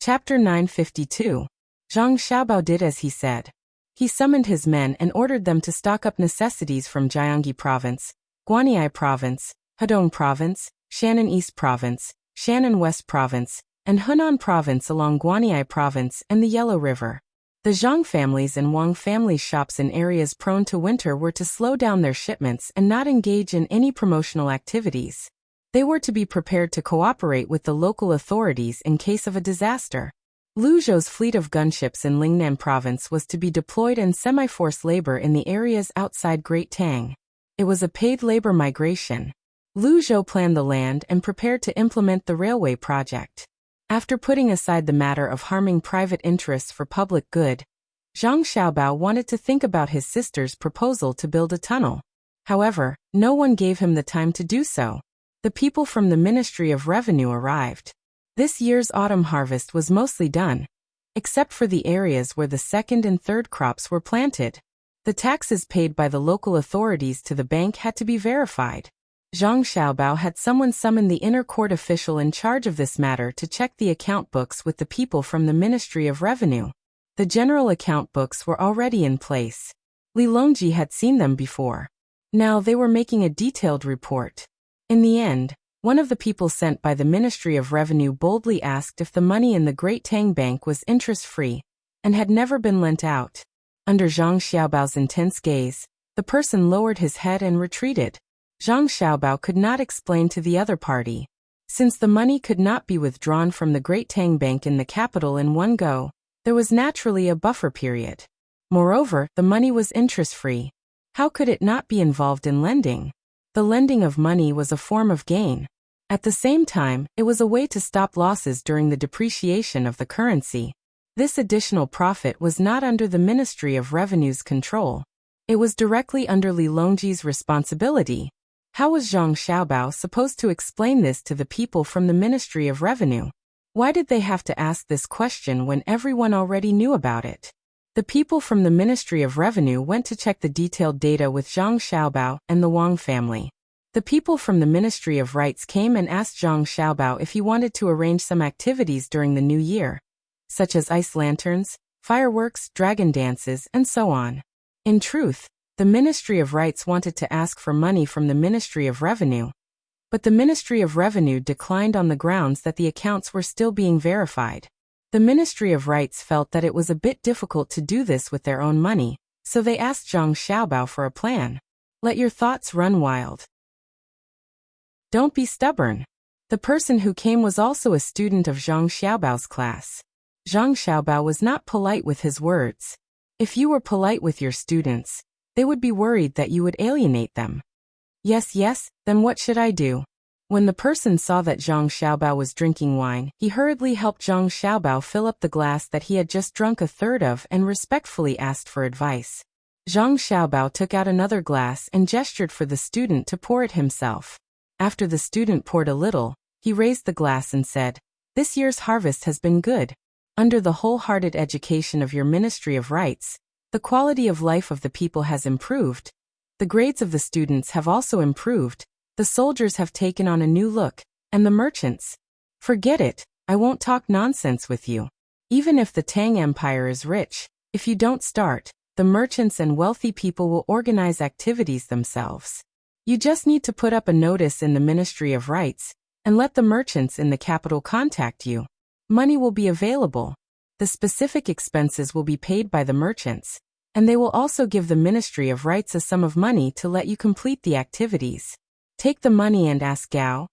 Chapter 952. Zhang Xiaobao did as he said. He summoned his men and ordered them to stock up necessities from Jiangxi Province, Guanyi Province, Hedong Province, Shannon East Province, Shannon West Province, and Hunan Province along Guanyi Province and the Yellow River. The Zhang families and Wang families' shops in areas prone to winter were to slow down their shipments and not engage in any promotional activities. They were to be prepared to cooperate with the local authorities in case of a disaster. Lu Zhou's fleet of gunships in Lingnan Province was to be deployed in semi-forced labor in the areas outside Great Tang. It was a paid labor migration. Lu Zhou planned the land and prepared to implement the railway project. After putting aside the matter of harming private interests for public good, Zhang Xiaobao wanted to think about his sister's proposal to build a tunnel. However, no one gave him the time to do so. The people from the Ministry of Revenue arrived. This year's autumn harvest was mostly done, except for the areas where the second and third crops were planted. The taxes paid by the local authorities to the bank had to be verified. Zhang Xiaobao had someone summon the inner court official in charge of this matter to check the account books with the people from the Ministry of Revenue. The general account books were already in place. Li Longji had seen them before. Now they were making a detailed report. In the end, one of the people sent by the Ministry of Revenue boldly asked if the money in the Great Tang Bank was interest-free and had never been lent out. Under Zhang Xiaobao's intense gaze, the person lowered his head and retreated. Zhang Xiaobao could not explain to the other party. Since the money could not be withdrawn from the Great Tang Bank in the capital in one go, there was naturally a buffer period. Moreover, the money was interest-free. How could it not be involved in lending? The lending of money was a form of gain. At the same time, it was a way to stop losses during the depreciation of the currency. This additional profit was not under the Ministry of Revenue's control. It was directly under Li Longji's responsibility. How was Zhang Xiaobao supposed to explain this to the people from the Ministry of Revenue? Why did they have to ask this question when everyone already knew about it? The people from the Ministry of Revenue went to check the detailed data with Zhang Xiaobao and the Wang family. The people from the Ministry of Rights came and asked Zhang Xiaobao if he wanted to arrange some activities during the new year, such as ice lanterns, fireworks, dragon dances, and so on. In truth, the Ministry of Rights wanted to ask for money from the Ministry of Revenue, but the Ministry of Revenue declined on the grounds that the accounts were still being verified. The Ministry of Rights felt that it was a bit difficult to do this with their own money, so they asked Zhang Xiaobao for a plan. Let your thoughts run wild. Don't be stubborn. The person who came was also a student of Zhang Xiaobao's class. Zhang Xiaobao was not polite with his words. If you were polite with your students, they would be worried that you would alienate them. Yes, then what should I do? When the person saw that Zhang Xiaobao was drinking wine, he hurriedly helped Zhang Xiaobao fill up the glass that he had just drunk a third of and respectfully asked for advice. Zhang Xiaobao took out another glass and gestured for the student to pour it himself. After the student poured a little, he raised the glass and said, "This year's harvest has been good. Under the wholehearted education of your Ministry of Rights, the quality of life of the people has improved. The grades of the students have also improved. The soldiers have taken on a new look, and the merchants. Forget it, I won't talk nonsense with you. Even if the Tang Empire is rich, if you don't start, the merchants and wealthy people will organize activities themselves. You just need to put up a notice in the Ministry of Rights, and let the merchants in the capital contact you. Money will be available. The specific expenses will be paid by the merchants, and they will also give the Ministry of Rights a sum of money to let you complete the activities. Take the money and ask Gao,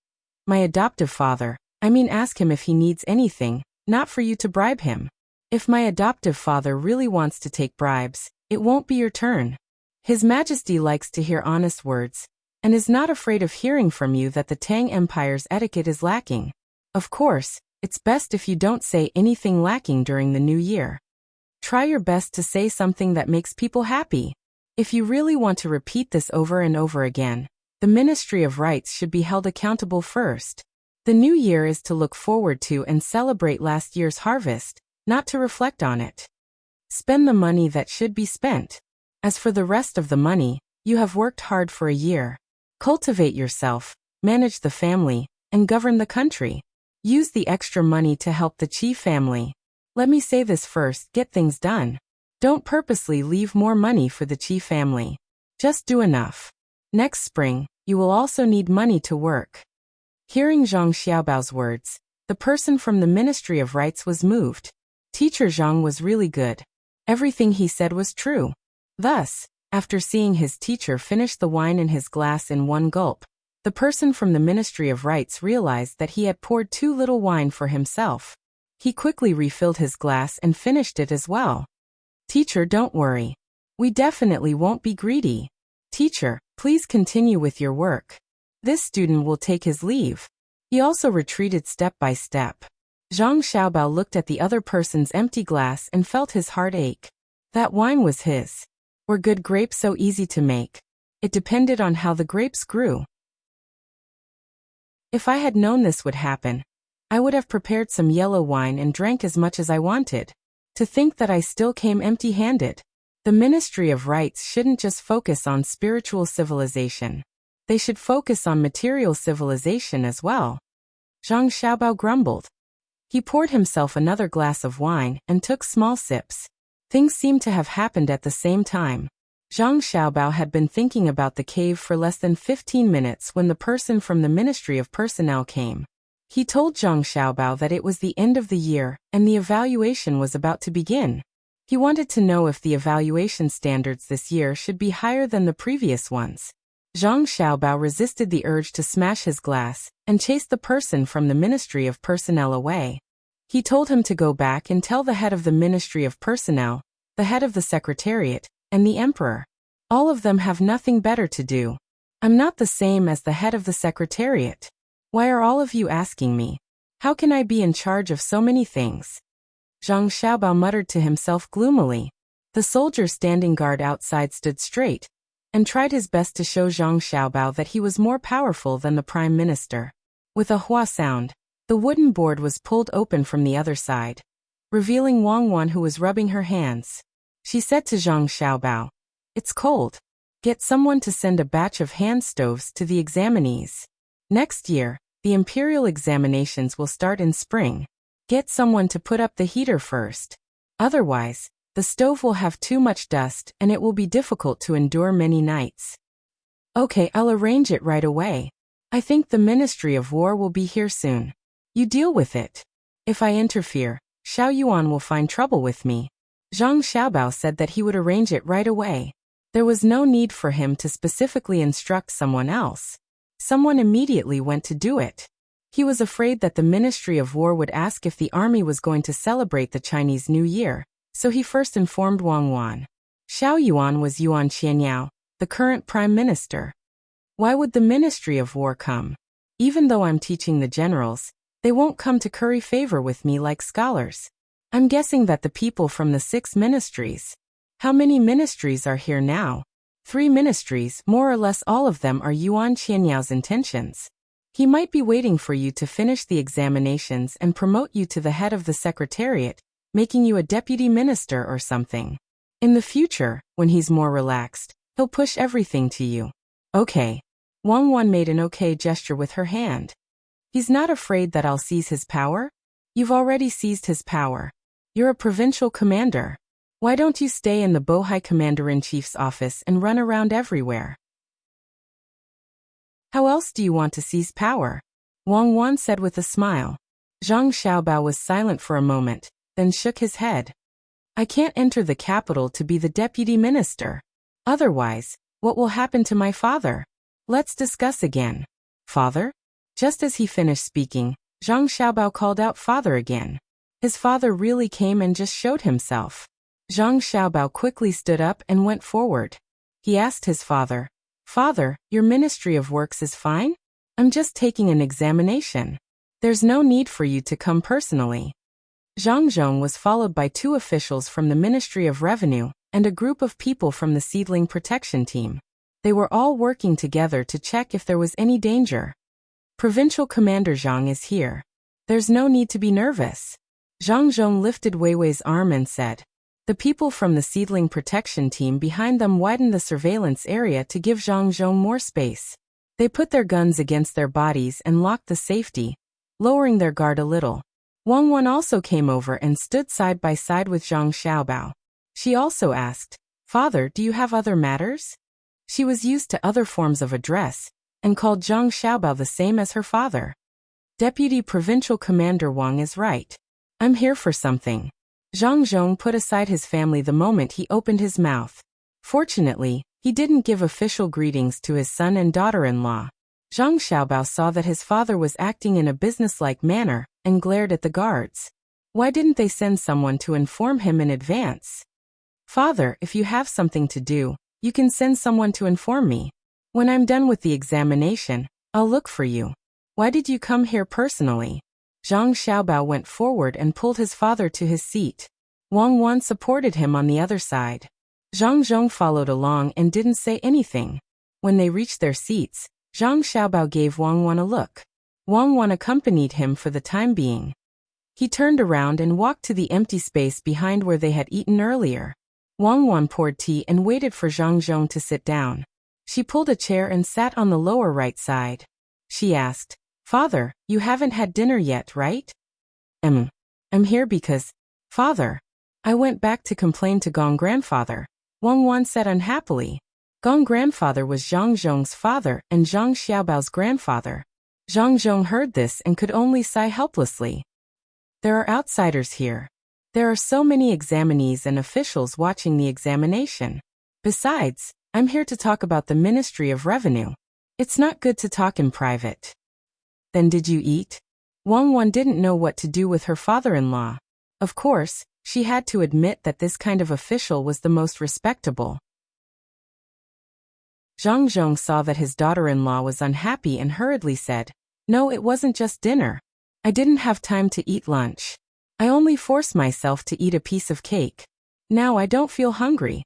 my adoptive father, ask him if he needs anything, not for you to bribe him. If my adoptive father really wants to take bribes, it won't be your turn. His Majesty likes to hear honest words, and is not afraid of hearing from you that the Tang Empire's etiquette is lacking. Of course, it's best if you don't say anything lacking during the new year. Try your best to say something that makes people happy. If you really want to repeat this over and over again, the Ministry of Rights should be held accountable first. The new year is to look forward to and celebrate last year's harvest, not to reflect on it. Spend the money that should be spent. As for the rest of the money, you have worked hard for a year. Cultivate yourself, manage the family, and govern the country. Use the extra money to help the Qi family. Let me say this first, get things done. Don't purposely leave more money for the Qi family. Just do enough. Next spring, you will also need money to work. Hearing Zhang Xiaobao's words, the person from the Ministry of Rites was moved. Teacher Zhang was really good. Everything he said was true. Thus, after seeing his teacher finish the wine in his glass in one gulp, the person from the Ministry of Rites realized that he had poured too little wine for himself. He quickly refilled his glass and finished it as well. Teacher, don't worry. We definitely won't be greedy. Teacher, please continue with your work. This student will take his leave. He also retreated step by step. Zhang Xiaobao looked at the other person's empty glass and felt his heart ache. That wine was his. Were good grapes so easy to make? It depended on how the grapes grew. If I had known this would happen, I would have prepared some yellow wine and drank as much as I wanted. To think that I still came empty-handed. The Ministry of Rites shouldn't just focus on spiritual civilization. They should focus on material civilization as well. Zhang Xiaobao grumbled. He poured himself another glass of wine and took small sips. Things seemed to have happened at the same time. Zhang Xiaobao had been thinking about the cave for less than 15 minutes when the person from the Ministry of Personnel came. He told Zhang Xiaobao that it was the end of the year and the evaluation was about to begin. He wanted to know if the evaluation standards this year should be higher than the previous ones. Zhang Xiaobao resisted the urge to smash his glass and chased the person from the Ministry of Personnel away. He told him to go back and tell the head of the Ministry of Personnel, the head of the Secretariat, and the Emperor. All of them have nothing better to do. I'm not the same as the head of the Secretariat. Why are all of you asking me? How can I be in charge of so many things? Zhang Xiaobao muttered to himself gloomily. The soldier standing guard outside stood straight and tried his best to show Zhang Xiaobao that he was more powerful than the Prime Minister. With a hua sound, the wooden board was pulled open from the other side, revealing Wang Wan, who was rubbing her hands. She said to Zhang Xiaobao, "It's cold. Get someone to send a batch of hand stoves to the examinees. Next year, the imperial examinations will start in spring. Get someone to put up the heater first. Otherwise, the stove will have too much dust and it will be difficult to endure many nights." "Okay, I'll arrange it right away. I think the Ministry of War will be here soon. You deal with it. If I interfere, Xiao Yuan will find trouble with me." Zhang Xiaobao said that he would arrange it right away. There was no need for him to specifically instruct someone else. Someone immediately went to do it. He was afraid that the Ministry of War would ask if the army was going to celebrate the Chinese New Year, so he first informed Wang Wan. Xiao Yuan was Yuan Qianyao, the current Prime Minister. Why would the Ministry of War come? Even though I'm teaching the generals, they won't come to curry favor with me like scholars. I'm guessing that the people from the 6 ministries. How many ministries are here now? 3 ministries, more or less all of them are Yuan Qianyao's intentions. He might be waiting for you to finish the examinations and promote you to the head of the Secretariat, making you a deputy minister or something. In the future, when he's more relaxed, he'll push everything to you. Okay. Wang Wan made an okay gesture with her hand. He's not afraid that I'll seize his power? You've already seized his power. You're a provincial commander. Why don't you stay in the Bohai Commander-in-Chief's office and run around everywhere? How else do you want to seize power? Wang Wan said with a smile. Zhang Xiaobao was silent for a moment, then shook his head. I can't enter the capital to be the deputy minister. Otherwise, what will happen to my father? Let's discuss again. Father? Just as he finished speaking, Zhang Xiaobao called out father again. His father really came and just showed himself. Zhang Xiaobao quickly stood up and went forward. He asked his father, Father, your Ministry of Works is fine? I'm just taking an examination. There's no need for you to come personally. Zhang Zhong was followed by 2 officials from the Ministry of Revenue and a group of people from the Seedling Protection Team. They were all working together to check if there was any danger. Provincial Commander Zhang is here. There's no need to be nervous. Zhang Zhong lifted Wei Wei's arm and said. The people from the Seedling Protection Team behind them widened the surveillance area to give Zhang Zhong more space. They put their guns against their bodies and locked the safety, lowering their guard a little. Wang Wan also came over and stood side by side with Zhang Xiaobao. She also asked, "Father, do you have other matters?" She was used to other forms of address, and called Zhang Xiaobao the same as her father. Deputy Provincial Commander Wang is right. I'm here for something. Zhang Zhong put aside his family the moment he opened his mouth. Fortunately, he didn't give official greetings to his son and daughter-in-law. Zhang Xiaobao saw that his father was acting in a businesslike manner and glared at the guards. Why didn't they send someone to inform him in advance? "Father, if you have something to do, you can send someone to inform me. When I'm done with the examination, I'll look for you. Why did you come here personally?" Zhang Xiaobao went forward and pulled his father to his seat. Wang Wan supported him on the other side. Zhang Zhong followed along and didn't say anything. When they reached their seats, Zhang Xiaobao gave Wang Wan a look. Wang Wan accompanied him for the time being. He turned around and walked to the empty space behind where they had eaten earlier. Wang Wan poured tea and waited for Zhang Zhong to sit down. She pulled a chair and sat on the lower right side. She asked, "Father, you haven't had dinner yet, right?" I'm here because, Father, I went back to complain to Gong grandfather," Wang Wan said unhappily. Gong grandfather was Zhang Zhong's father and Zhang Xiaobao's grandfather. Zhang Zhong heard this and could only sigh helplessly. There are outsiders here. There are so many examinees and officials watching the examination. Besides, I'm here to talk about the Ministry of Revenue. It's not good to talk in private. Then did you eat? Wang Wan didn't know what to do with her father-in-law. Of course, she had to admit that this kind of official was the most respectable. Zhang Zhong saw that his daughter-in-law was unhappy and hurriedly said, "No, it wasn't just dinner. I didn't have time to eat lunch. I only forced myself to eat a piece of cake. Now I don't feel hungry."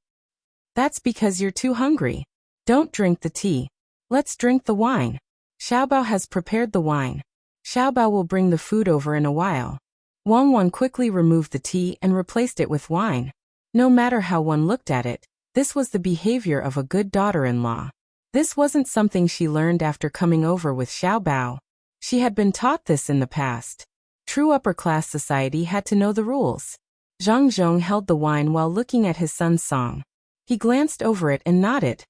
"That's because you're too hungry. Don't drink the tea. Let's drink the wine. Xiaobao has prepared the wine. Xiaobao will bring the food over in a while." Wang Wan quickly removed the tea and replaced it with wine. No matter how one looked at it, this was the behavior of a good daughter-in-law. This wasn't something she learned after coming over with Xiaobao. She had been taught this in the past. True upper-class society had to know the rules. Zhang Zhong held the wine while looking at his son's song. He glanced over it and nodded.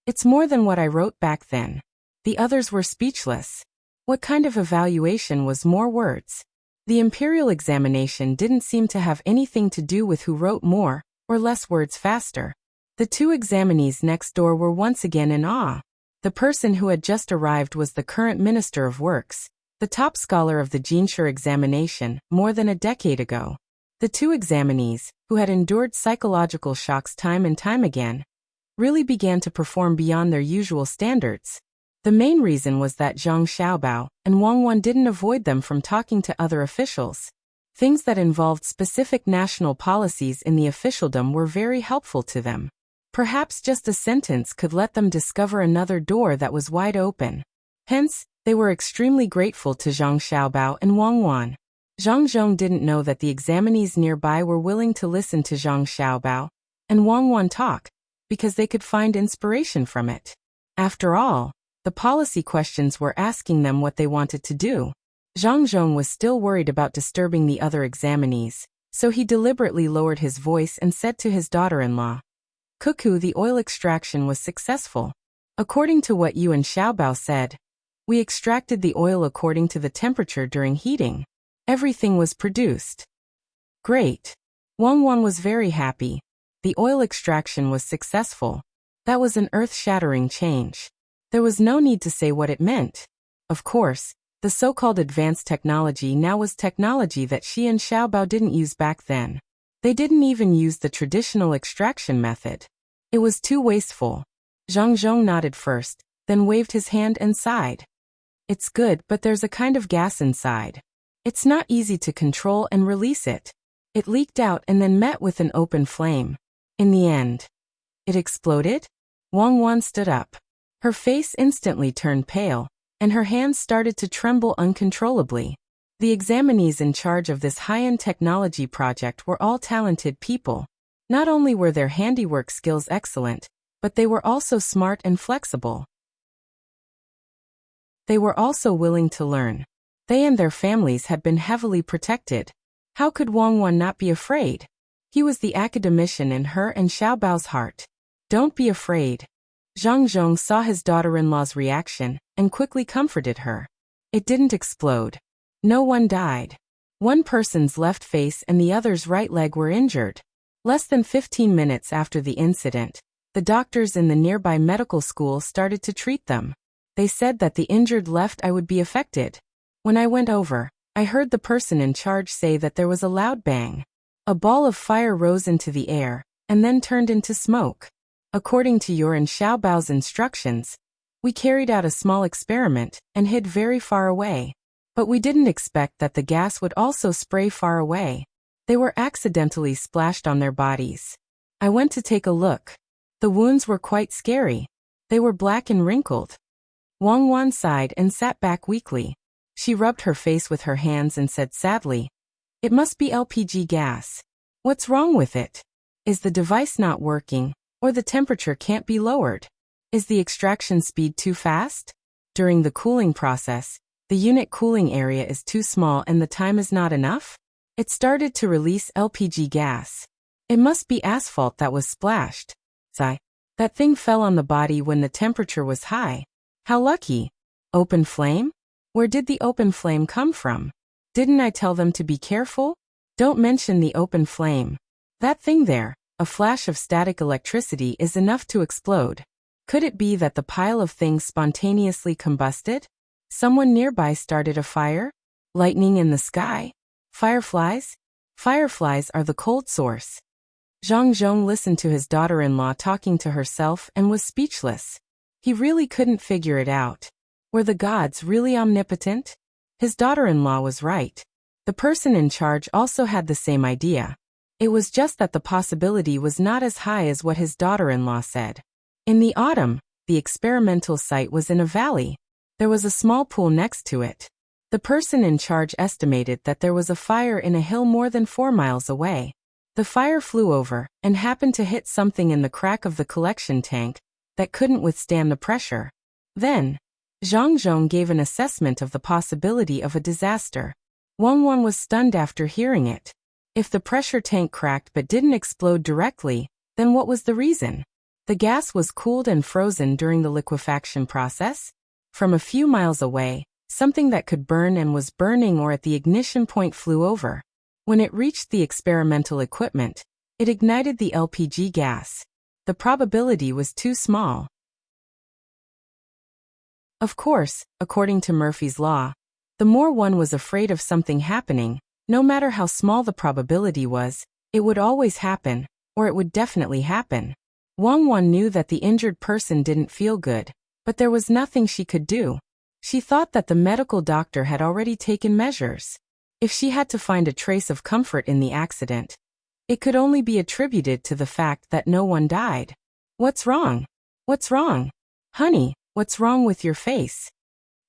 It's more than what I wrote back then." The others were speechless. What kind of evaluation was more words? The imperial examination didn't seem to have anything to do with who wrote more or less words faster. The two examinees next door were once again in awe. The person who had just arrived was the current Minister of Works, the top scholar of the Jinshi examination, more than a decade ago. The two examinees, who had endured psychological shocks time and time again, really began to perform beyond their usual standards. The main reason was that Zhang Xiaobao and Wang Wan didn't avoid them from talking to other officials. Things that involved specific national policies in the officialdom were very helpful to them. Perhaps just a sentence could let them discover another door that was wide open. Hence, they were extremely grateful to Zhang Xiaobao and Wang Wan. Zhang Zhong didn't know that the examinees nearby were willing to listen to Zhang Xiaobao and Wang Wan talk, because they could find inspiration from it. After all, the policy questions were asking them what they wanted to do. Zhang Zhong was still worried about disturbing the other examinees, so he deliberately lowered his voice and said to his daughter-in-law, "Cuckoo, the oil extraction was successful. According to what you and Xiaobao said, we extracted the oil according to the temperature during heating. Everything was produced." Great. Wang Wan was very happy. The oil extraction was successful. That was an earth-shattering change. There was no need to say what it meant. Of course, the so-called advanced technology now was technology that she and Xiaobao didn't use back then. They didn't even use the traditional extraction method. It was too wasteful. Zhang Zhong nodded first, then waved his hand and sighed. "It's good, but there's a kind of gas inside. It's not easy to control and release it. It leaked out and then met with an open flame. In the end, it exploded?" Wang Wan stood up. Her face instantly turned pale, and her hands started to tremble uncontrollably. The examinees in charge of this high-end technology project were all talented people. Not only were their handiwork skills excellent, but they were also smart and flexible. They were also willing to learn. They and their families had been heavily protected. How could Wang Wan not be afraid? He was the academician in her and Xiaobao's heart. Don't be afraid. Zhang Zhong saw his daughter-in-law's reaction and quickly comforted her. It didn't explode. No one died. One person's left face and the other's right leg were injured. Less than 15 minutes after the incident, the doctors in the nearby medical school started to treat them. They said that the injured left eye would be affected. When I went over, I heard the person in charge say that there was a loud bang. A ball of fire rose into the air, and then turned into smoke. According to your and Xiaobao's instructions, we carried out a small experiment and hid very far away. But we didn't expect that the gas would also spray far away. They were accidentally splashed on their bodies. I went to take a look. The wounds were quite scary. They were black and wrinkled. Wang Wan sighed and sat back weakly. She rubbed her face with her hands and said sadly, "It must be LPG gas. What's wrong with it? Is the device not working, or the temperature can't be lowered? Is the extraction speed too fast? During the cooling process, the unit cooling area is too small and the time is not enough? It started to release LPG gas. It must be asphalt that was splashed. Sigh. That thing fell on the body when the temperature was high. How lucky. Open flame? Where did the open flame come from? Didn't I tell them to be careful? Don't mention the open flame. That thing there, a flash of static electricity is enough to explode. Could it be that the pile of things spontaneously combusted? Someone nearby started a fire? Lightning in the sky? Fireflies? Fireflies are the cold source." Zhang Zhong listened to his daughter-in-law talking to herself and was speechless. He really couldn't figure it out. Were the gods really omnipotent? His daughter-in-law was right. The person in charge also had the same idea. It was just that the possibility was not as high as what his daughter-in-law said. In the autumn, the experimental site was in a valley. There was a small pool next to it. The person in charge estimated that there was a fire in a hill more than 4 miles away. The fire flew over and happened to hit something in the crack of the collection tank that couldn't withstand the pressure. Then, Zhang Zhong gave an assessment of the possibility of a disaster. Wang Wan was stunned after hearing it. If the pressure tank cracked but didn't explode directly, then what was the reason? The gas was cooled and frozen during the liquefaction process? From a few miles away, something that could burn and was burning or at the ignition point flew over. When it reached the experimental equipment, it ignited the LPG gas. The probability was too small. Of course, according to Murphy's law, the more one was afraid of something happening, no matter how small the probability was, it would always happen, or it would definitely happen. Wang Wan knew that the injured person didn't feel good, but there was nothing she could do. She thought that the medical doctor had already taken measures. If she had to find a trace of comfort in the accident, it could only be attributed to the fact that no one died. What's wrong? What's wrong? Honey, what's wrong with your face?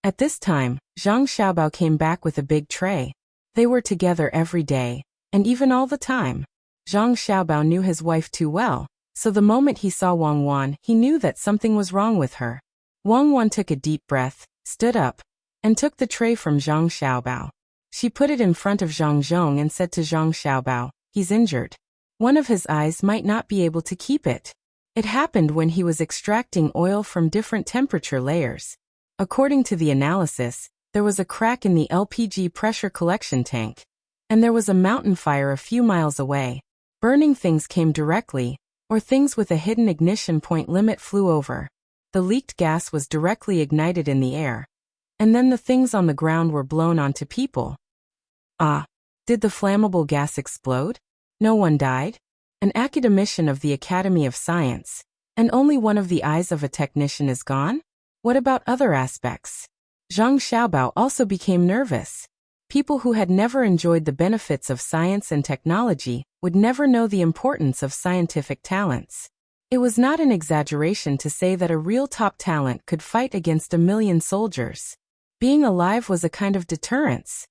At this time, Zhang Xiaobao came back with a big tray. They were together every day, and even all the time. Zhang Xiaobao knew his wife too well, so the moment he saw Wang Wan, he knew that something was wrong with her. Wang Wan took a deep breath, stood up, and took the tray from Zhang Xiaobao. She put it in front of Zhang Zhong and said to Zhang Xiaobao, "He's injured. One of his eyes might not be able to keep it." It happened when he was extracting oil from different temperature layers. According to the analysis, there was a crack in the LPG pressure collection tank, and there was a mountain fire a few miles away. Burning things came directly, or things with a hidden ignition point limit flew over. The leaked gas was directly ignited in the air, and then the things on the ground were blown onto people. Ah, did the flammable gas explode? No one died? An academician of the Academy of Science, and only one of the eyes of a technician is gone? What about other aspects? Zhang Xiaobao also became nervous. People who had never enjoyed the benefits of science and technology would never know the importance of scientific talents. It was not an exaggeration to say that a real top talent could fight against 1,000,000 soldiers. Being alive was a kind of deterrence.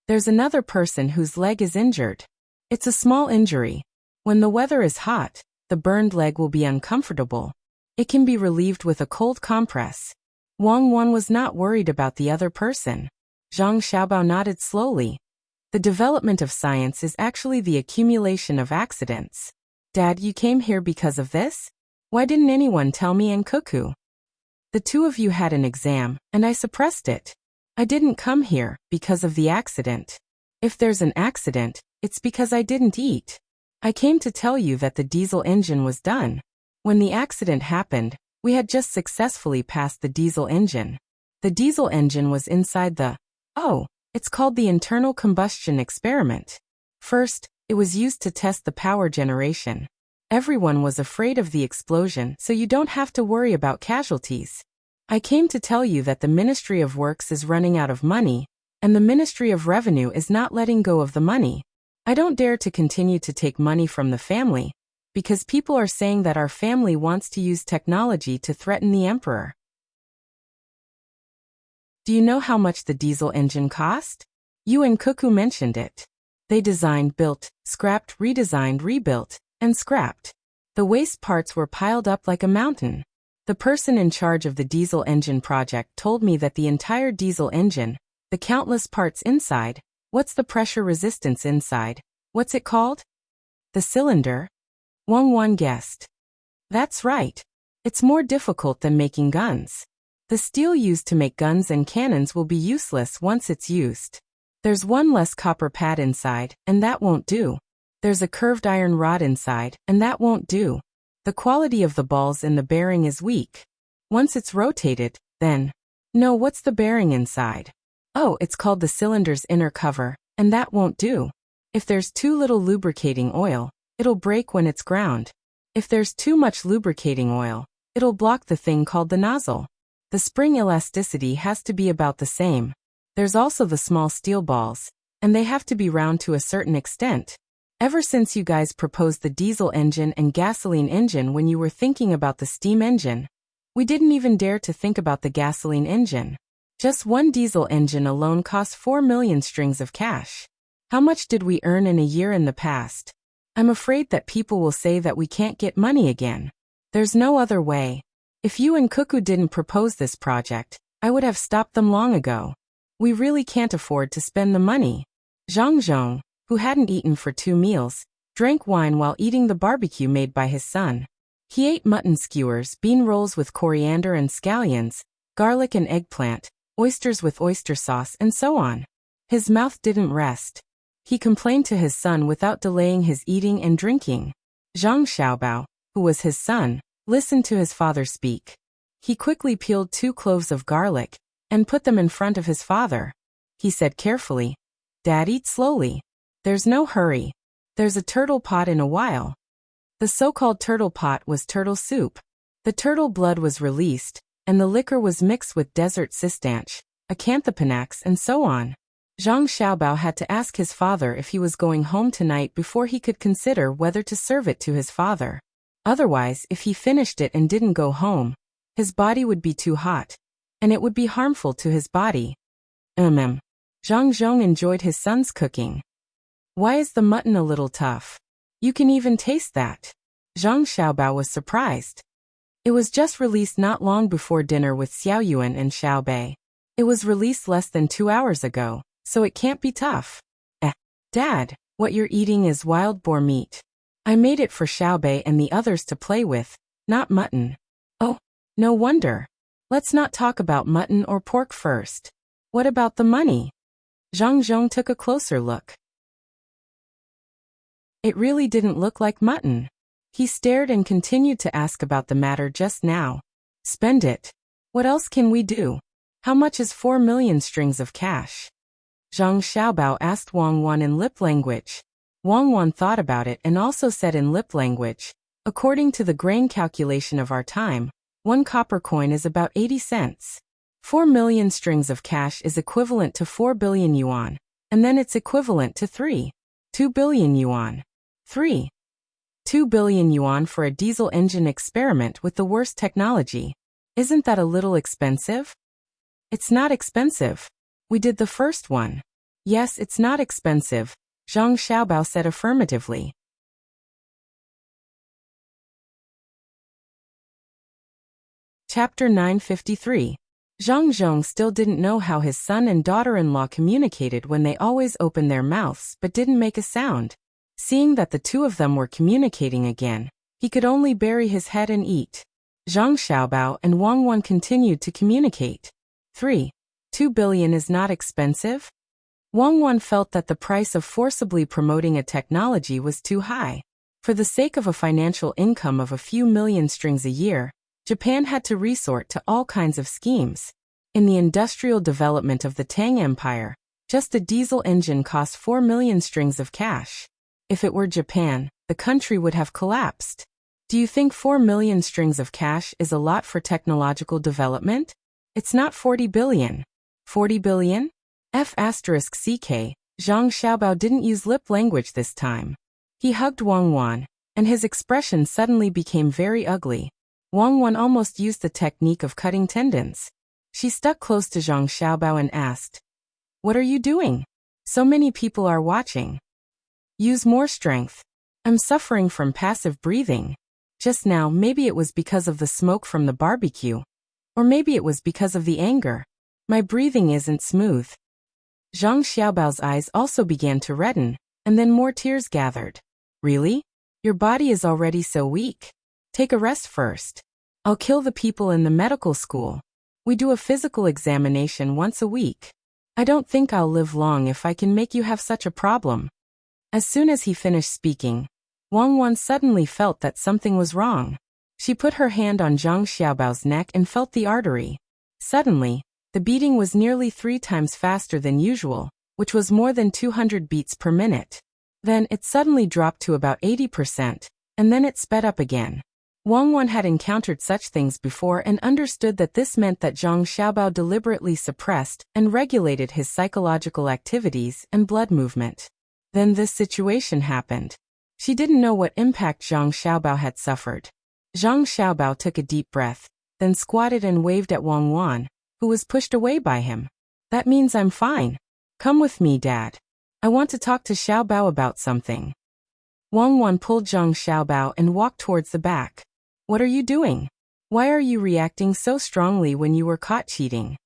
There's another person whose leg is injured. It's a small injury. When the weather is hot, the burned leg will be uncomfortable. It can be relieved with a cold compress. Wang Wan was not worried about the other person. Zhang Xiaobao nodded slowly. The development of science is actually the accumulation of accidents. Dad, you came here because of this? Why didn't anyone tell me and Cuckoo? The two of you had an exam, and I suppressed it. I didn't come here because of the accident. If there's an accident, it's because I didn't eat. I came to tell you that the diesel engine was done. When the accident happened, we had just successfully passed the diesel engine. The diesel engine was inside the... it's called the internal combustion experiment. First, it was used to test the power generation. Everyone was afraid of the explosion, so you don't have to worry about casualties. I came to tell you that the Ministry of Works is running out of money, and the Ministry of Revenue is not letting go of the money. I don't dare to continue to take money from the family, because people are saying that our family wants to use technology to threaten the emperor. Do you know how much the diesel engine cost? You and Cuckoo mentioned it. They designed, built, scrapped, redesigned, rebuilt, and scrapped. The waste parts were piled up like a mountain. The person in charge of the diesel engine project told me that the entire diesel engine, the countless parts inside, what's the pressure resistance inside? What's it called? The cylinder? Wang guessed. That's right. It's more difficult than making guns. The steel used to make guns and cannons will be useless once it's used. There's one less copper pad inside, and that won't do. There's a curved iron rod inside, and that won't do. The quality of the balls in the bearing is weak. Once it's rotated, then... No, what's the bearing inside? It's called the cylinder's inner cover, and that won't do. If there's too little lubricating oil, it'll break when it's ground. If there's too much lubricating oil, it'll block the thing called the nozzle. The spring elasticity has to be about the same. There's also the small steel balls, and they have to be round to a certain extent. Ever since you guys proposed the diesel engine and gasoline engine when you were thinking about the steam engine, we didn't even dare to think about the gasoline engine. Just one diesel engine alone cost 4 million strings of cash. How much did we earn in a year in the past? I'm afraid that people will say that we can't get money again. There's no other way. If you and Cuckoo didn't propose this project, I would have stopped them long ago. We really can't afford to spend the money. Zhang Zhong, who hadn't eaten for 2 meals, drank wine while eating the barbecue made by his son. He ate mutton skewers, bean rolls with coriander and scallions, garlic and eggplant, oysters with oyster sauce, and so on. His mouth didn't rest. He complained to his son without delaying his eating and drinking. Zhang Xiaobao, who was his son, listened to his father speak. He quickly peeled 2 cloves of garlic and put them in front of his father. He said carefully, "Dad, eat slowly. There's no hurry. There's a turtle pot in a while." The so-called turtle pot was turtle soup. The turtle blood was released, and the liquor was mixed with desert cistanche, acanthopanax, and so on. Zhang Xiaobao had to ask his father if he was going home tonight before he could consider whether to serve it to his father. Otherwise, if he finished it and didn't go home, his body would be too hot, and it would be harmful to his body. Zhang Zhong enjoyed his son's cooking. Why is the mutton a little tough? You can even taste that. Zhang Xiaobao was surprised. It was just released not long before dinner with Xiao Yuan and Xiao Bei. It was released less than 2 hours ago, so it can't be tough. Dad, what you're eating is wild boar meat. I made it for Xiao Bei and the others to play with, not mutton. Oh, no wonder. Let's not talk about mutton or pork first. What about the money? Zhang Zhong took a closer look. It really didn't look like mutton. He stared and continued to ask about the matter just now. Spend it. What else can we do? How much is 4 million strings of cash? Zhang Xiaobao asked Wang Wan in lip language. Wang Wan thought about it and also said in lip language, according to the grain calculation of our time, 1 copper coin is about 80 cents. 4 million strings of cash is equivalent to 4 billion yuan, and then it's equivalent to 2 billion yuan. 2 billion yuan for a diesel engine experiment with the worst technology. Isn't that a little expensive? It's not expensive. We did the first one. Yes, it's not expensive, Zhang Xiaobao said affirmatively. Chapter 953. Zhang Zhong still didn't know how his son and daughter-in-law communicated when they always opened their mouths but didn't make a sound. Seeing that the two of them were communicating again, he could only bury his head and eat. Zhang Xiaobao and Wang Wan continued to communicate. 3. 2 billion is not expensive? Wang Wan felt that the price of forcibly promoting a technology was too high. For the sake of a financial income of a few million strings a year, Japan had to resort to all kinds of schemes. In the industrial development of the Tang Empire, just a diesel engine cost 4 million strings of cash. If it were Japan, the country would have collapsed. Do you think 4 million strings of cash is a lot for technological development? It's not 40 billion. 40 billion? F*CK, Zhang Xiaobao didn't use lip language this time. He hugged Wang Wan, and his expression suddenly became very ugly. Wang Wan almost used the technique of cutting tendons. She stuck close to Zhang Xiaobao and asked, "What are you doing? So many people are watching. Use more strength. I'm suffering from passive breathing. Just now, maybe it was because of the smoke from the barbecue. Or maybe it was because of the anger. My breathing isn't smooth." Zhang Xiaobao's eyes also began to redden, and then more tears gathered. "Really? Your body is already so weak. Take a rest first. I'll kill the people in the medical school. We do a physical examination once a week. I don't think I'll live long if I can make you have such a problem." As soon as he finished speaking, Wang Wan suddenly felt that something was wrong. She put her hand on Zhang Xiaobao's neck and felt the artery. Suddenly, the beating was nearly 3 times faster than usual, which was more than 200 beats per minute. Then it suddenly dropped to about 80%, and then it sped up again. Wang Wan had encountered such things before and understood that this meant that Zhang Xiaobao deliberately suppressed and regulated his psychological activities and blood movement. Then this situation happened. She didn't know what impact Zhang Xiaobao had suffered. Zhang Xiaobao took a deep breath, then squatted and waved at Wang Wan, who was pushed away by him. "That means I'm fine. Come with me, Dad. I want to talk to Xiaobao about something." Wang Wan pulled Zhang Xiaobao and walked towards the back. "What are you doing? Why are you reacting so strongly when you were caught cheating?"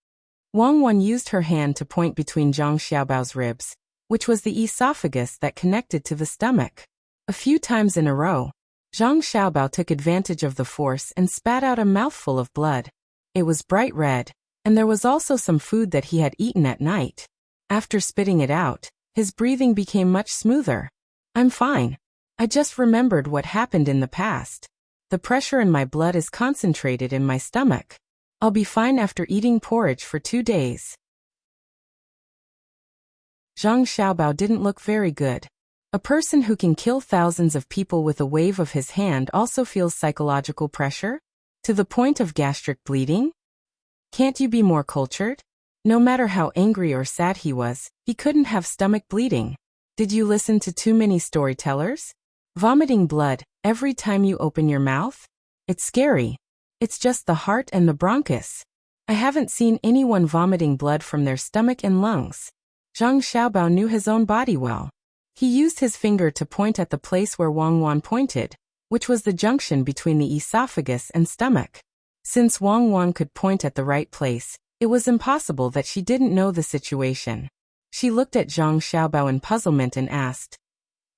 Wang Wan used her hand to point between Zhang Xiaobao's ribs, which was the esophagus that connected to the stomach. A few times in a row, Zhang Xiaobao took advantage of the force and spat out a mouthful of blood. It was bright red, and there was also some food that he had eaten at night. After spitting it out, his breathing became much smoother. "I'm fine. I just remembered what happened in the past. The pressure in my blood is concentrated in my stomach. I'll be fine after eating porridge for 2 days." Zhang Xiaobao didn't look very good. A person who can kill thousands of people with a wave of his hand also feels psychological pressure? To the point of gastric bleeding? Can't you be more cultured? No matter how angry or sad he was, he couldn't have stomach bleeding. Did you listen to too many storytellers? Vomiting blood every time you open your mouth? It's scary. It's just the heart and the bronchus. I haven't seen anyone vomiting blood from their stomach and lungs. Zhang Xiaobao knew his own body well. He used his finger to point at the place where Wang Wan pointed, which was the junction between the esophagus and stomach. Since Wang Wan could point at the right place, it was impossible that she didn't know the situation. She looked at Zhang Xiaobao in puzzlement and asked,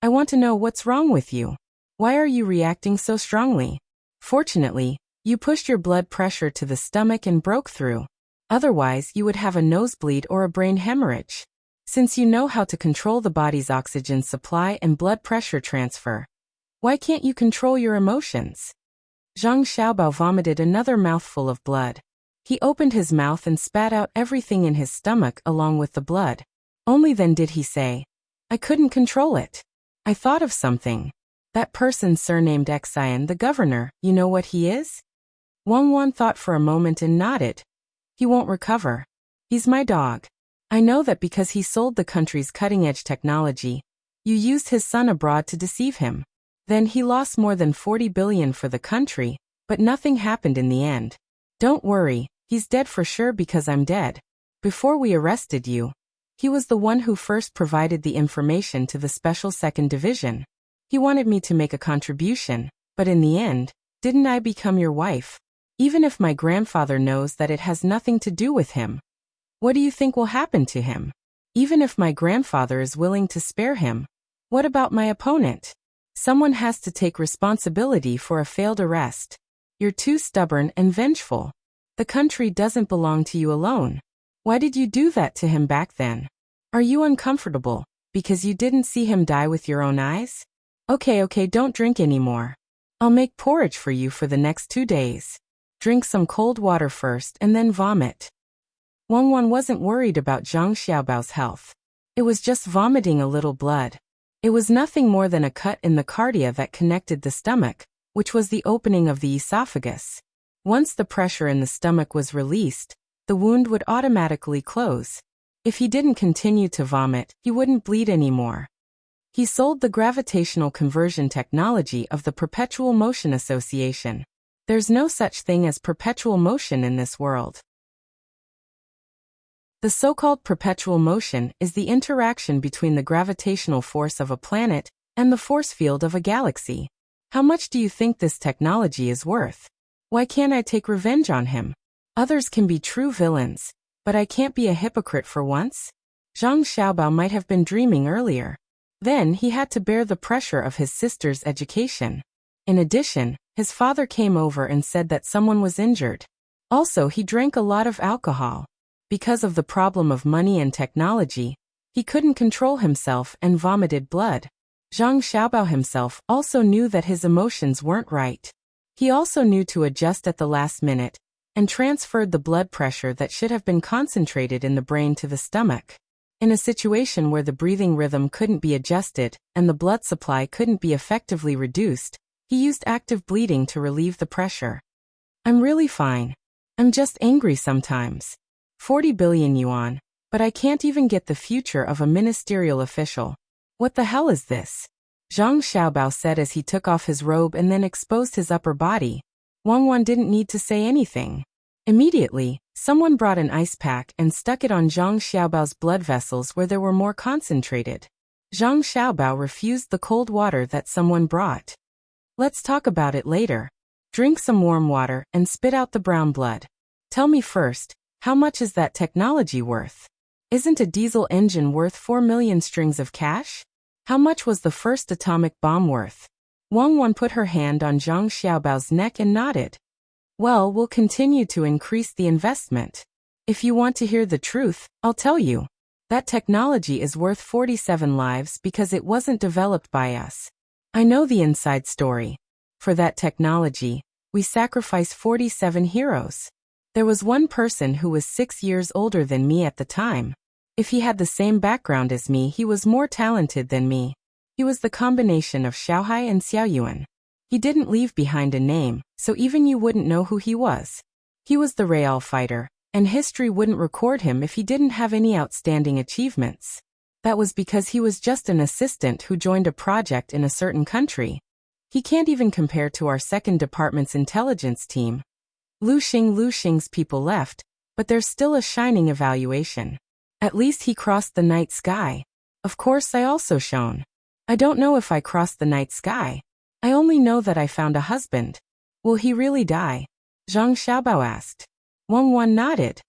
"I want to know what's wrong with you. Why are you reacting so strongly? Fortunately, you pushed your blood pressure to the stomach and broke through. Otherwise, you would have a nosebleed or a brain hemorrhage. Since you know how to control the body's oxygen supply and blood pressure transfer, why can't you control your emotions?" Zhang Xiaobao vomited another mouthful of blood. He opened his mouth and spat out everything in his stomach along with the blood. Only then did he say, "I couldn't control it. I thought of something. That person surnamed Xian, the governor, you know what he is?" Wang Wan thought for a moment and nodded. "He won't recover. He's my dog. I know that because he sold the country's cutting-edge technology. You used his son abroad to deceive him. Then he lost more than 40 billion for the country, but nothing happened in the end. Don't worry, he's dead for sure because I'm dead. Before we arrested you, he was the one who first provided the information to the Special Second Division. He wanted me to make a contribution, but in the end, didn't I become your wife? Even if my grandfather knows that it has nothing to do with him, what do you think will happen to him? Even if my grandfather is willing to spare him, what about my opponent? Someone has to take responsibility for a failed arrest. You're too stubborn and vengeful. The country doesn't belong to you alone. Why did you do that to him back then? Are you uncomfortable because you didn't see him die with your own eyes? Okay, don't drink anymore. I'll make porridge for you for the next 2 days. Drink some cold water first and then vomit. Wang wasn't worried about Zhang Xiaobao's health. It was just vomiting a little blood. It was nothing more than a cut in the cardia that connected the stomach, which was the opening of the esophagus. Once the pressure in the stomach was released, the wound would automatically close. If he didn't continue to vomit, he wouldn't bleed anymore. He sold the gravitational conversion technology of the Perpetual Motion Association. There's no such thing as perpetual motion in this world. The so-called perpetual motion is the interaction between the gravitational force of a planet and the force field of a galaxy. How much do you think this technology is worth? Why can't I take revenge on him? Others can be true villains, but I can't be a hypocrite for once? Zhang Xiaobao might have been dreaming earlier. Then he had to bear the pressure of his sister's education. In addition, his father came over and said that someone was injured. Also, he drank a lot of alcohol. Because of the problem of money and technology, he couldn't control himself and vomited blood. Zhang Xiaobao himself also knew that his emotions weren't right. He also knew to adjust at the last minute and transferred the blood pressure that should have been concentrated in the brain to the stomach. In a situation where the breathing rhythm couldn't be adjusted and the blood supply couldn't be effectively reduced, he used active bleeding to relieve the pressure. I'm really fine. I'm just angry sometimes. 40 billion yuan, but I can't even get the future of a ministerial official. What the hell is this? Zhang Xiaobao said as he took off his robe and then exposed his upper body. Wang didn't need to say anything. Immediately, someone brought an ice pack and stuck it on Zhang Xiaobao's blood vessels where they were more concentrated. Zhang Xiaobao refused the cold water that someone brought. Let's talk about it later. Drink some warm water and spit out the brown blood. Tell me first, how much is that technology worth? Isn't a diesel engine worth 4 million strings of cash? How much was the first atomic bomb worth? Wang put her hand on Zhang Xiaobao's neck and nodded. Well, we'll continue to increase the investment. If you want to hear the truth, I'll tell you. That technology is worth 47 lives because it wasn't developed by us. I know the inside story. For that technology, we sacrificed 47 heroes. There was one person who was 6 years older than me at the time. If he had the same background as me, he was more talented than me. He was the combination of Xiaohai and Xiaoyuan. He didn't leave behind a name, so even you wouldn't know who he was. He was the Real fighter, and history wouldn't record him if he didn't have any outstanding achievements. That was because he was just an assistant who joined a project in a certain country. He can't even compare to our second department's intelligence team. Lu Xing's people left, but there's still a shining evaluation. At least he crossed the night sky. Of course I also shone. I don't know if I crossed the night sky. I only know that I found a husband. Will he really die? Zhang Xiaobao asked. Wang nodded.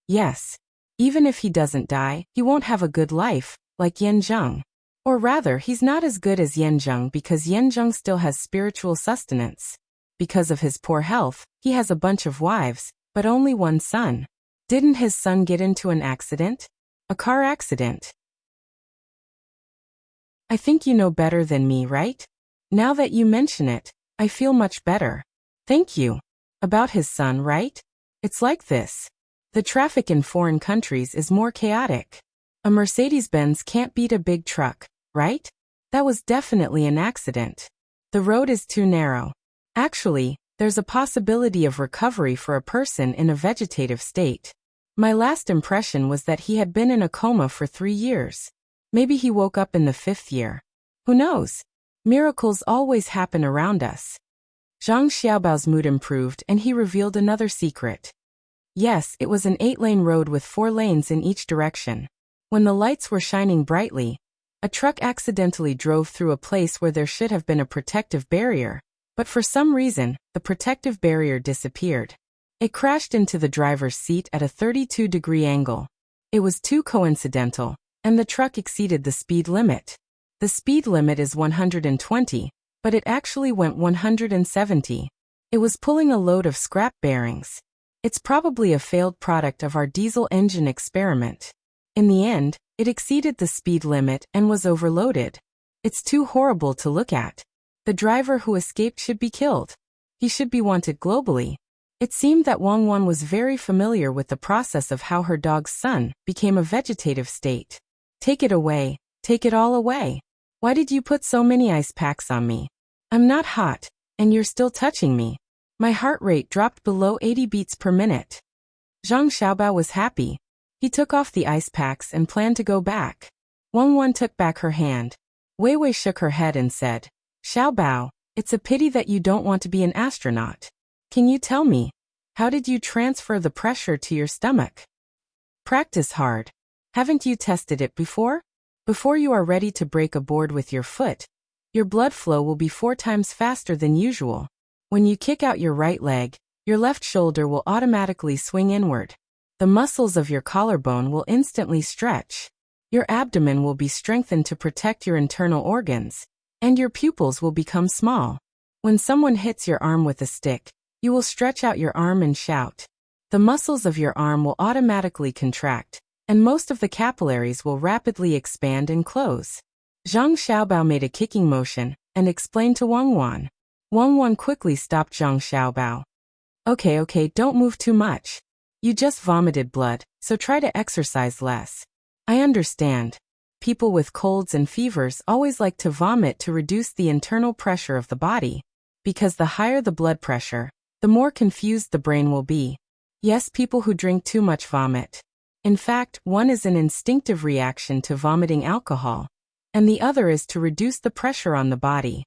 Yes. Even if he doesn't die, he won't have a good life, like Yan Zheng. Or rather, he's not as good as Yan Zheng because Yan Zheng still has spiritual sustenance. Because of his poor health, he has a bunch of wives, but only one son. Didn't his son get into an accident? A car accident. I think you know better than me, right? Now that you mention it, I feel much better. Thank you. About his son, right? It's like this. The traffic in foreign countries is more chaotic. A Mercedes-Benz can't beat a big truck, right? That was definitely an accident. The road is too narrow. Actually, there's a possibility of recovery for a person in a vegetative state. My last impression was that he had been in a coma for 3 years. Maybe he woke up in the 5th year. Who knows? Miracles always happen around us. Zhang Xiaobao's mood improved and he revealed another secret. Yes, it was an 8-lane road with 4 lanes in each direction. When the lights were shining brightly, a truck accidentally drove through a place where there should have been a protective barrier, But for some reason, the protective barrier disappeared. It crashed into the driver's seat at a 32-degree angle. It was too coincidental, and the truck exceeded the speed limit. The speed limit is 120, but it actually went 170. It was pulling a load of scrap bearings. It's probably a failed product of our diesel engine experiment. In the end, it exceeded the speed limit and was overloaded. It's too horrible to look at. The driver who escaped should be killed. He should be wanted globally. It seemed that Wang Wan was very familiar with the process of how her dog's son became a vegetative state. Take it away. Take it all away. Why did you put so many ice packs on me? I'm not hot, and you're still touching me. My heart rate dropped below 80 beats per minute. Zhang Xiaobao was happy. He took off the ice packs and planned to go back. Wang Wan took back her hand. Wei Wei shook her head and said, Xiaobao, it's a pity that you don't want to be an astronaut. Can you tell me, how did you transfer the pressure to your stomach? Practice hard. Haven't you tested it before? Before you are ready to break a board with your foot, your blood flow will be 4 times faster than usual. When you kick out your right leg, your left shoulder will automatically swing inward. The muscles of your collarbone will instantly stretch. Your abdomen will be strengthened to protect your internal organs, and your pupils will become small. When someone hits your arm with a stick, you will stretch out your arm and shout. The muscles of your arm will automatically contract, and most of the capillaries will rapidly expand and close. Zhang Xiaobao made a kicking motion and explained to Wang Wan. Wang Wan quickly stopped Zhang Xiaobao. Okay, don't move too much. You just vomited blood, so try to exercise less. I understand. People with colds and fevers always like to vomit to reduce the internal pressure of the body. Because the higher the blood pressure, the more confused the brain will be. Yes, people who drink too much vomit. In fact, one is an instinctive reaction to vomiting alcohol, and the other is to reduce the pressure on the body.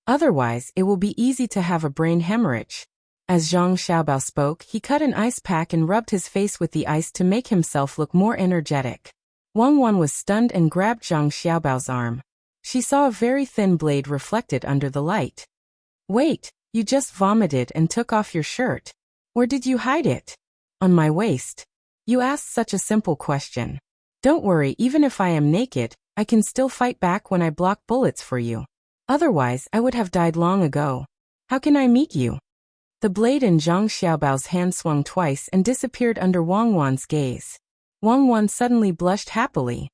Otherwise, it will be easy to have a brain hemorrhage. As Zhang Xiaobao spoke, he cut an ice pack and rubbed his face with the ice to make himself look more energetic. Wang Wan was stunned and grabbed Zhang Xiaobao's arm. She saw a very thin blade reflected under the light. Wait, you just vomited and took off your shirt. Where did you hide it? On my waist. You asked such a simple question. Don't worry, even if I am naked, I can still fight back when I block bullets for you. Otherwise, I would have died long ago. How can I meet you? The blade in Zhang Xiaobao's hand swung twice and disappeared under Wang Wan's gaze. Wang Wan suddenly blushed happily.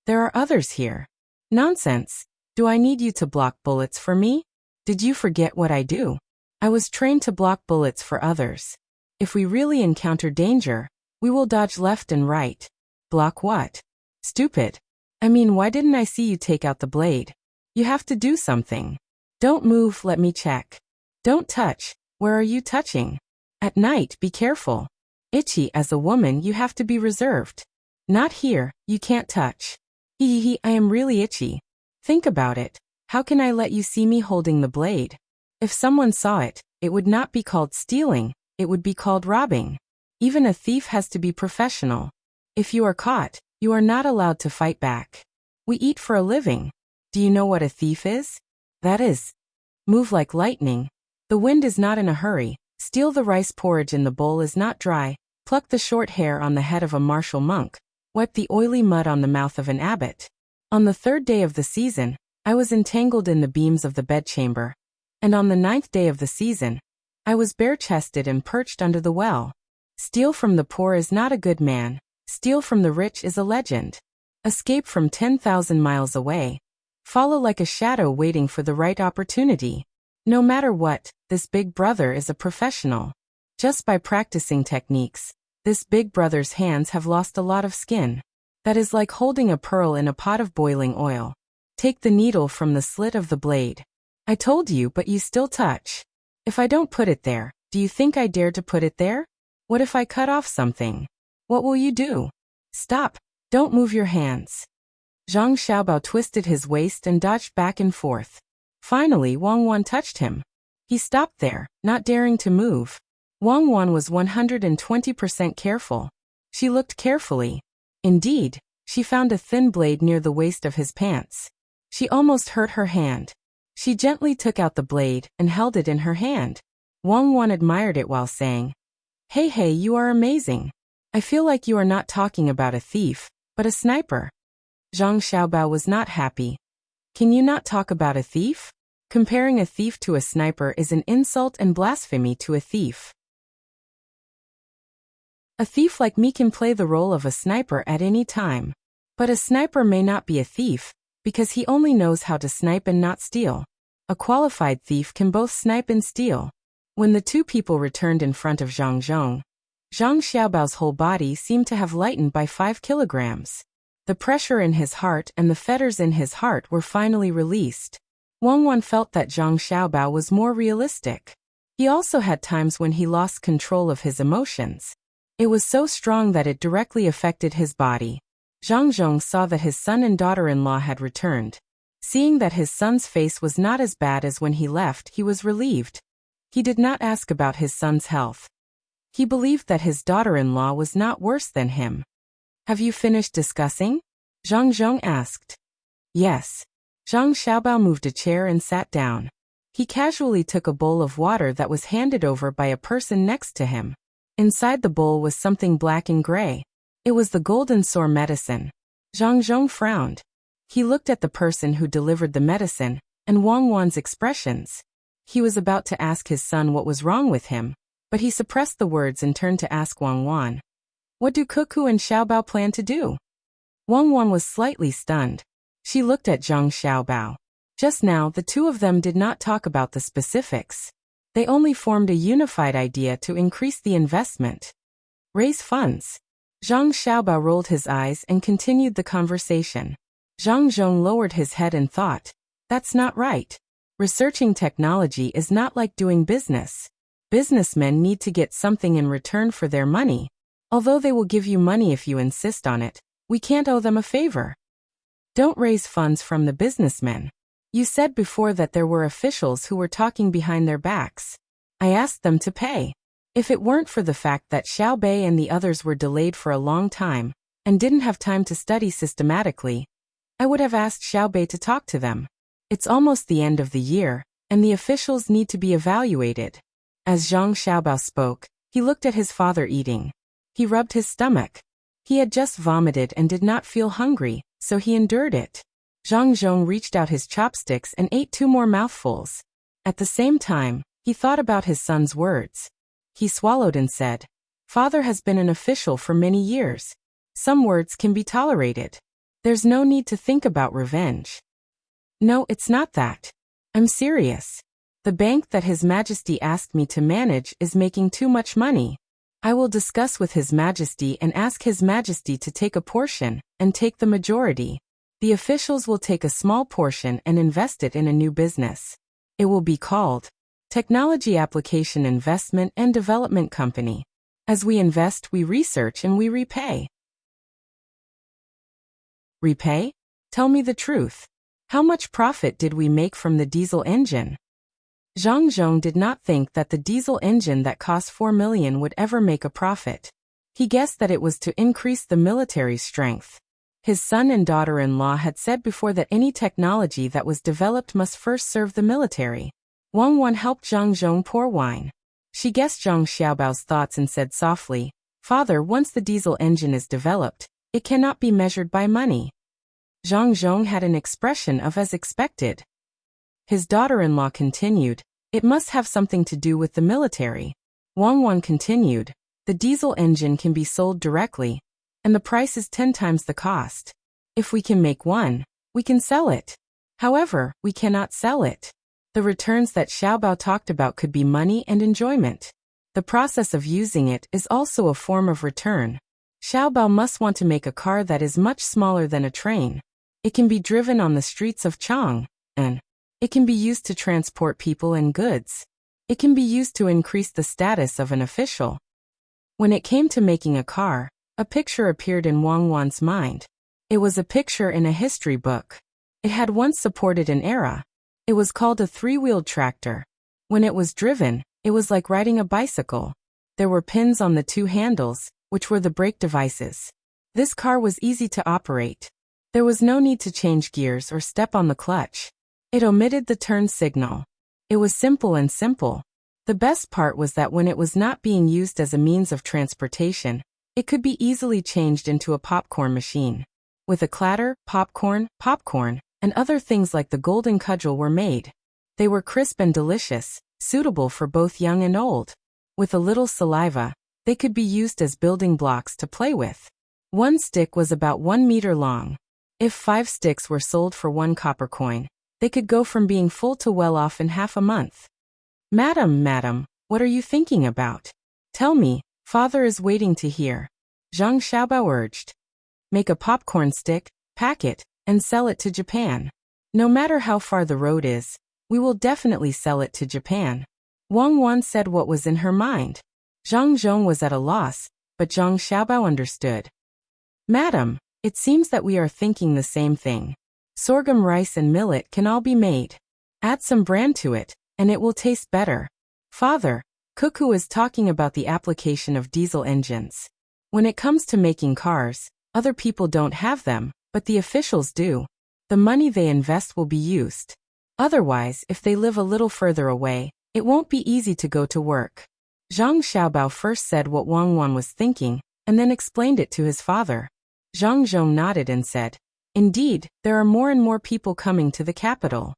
There are others here. Nonsense. Do I need you to block bullets for me? Did you forget what I do? I was trained to block bullets for others. If we really encounter danger, we will dodge left and right. Block what? Stupid. I mean, why didn't I see you take out the blade? You have to do something. Don't move, let me check. Don't touch. Where are you touching? At night, be careful. Itchy, as a woman, you have to be reserved. Not here, you can't touch. I am really itchy. Think about it. How can I let you see me holding the blade? If someone saw it, it would not be called stealing, it would be called robbing. Even a thief has to be professional. If you are caught, you are not allowed to fight back. We eat for a living. Do you know what a thief is? That is. Move like lightning. The wind is not in a hurry. Steal the rice porridge in the bowl is not dry. Pluck the short hair on the head of a martial monk. Wipe the oily mud on the mouth of an abbot. On the 3rd day of the season, I was entangled in the beams of the bedchamber. And on the 9th day of the season, I was bare-chested and perched under the well. Steal from the poor is not a good man. Steal from the rich is a legend. Escape from 10,000 miles away. Follow like a shadow waiting for the right opportunity. No matter what, this big brother is a professional. Just by practicing techniques, this big brother's hands have lost a lot of skin. That is like holding a pearl in a pot of boiling oil. Take the needle from the slit of the blade. I told you, but you still touch. If I don't put it there, do you think I dare to put it there? What if I cut off something? What will you do? Stop. Don't move your hands. Zhang Xiaobao twisted his waist and dodged back and forth. Finally, Wang Wan touched him. He stopped there, not daring to move. Wang Wan was 120% careful. She looked carefully. Indeed, she found a thin blade near the waist of his pants. She almost hurt her hand. She gently took out the blade and held it in her hand. Wang Wan admired it while saying, Hey, you are amazing. I feel like you are not talking about a thief, but a sniper. Zhang Xiaobao was not happy. Can you not talk about a thief? Comparing a thief to a sniper is an insult and blasphemy to a thief. A thief like me can play the role of a sniper at any time. But a sniper may not be a thief, because he only knows how to snipe and not steal. A qualified thief can both snipe and steal. When the two people returned in front of Zhang Xiaobao's whole body seemed to have lightened by 5 kilograms. The pressure in his heart and the fetters in his heart were finally released. Wang Wan felt that Zhang Xiaobao was more realistic. He also had times when he lost control of his emotions. It was so strong that it directly affected his body. Zhang saw that his son and daughter-in-law had returned. Seeing that his son's face was not as bad as when he left, he was relieved. He did not ask about his son's health. He believed that his daughter-in-law was not worse than him. Have you finished discussing? Zhang asked. Yes. Zhang Xiaobao moved a chair and sat down. He casually took a bowl of water that was handed over by a person next to him. Inside the bowl was something black and gray. It was the golden sore medicine. Zhang frowned. He looked at the person who delivered the medicine, and Wang Wan's expressions. He was about to ask his son what was wrong with him, but he suppressed the words and turned to ask Wang Wan. What do Cuckoo and Xiaobao plan to do? Wang Wan was slightly stunned. She looked at Zhang Xiaobao. Just now, the two of them did not talk about the specifics. They only formed a unified idea to increase the investment. Raise funds. Zhang Xiaobao rolled his eyes and continued the conversation. Zhang lowered his head and thought, that's not right. Researching technology is not like doing business. Businessmen need to get something in return for their money. Although they will give you money if you insist on it, we can't owe them a favor. Don't raise funds from the businessmen. You said before that there were officials who were talking behind their backs. I asked them to pay. If it weren't for the fact that Xiao Bei and the others were delayed for a long time, and didn't have time to study systematically, I would have asked Xiao Bei to talk to them. It's almost the end of the year, and the officials need to be evaluated. As Zhang Xiaobao spoke, he looked at his father eating. He rubbed his stomach. He had just vomited and did not feel hungry, so he endured it. Zhang reached out his chopsticks and ate 2 more mouthfuls. At the same time, he thought about his son's words. He swallowed and said, Father has been an official for many years. Some words can be tolerated. There's no need to think about revenge. No, it's not that. I'm serious. The bank that His Majesty asked me to manage is making too much money. I will discuss with His Majesty and ask His Majesty to take a portion, and take the majority. The officials will take a small portion and invest it in a new business. It will be called Technology Application Investment and Development Company. As we invest, we research and we repay. Repay? Tell me the truth. How much profit did we make from the diesel engine? Zhang did not think that the diesel engine that cost 4 million would ever make a profit. He guessed that it was to increase the military strength. His son and daughter-in-law had said before that any technology that was developed must first serve the military. Wang Wan helped Zhang pour wine. She guessed Zhang Xiaobao's thoughts and said softly, Father, once the diesel engine is developed, it cannot be measured by money. Zhang had an expression of as expected. His daughter-in-law continued, it must have something to do with the military. Wang Wan continued, the diesel engine can be sold directly, and the price is 10 times the cost. If we can make one, we can sell it. However, we cannot sell it. The returns that Xiaobao talked about could be money and enjoyment. The process of using it is also a form of return. Xiaobao must want to make a car that is much smaller than a train. It can be driven on the streets of Chang, and it can be used to transport people and goods. It can be used to increase the status of an official. When it came to making a car, a picture appeared in Wang Wan's mind. It was a picture in a history book. It had once supported an era. It was called a 3-wheeled tractor. When it was driven, it was like riding a bicycle. There were pins on the 2 handles, which were the brake devices. This car was easy to operate. There was no need to change gears or step on the clutch. It omitted the turn signal. It was simple and simple. The best part was that when it was not being used as a means of transportation, it could be easily changed into a popcorn machine. With a clatter, popcorn, and other things like the golden cudgel were made. They were crisp and delicious, suitable for both young and old. With a little saliva, they could be used as building blocks to play with. One stick was about 1 meter long. If 5 sticks were sold for 1 copper coin, they could go from being full to well off in half a month. Madam, what are you thinking about? Tell me, father is waiting to hear. Zhang Xiaobao urged. Make a popcorn stick, pack it, and sell it to Japan. No matter how far the road is, we will definitely sell it to Japan. Wang Wan said what was in her mind. Zhang Zhong was at a loss, but Zhang Xiaobao understood. Madam, it seems that we are thinking the same thing. Sorghum rice and millet can all be made. Add some bran to it, and it will taste better. Father, Cuckoo is talking about the application of diesel engines. When it comes to making cars, other people don't have them, but the officials do. The money they invest will be used. Otherwise, if they live a little further away, it won't be easy to go to work. Zhang Xiaobao first said what Wang Wan was thinking, and then explained it to his father. Zhang Zhong nodded and said, Indeed, there are more and more people coming to the capital.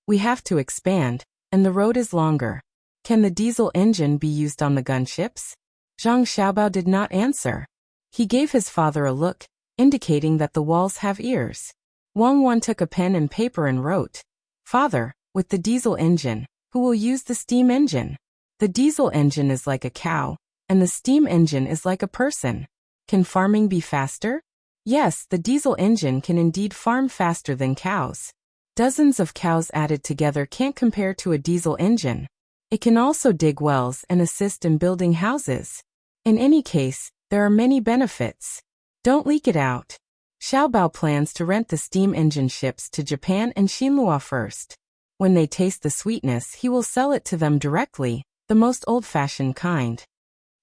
We have to expand, and the road is longer. Can the diesel engine be used on the gunships? Zhang Xiaobao did not answer. He gave his father a look, indicating that the walls have ears. Wang Wan took a pen and paper and wrote, Father, with the diesel engine, who will use the steam engine? The diesel engine is like a cow, and the steam engine is like a person. Can farming be faster? Yes, the diesel engine can indeed farm faster than cows. Dozens of cows added together can't compare to a diesel engine. It can also dig wells and assist in building houses. In any case, there are many benefits. Don't leak it out. Xiaobao plans to rent the steam engine ships to Japan and Xinhua first. When they taste the sweetness, he will sell it to them directly, the most old-fashioned kind.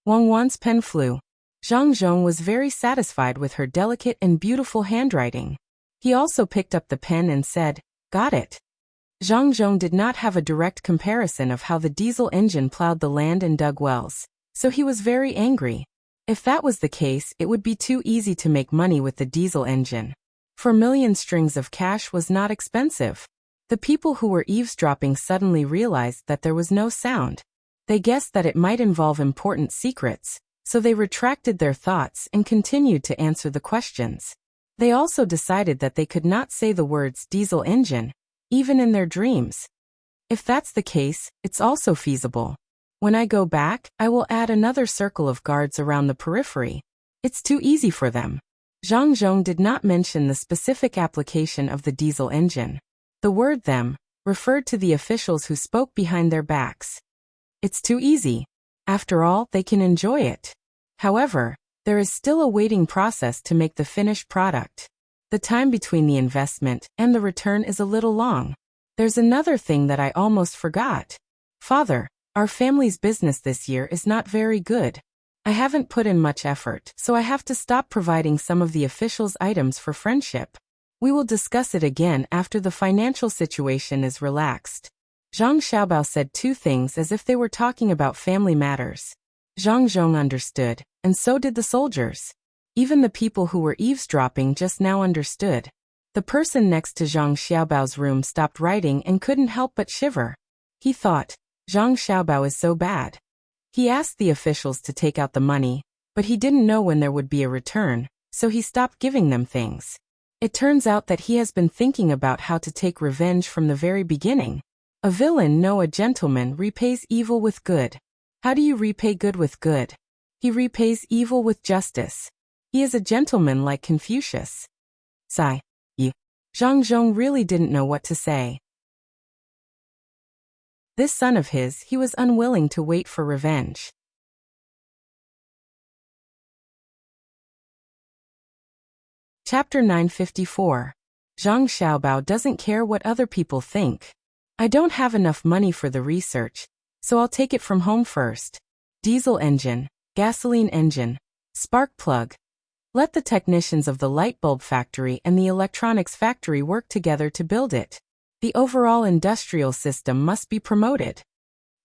Wang Wan's pen flew. Zhang Zhong was very satisfied with her delicate and beautiful handwriting. He also picked up the pen and said, Got it. Zhang Zhong did not have a direct comparison of how the diesel engine plowed the land and dug wells, so he was very angry. If that was the case, it would be too easy to make money with the diesel engine. 4 million strings of cash was not expensive. The people who were eavesdropping suddenly realized that there was no sound. They guessed that it might involve important secrets, so they retracted their thoughts and continued to answer the questions. They also decided that they could not say the words diesel engine, even in their dreams. If that's the case, it's also feasible. When I go back, I will add another circle of guards around the periphery. It's too easy for them. Zhang Zhong did not mention the specific application of the diesel engine. The word them referred to the officials who spoke behind their backs. It's too easy. After all, they can enjoy it. However, there is still a waiting process to make the finished product. The time between the investment and the return is a little long. There's another thing that I almost forgot. Father, our family's business this year is not very good. I haven't put in much effort, so I have to stop providing some of the officials' items for friendship. We will discuss it again after the financial situation is relaxed. Zhang Xiaobao said 2 things as if they were talking about family matters. Zhang Zhong understood, and so did the soldiers. Even the people who were eavesdropping just now understood. The person next to Zhang Xiaobao's room stopped writing and couldn't help but shiver. He thought, Zhang Xiaobao is so bad. He asked the officials to take out the money, but he didn't know when there would be a return, so he stopped giving them things. It turns out that he has been thinking about how to take revenge from the very beginning. A villain, no, a gentleman repays evil with good. How do you repay good with good? He repays evil with justice. He is a gentleman like Confucius. Sigh. Zhang Zhong really didn't know what to say. This son of his, he was unwilling to wait for revenge. Chapter 954. Zhang Xiaobao doesn't care what other people think. I don't have enough money for the research, so I'll take it from home first. Diesel engine, gasoline engine, spark plug. Let the technicians of the light bulb factory and the electronics factory work together to build it. The overall industrial system must be promoted.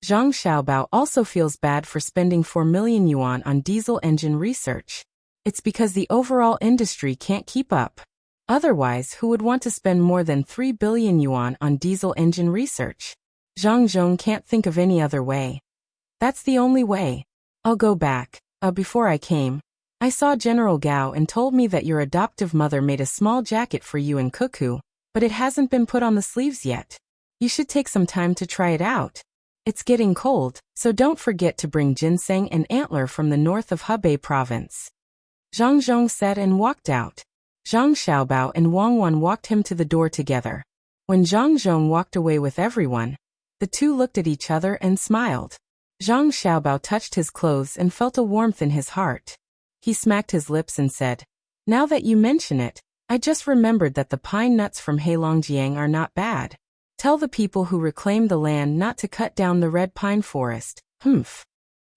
Zhang Xiaobao also feels bad for spending 4 million yuan on diesel engine research. It's because the overall industry can't keep up. Otherwise, who would want to spend more than 3 billion yuan on diesel engine research? Zhang Zhong can't think of any other way. That's the only way. I'll go back. Before I came, I saw General Gao and told me that your adoptive mother made a small jacket for you in Cuckoo, but it hasn't been put on the sleeves yet. You should take some time to try it out. It's getting cold, so don't forget to bring ginseng and antler from the north of Hebei province. Zhang Zhong said and walked out. Zhang Xiaobao and Wang Wan walked him to the door together. When Zhang Zhong walked away with everyone, the two looked at each other and smiled. Zhang Xiaobao touched his clothes and felt a warmth in his heart. He smacked his lips and said, "Now that you mention it, I just remembered that the pine nuts from Heilongjiang are not bad. Tell the people who reclaim the land not to cut down the red pine forest." Humph.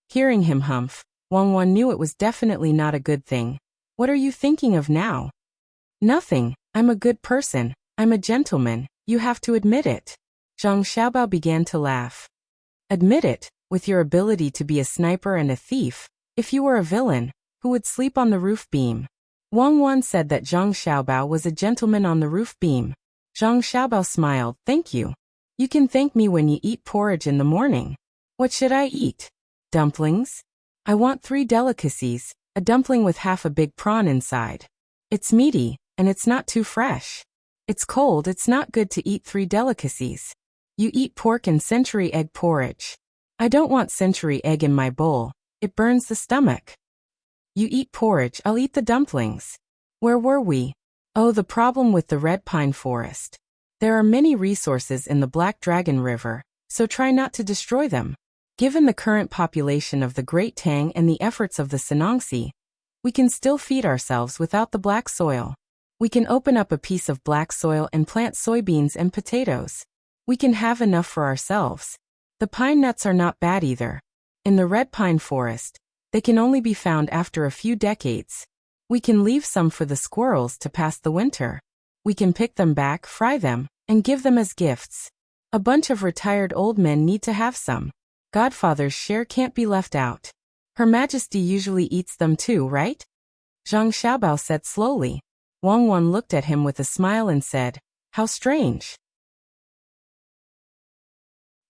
Hearing him humph, Wang Wan knew it was definitely not a good thing. What are you thinking of now? Nothing. I'm a good person. I'm a gentleman. You have to admit it. Zhang Xiaobao began to laugh. Admit it, with your ability to be a sniper and a thief. If you were a villain, who would sleep on the roof beam? Wang Wan said that Zhang Xiaobao was a gentleman on the roof beam. Zhang Xiaobao smiled. Thank you. You can thank me when you eat porridge in the morning. What should I eat? Dumplings? I want 3 delicacies, a dumpling with half a big prawn inside. It's meaty, and it's not too fresh. It's cold, it's not good to eat 3 delicacies. You eat pork and century egg porridge. I don't want century egg in my bowl, it burns the stomach. You eat porridge, I'll eat the dumplings. Where were we? Oh, the problem with the red pine forest. There are many resources in the Black Dragon River, so try not to destroy them. Given the current population of the Great Tang and the efforts of the Sinangsi, we can still feed ourselves without the black soil. We can open up a piece of black soil and plant soybeans and potatoes. We can have enough for ourselves. The pine nuts are not bad either. In the red pine forest, they can only be found after a few decades. We can leave some for the squirrels to pass the winter. We can pick them back, fry them, and give them as gifts. A bunch of retired old men need to have some. Godfather's share can't be left out. Her Majesty usually eats them too, right? Zhang Xiaobao said slowly. Wang Wan looked at him with a smile and said, "How strange.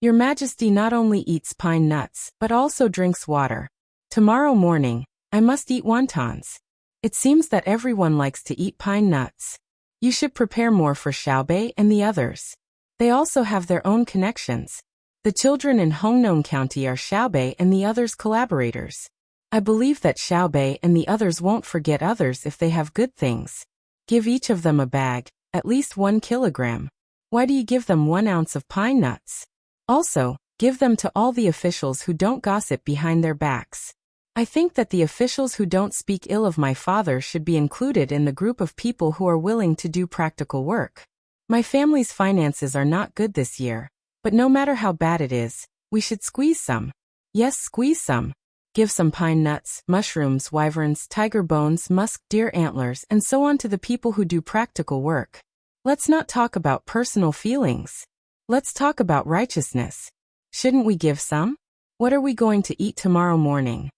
Your Majesty not only eats pine nuts, but also drinks water. Tomorrow morning, I must eat wontons. It seems that everyone likes to eat pine nuts. You should prepare more for Xiaobei and the others. They also have their own connections. The children in Hongnong County are Xiaobei and the others' collaborators. I believe that Xiaobei and the others won't forget others if they have good things. Give each of them a bag, at least 1 kilogram. Why do you give them 1 ounce of pine nuts? Also, give them to all the officials who don't gossip behind their backs. I think that the officials who don't speak ill of my father should be included in the group of people who are willing to do practical work. My family's finances are not good this year, but no matter how bad it is, we should squeeze some. Yes, squeeze some. Give some pine nuts, mushrooms, wyverns, tiger bones, musk, deer antlers, and so on to the people who do practical work. Let's not talk about personal feelings. Let's talk about righteousness. Shouldn't we give some? What are we going to eat tomorrow morning?"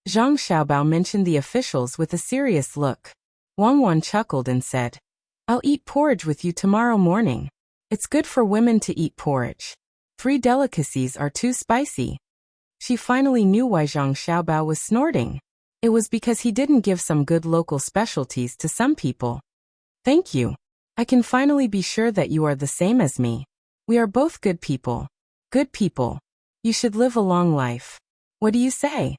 Zhang Xiaobao mentioned the officials with a serious look. Wang Wan chuckled and said, "I'll eat porridge with you tomorrow morning. It's good for women to eat porridge. 3 delicacies are too spicy." She finally knew why Zhang Xiaobao was snorting. It was because he didn't give some good local specialties to some people. "Thank you. I can finally be sure that you are the same as me. We are both good people. Good people. You should live a long life. What do you say?"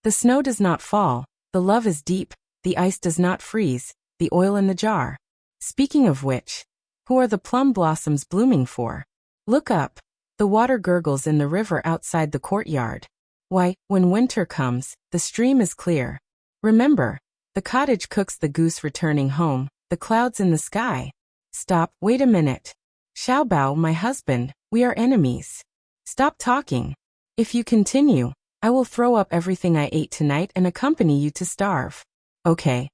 The snow does not fall, the love is deep, the ice does not freeze, the oil in the jar. Speaking of which, who are the plum blossoms blooming for? Look up. The water gurgles in the river outside the courtyard. Why, when winter comes, the stream is clear. Remember, the cottage cooks the goose returning home, the clouds in the sky. Stop, wait a minute. Xiaobao, my husband, we are enemies. Stop talking. If you continue, I will throw up everything I ate tonight and accompany you to starve. Okay.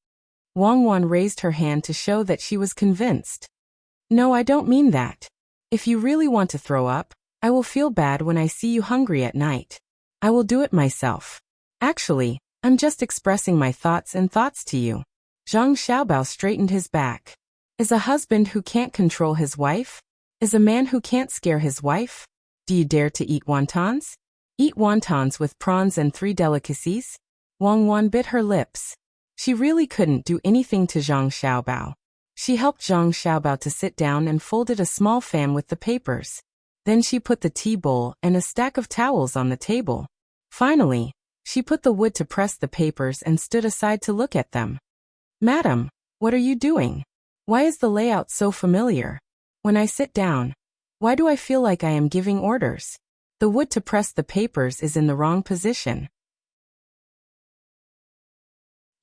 Wang Wan raised her hand to show that she was convinced. No, I don't mean that. If you really want to throw up, I will feel bad when I see you hungry at night. I will do it myself. Actually, I'm just expressing my thoughts to you. Zhang Xiaobao straightened his back. Is a husband who can't control his wife? Is a man who can't scare his wife? Do you dare to eat wontons? Eat wontons with prawns and 3 delicacies? Wang Wan bit her lips. She really couldn't do anything to Zhang Xiaobao. She helped Zhang Xiaobao to sit down and folded a small fan with the papers. Then she put the tea bowl and a stack of towels on the table. Finally, she put the wood to press the papers and stood aside to look at them. Madam, what are you doing? Why is the layout so familiar? When I sit down, why do I feel like I am giving orders? The wood to press the papers is in the wrong position.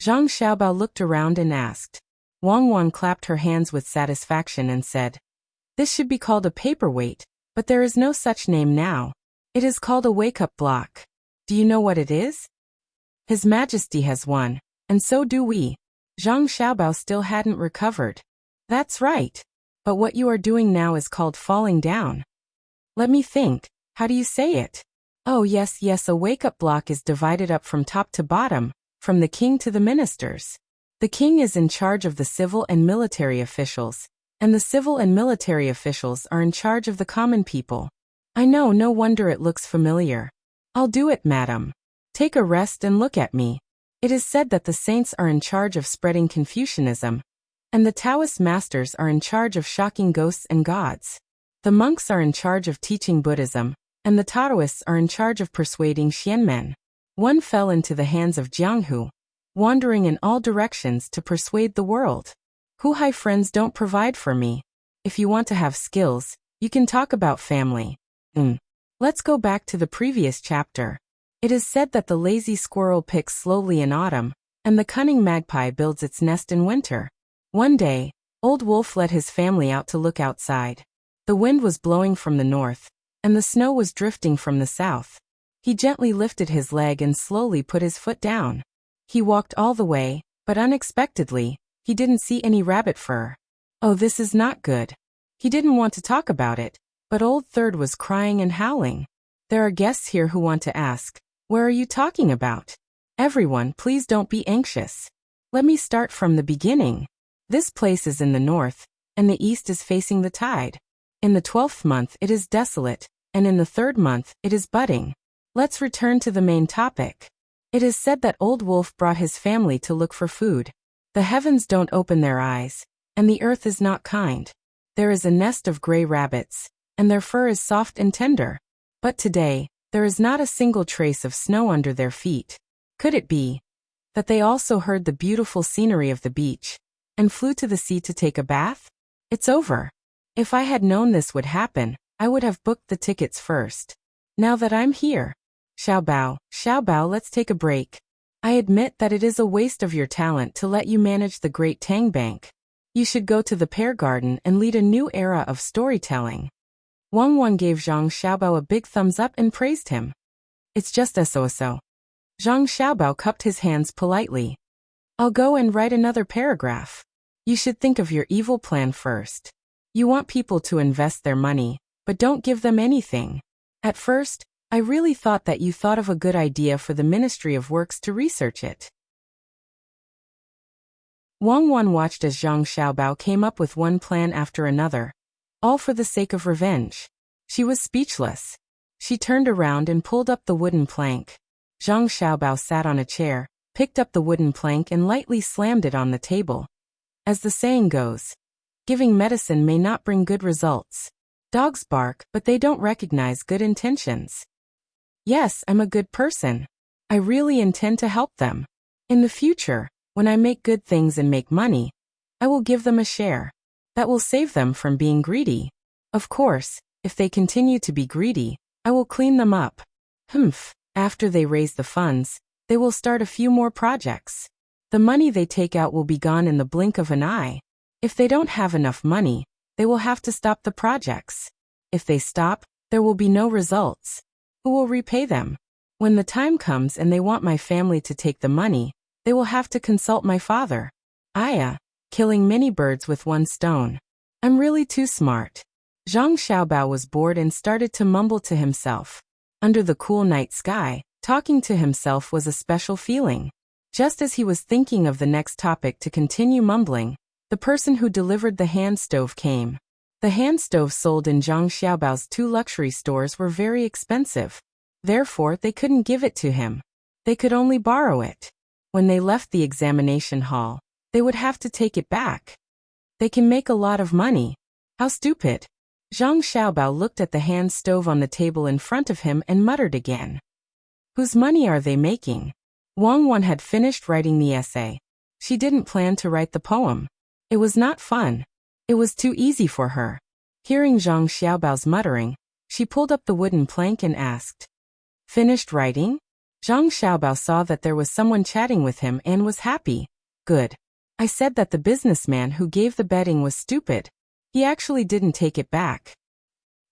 Zhang Xiaobao looked around and asked. Wang Wan clapped her hands with satisfaction and said, This should be called a paperweight, but there is no such name now. It is called a wake-up block. Do you know what it is? His Majesty has one, and so do we. Zhang Xiaobao still hadn't recovered. That's right. But what you are doing now is called falling down. Let me think. How do you say it? Oh yes, a wake-up block is divided up from top to bottom, from the king to the ministers. The king is in charge of the civil and military officials, and the civil and military officials are in charge of the common people. I know, no wonder it looks familiar. I'll do it, madam. Take a rest and look at me. It is said that the saints are in charge of spreading Confucianism, and the Taoist masters are in charge of shocking ghosts and gods. The monks are in charge of teaching Buddhism, and the Taoists are in charge of persuading Xianmen. One fell into the hands of Jianghu, wandering in all directions to persuade the world. Huhai friends don't provide for me. If you want to have skills, you can talk about family. Let's go back to the previous chapter. It is said that the lazy squirrel picks slowly in autumn, and the cunning magpie builds its nest in winter. One day, Old Wolf led his family out to look outside. The wind was blowing from the north, and the snow was drifting from the south. He gently lifted his leg and slowly put his foot down. He walked all the way, but unexpectedly, he didn't see any rabbit fur. Oh, this is not good. He didn't want to talk about it, but Old Third was crying and howling. There are guests here who want to ask, where are you talking about? Everyone, please don't be anxious. Let me start from the beginning. This place is in the north, and the east is facing the tide. In the 12th month it is desolate, and in the 3rd month it is budding. Let's return to the main topic. It is said that Old Wolf brought his family to look for food. The heavens don't open their eyes, and the earth is not kind. There is a nest of gray rabbits, and their fur is soft and tender. But today, there is not a single trace of snow under their feet. Could it be that they also heard the beautiful scenery of the beach and flew to the sea to take a bath? It's over. If I had known this would happen, I would have booked the tickets first. Now that I'm here. Xiaobao, let's take a break. I admit that it is a waste of your talent to let you manage the great Tang Bank. You should go to the Pear Garden and lead a new era of storytelling. Wang Wan gave Zhang Xiaobao a big thumbs up and praised him. It's just so. Zhang Xiaobao cupped his hands politely. I'll go and write another paragraph. You should think of your evil plan first. You want people to invest their money, but don't give them anything. At first, I really thought that you thought of a good idea for the Ministry of Works to research it. Wang Wan watched as Zhang Xiaobao came up with one plan after another, all for the sake of revenge. She was speechless. She turned around and pulled up the wooden plank. Zhang Xiaobao sat on a chair, picked up the wooden plank and lightly slammed it on the table. As the saying goes, giving medicine may not bring good results. Dogs bark, but they don't recognize good intentions. Yes, I'm a good person. I really intend to help them. In the future, when I make good things and make money, I will give them a share. That will save them from being greedy. Of course, if they continue to be greedy, I will clean them up. After they raise the funds, they will start a few more projects. The money they take out will be gone in the blink of an eye. If they don't have enough money, they will have to stop the projects. If they stop, there will be no results. Who will repay them? When the time comes and they want my family to take the money, They will have to consult my father. Killing many birds with one stone. I'm really too smart. Zhang Xiaobao was bored and started to mumble to himself. Under the cool night sky, talking to himself was a special feeling. Just as he was thinking of the next topic to continue mumbling, the person who delivered the hand stove came. The hand stoves sold in Zhang Xiaobao's 2 luxury stores were very expensive. Therefore, they couldn't give it to him. They could only borrow it. When they left the examination hall, they would have to take it back. They can make a lot of money. How stupid. Zhang Xiaobao looked at the hand stove on the table in front of him and muttered again. Whose money are they making? Wang Wan had finished writing the essay. She didn't plan to write the poem. It was not fun. It was too easy for her. Hearing Zhang Xiaobao's muttering, she pulled up the wooden plank and asked. Finished writing? Zhang Xiaobao saw that there was someone chatting with him and was happy. Good. I said that the businessman who gave the betting was stupid. He actually didn't take it back.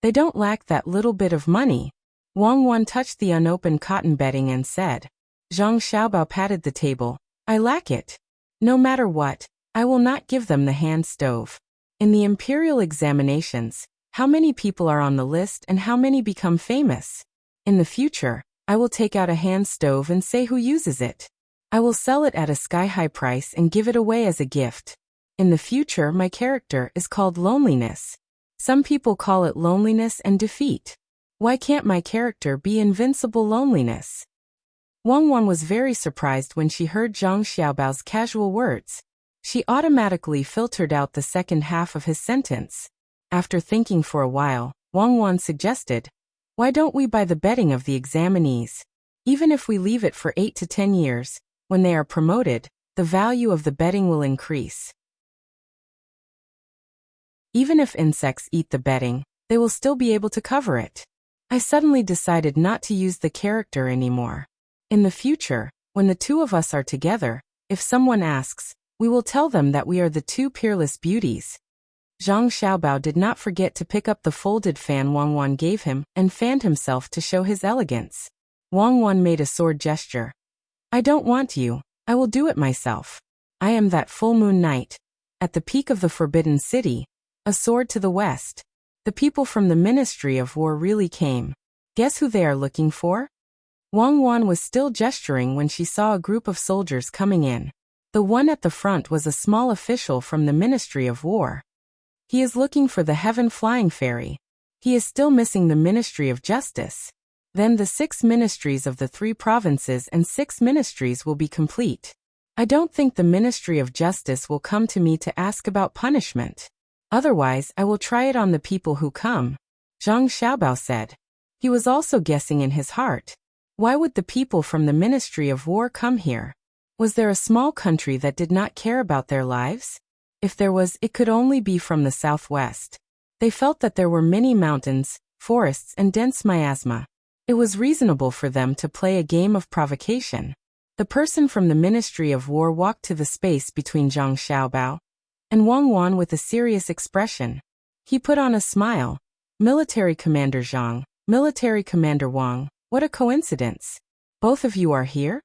They don't lack that little bit of money. Wang Wan touched the unopened cotton bedding and said. Zhang Xiaobao patted the table. I lack it. No matter what, I will not give them the hand stove. In the imperial examinations, how many people are on the list and how many become famous? In the future, I will take out a hand stove and say who uses it. I will sell it at a sky-high price and give it away as a gift. In the future, my character is called loneliness. Some people call it loneliness and defeat. Why can't my character be invincible loneliness? Wang Wan was very surprised when she heard Zhang Xiaobao's casual words. She automatically filtered out the second half of his sentence. After thinking for a while, Wang Wan suggested, why don't we buy the betting of the examinees? Even if we leave it for 8 to 10 years, when they are promoted, the value of the betting will increase. Even if insects eat the bedding, they will still be able to cover it. I suddenly decided not to use the character anymore. In the future, when the 2 of us are together, if someone asks, we will tell them that we are the 2 peerless beauties. Zhang Xiaobao did not forget to pick up the folded fan Wang Wan gave him and fanned himself to show his elegance. Wang Wan made a sword gesture. I don't want you, I will do it myself. I am that full moon night. At the peak of the Forbidden City, a sword to the west. The people from the Ministry of War really came. Guess who they are looking for? Wang Wan was still gesturing when she saw a group of soldiers coming in. The one at the front was a small official from the Ministry of War. He is looking for the Heaven Flying Fairy. He is still missing the Ministry of Justice. Then the 6 ministries of the 3 provinces and 6 ministries will be complete. I don't think the Ministry of Justice will come to me to ask about punishment. Otherwise, I will try it on the people who come. Zhang Xiaobao said. He was also guessing in his heart. Why would the people from the Ministry of War come here? Was there a small country that did not care about their lives? If there was, it could only be from the southwest. They felt that there were many mountains, forests and dense miasma. It was reasonable for them to play a game of provocation. The person from the Ministry of War walked to the space between Zhang Xiaobao and Wang Wan with a serious expression. He put on a smile. Military Commander Zhang, Military Commander Wang, what a coincidence. Both of you are here?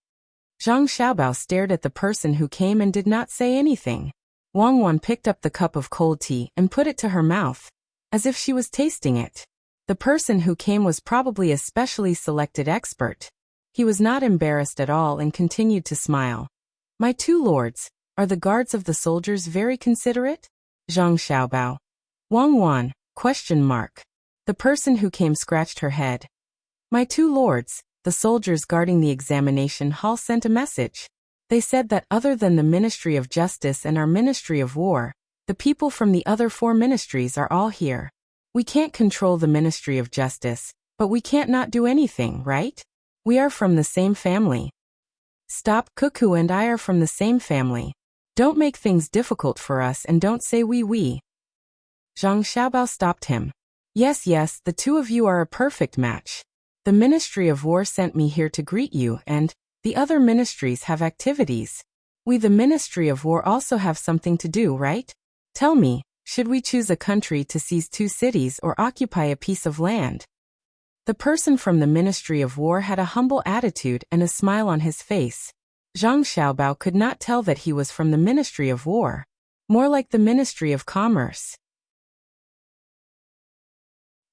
Zhang Xiaobao stared at the person who came and did not say anything. Wang Wan picked up the cup of cold tea and put it to her mouth, as if she was tasting it. The person who came was probably a specially selected expert. He was not embarrassed at all and continued to smile. My 2 lords, are the guards of the soldiers very considerate? Zhang Xiaobao. Wang Wan, ? The person who came scratched her head. My 2 lords, the soldiers guarding the examination hall sent a message. They said that other than the Ministry of Justice and our Ministry of War, the people from the other 4 ministries are all here. We can't control the Ministry of Justice, but we can't not do anything, right? We are from the same family. Stop, Cuckoo and I are from the same family. Don't make things difficult for us and don't say we. Zhang Xiaobao stopped him. Yes, the 2 of you are a perfect match. The Ministry of War sent me here to greet you and the other ministries have activities. We the Ministry of War also have something to do, right? Tell me, should we choose a country to seize 2 cities or occupy a piece of land? The person from the Ministry of War had a humble attitude and a smile on his face. Zhang Xiaobao could not tell that he was from the Ministry of War. More like the Ministry of Commerce.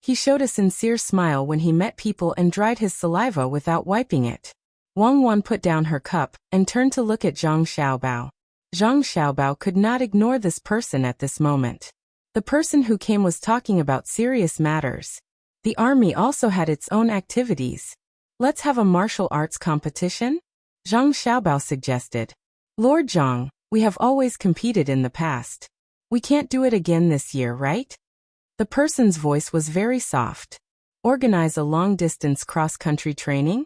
He showed a sincere smile when he met people and dried his saliva without wiping it. Wang Wan put down her cup and turned to look at Zhang Xiaobao. Zhang Xiaobao could not ignore this person at this moment. The person who came was talking about serious matters. The army also had its own activities. Let's have a martial arts competition? Zhang Xiaobao suggested. Lord Zhang, we have always competed in the past. We can't do it again this year, right? The person's voice was very soft. Organize a long-distance cross-country training?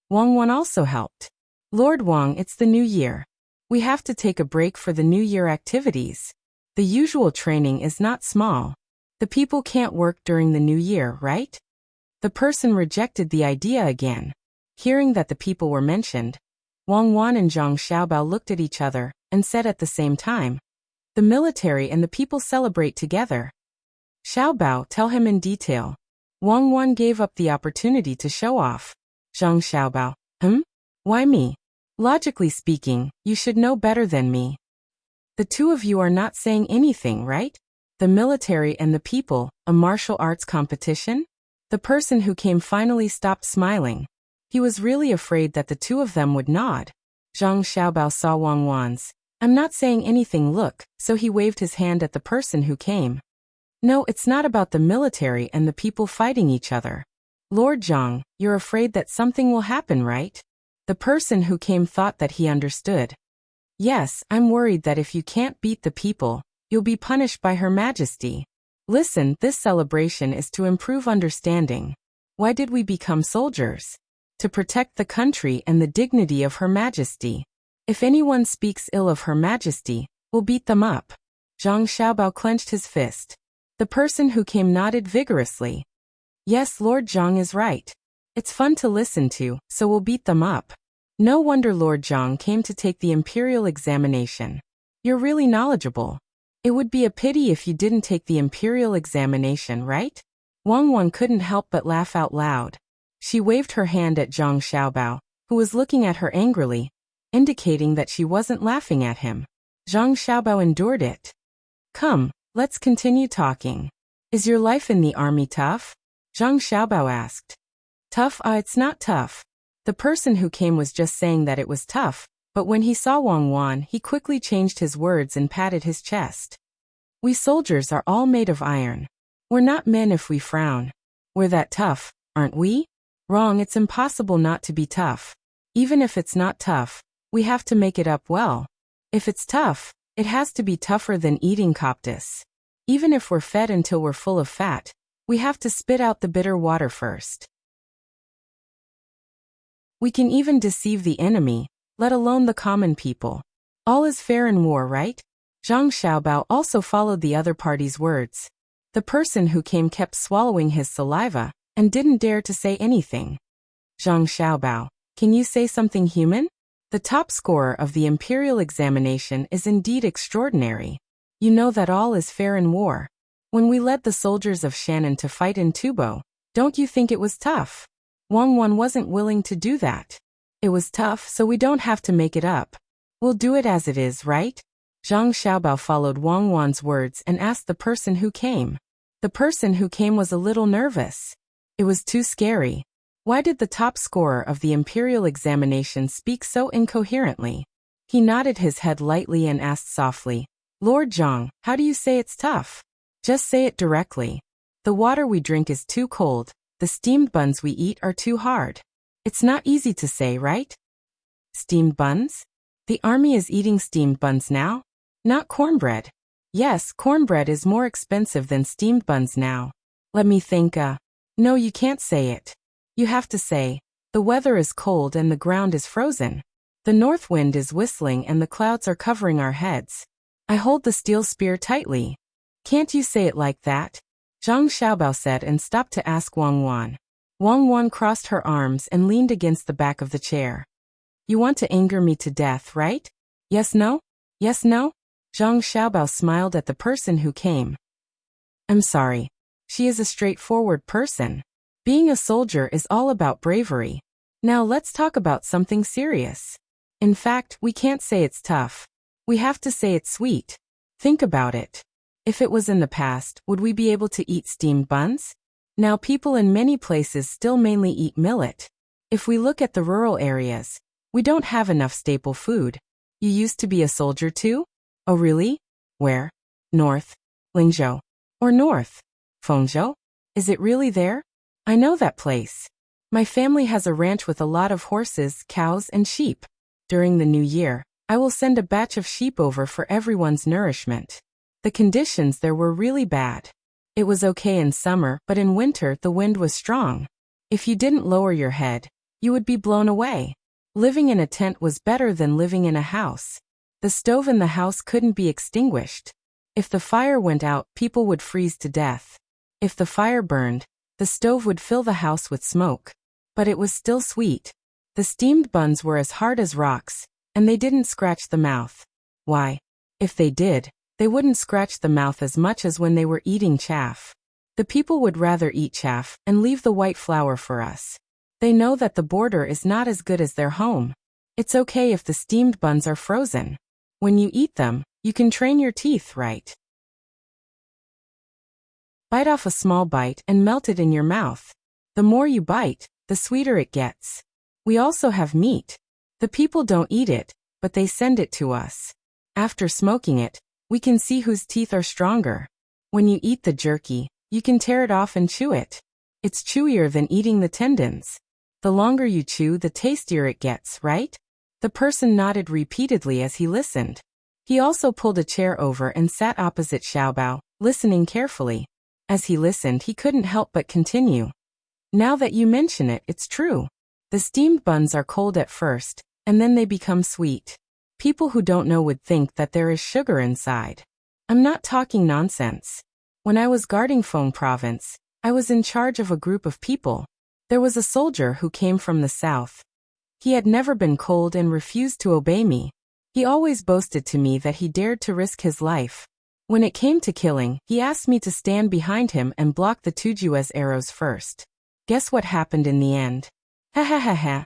Wang Wan also helped. Lord Wang, it's the new year. We have to take a break for the new year activities. The usual training is not small. The people can't work during the new year, right? The person rejected the idea again. Hearing that the people were mentioned, Wang Wan and Zhang Xiaobao looked at each other and said at the same time, the military and the people celebrate together. Xiaobao, tell him in detail. Wang Wan gave up the opportunity to show off. Zhang Xiaobao, Why me? Logically speaking, you should know better than me. The two of you are not saying anything, right? The military and the people, a martial arts competition? The person who came finally stopped smiling. He was really afraid that the two of them would nod. Zhang Xiaobao saw Wang Wan's. I'm not saying anything look, so he waved his hand at the person who came. No, it's not about the military and the people fighting each other. Lord Zhang, you're afraid that something will happen, right? The person who came thought that he understood. Yes, I'm worried that if you can't beat the people, you'll be punished by Her Majesty. Listen, this celebration is to improve understanding. Why did we become soldiers? To protect the country and the dignity of Her Majesty. If anyone speaks ill of Her Majesty, we'll beat them up. Zhang Xiaobao clenched his fist. The person who came nodded vigorously. Yes, Lord Zhang is right. It's fun to listen to, so we'll beat them up. No wonder Lord Zhang came to take the imperial examination. You're really knowledgeable. It would be a pity if you didn't take the imperial examination, right? Wang Wan couldn't help but laugh out loud. She waved her hand at Zhang Xiaobao, who was looking at her angrily, indicating that she wasn't laughing at him. Zhang Xiaobao endured it. Come, let's continue talking. Is your life in the army tough? Zhang Xiaobao asked. Tough? It's not tough. The person who came was just saying that it was tough, but when he saw Wang Wan, he quickly changed his words and patted his chest. We soldiers are all made of iron. We're not men if we frown. We're that tough, aren't we? Wrong, it's impossible not to be tough. Even if it's not tough, we have to make it up well. If it's tough, it has to be tougher than eating coptis. Even if we're fed until we're full of fat, we have to spit out the bitter water first. We can even deceive the enemy, let alone the common people. All is fair in war, right? Zhang Xiaobao also followed the other party's words. The person who came kept swallowing his saliva and didn't dare to say anything. Zhang Xiaobao, can you say something human? The top scorer of the imperial examination is indeed extraordinary. You know that all is fair in war. When we led the soldiers of Shannon to fight in Tubo, don't you think it was tough? Wang Wan wasn't willing to do that. It was tough, so we don't have to make it up. We'll do it as it is, right? Zhang Xiaobao followed Wang Wan's words and asked the person who came. The person who came was a little nervous. It was too scary. Why did the top scorer of the imperial examination speak so incoherently? He nodded his head lightly and asked softly, Lord Zhang, how do you say it's tough? Just say it directly. The water we drink is too cold. The steamed buns we eat are too hard. It's not easy to say, right? Steamed buns? The army is eating steamed buns now? Not cornbread. Yes, cornbread is more expensive than steamed buns now. Let me think, no, you can't say it. You have to say, the weather is cold and the ground is frozen. The north wind is whistling and the clouds are covering our heads. I hold the steel spear tightly. Can't you say it like that? Zhang Xiaobao said and stopped to ask Wang Wan. Wang Wan crossed her arms and leaned against the back of the chair. You want to anger me to death, right? Yes, no? Yes, no? Zhang Xiaobao smiled at the person who came. I'm sorry. She is a straightforward person. Being a soldier is all about bravery. Now let's talk about something serious. In fact, we can't say it's tough. We have to say it's sweet. Think about it. If it was in the past, would we be able to eat steamed buns? Now people in many places still mainly eat millet. If we look at the rural areas, we don't have enough staple food. You used to be a soldier too? Oh really? Where? North. Lingzhou. Or North. Fengzhou? Is it really there? I know that place. My family has a ranch with a lot of horses, cows, and sheep. During the new year, I will send a batch of sheep over for everyone's nourishment. The conditions there were really bad. It was okay in summer, but in winter the wind was strong. If you didn't lower your head, you would be blown away. Living in a tent was better than living in a house. The stove in the house couldn't be extinguished. If the fire went out, people would freeze to death. If the fire burned, the stove would fill the house with smoke. But it was still sweet. The steamed buns were as hard as rocks, and they didn't scratch the mouth. Why? If they did, they wouldn't scratch the mouth as much as when they were eating chaff. The people would rather eat chaff and leave the white flour for us. They know that the border is not as good as their home. It's okay if the steamed buns are frozen. When you eat them, you can train your teeth, right? Bite off a small bite and melt it in your mouth. The more you bite, the sweeter it gets. We also have meat. The people don't eat it, but they send it to us. After smoking it, we can see whose teeth are stronger. When you eat the jerky, you can tear it off and chew it. It's chewier than eating the tendons. The longer you chew, the tastier it gets, right? The person nodded repeatedly as he listened. He also pulled a chair over and sat opposite Xiaobao, listening carefully. As he listened, he couldn't help but continue. Now that you mention it, it's true. The steamed buns are cold at first, and then they become sweet. People who don't know would think that there is sugar inside. I'm not talking nonsense. When I was guarding Feng province, I was in charge of a group of people. There was a soldier who came from the south. He had never been cold and refused to obey me. He always boasted to me that he dared to risk his life. When it came to killing, he asked me to stand behind him and block the Tujue's arrows first. Guess what happened in the end? Ha ha ha ha.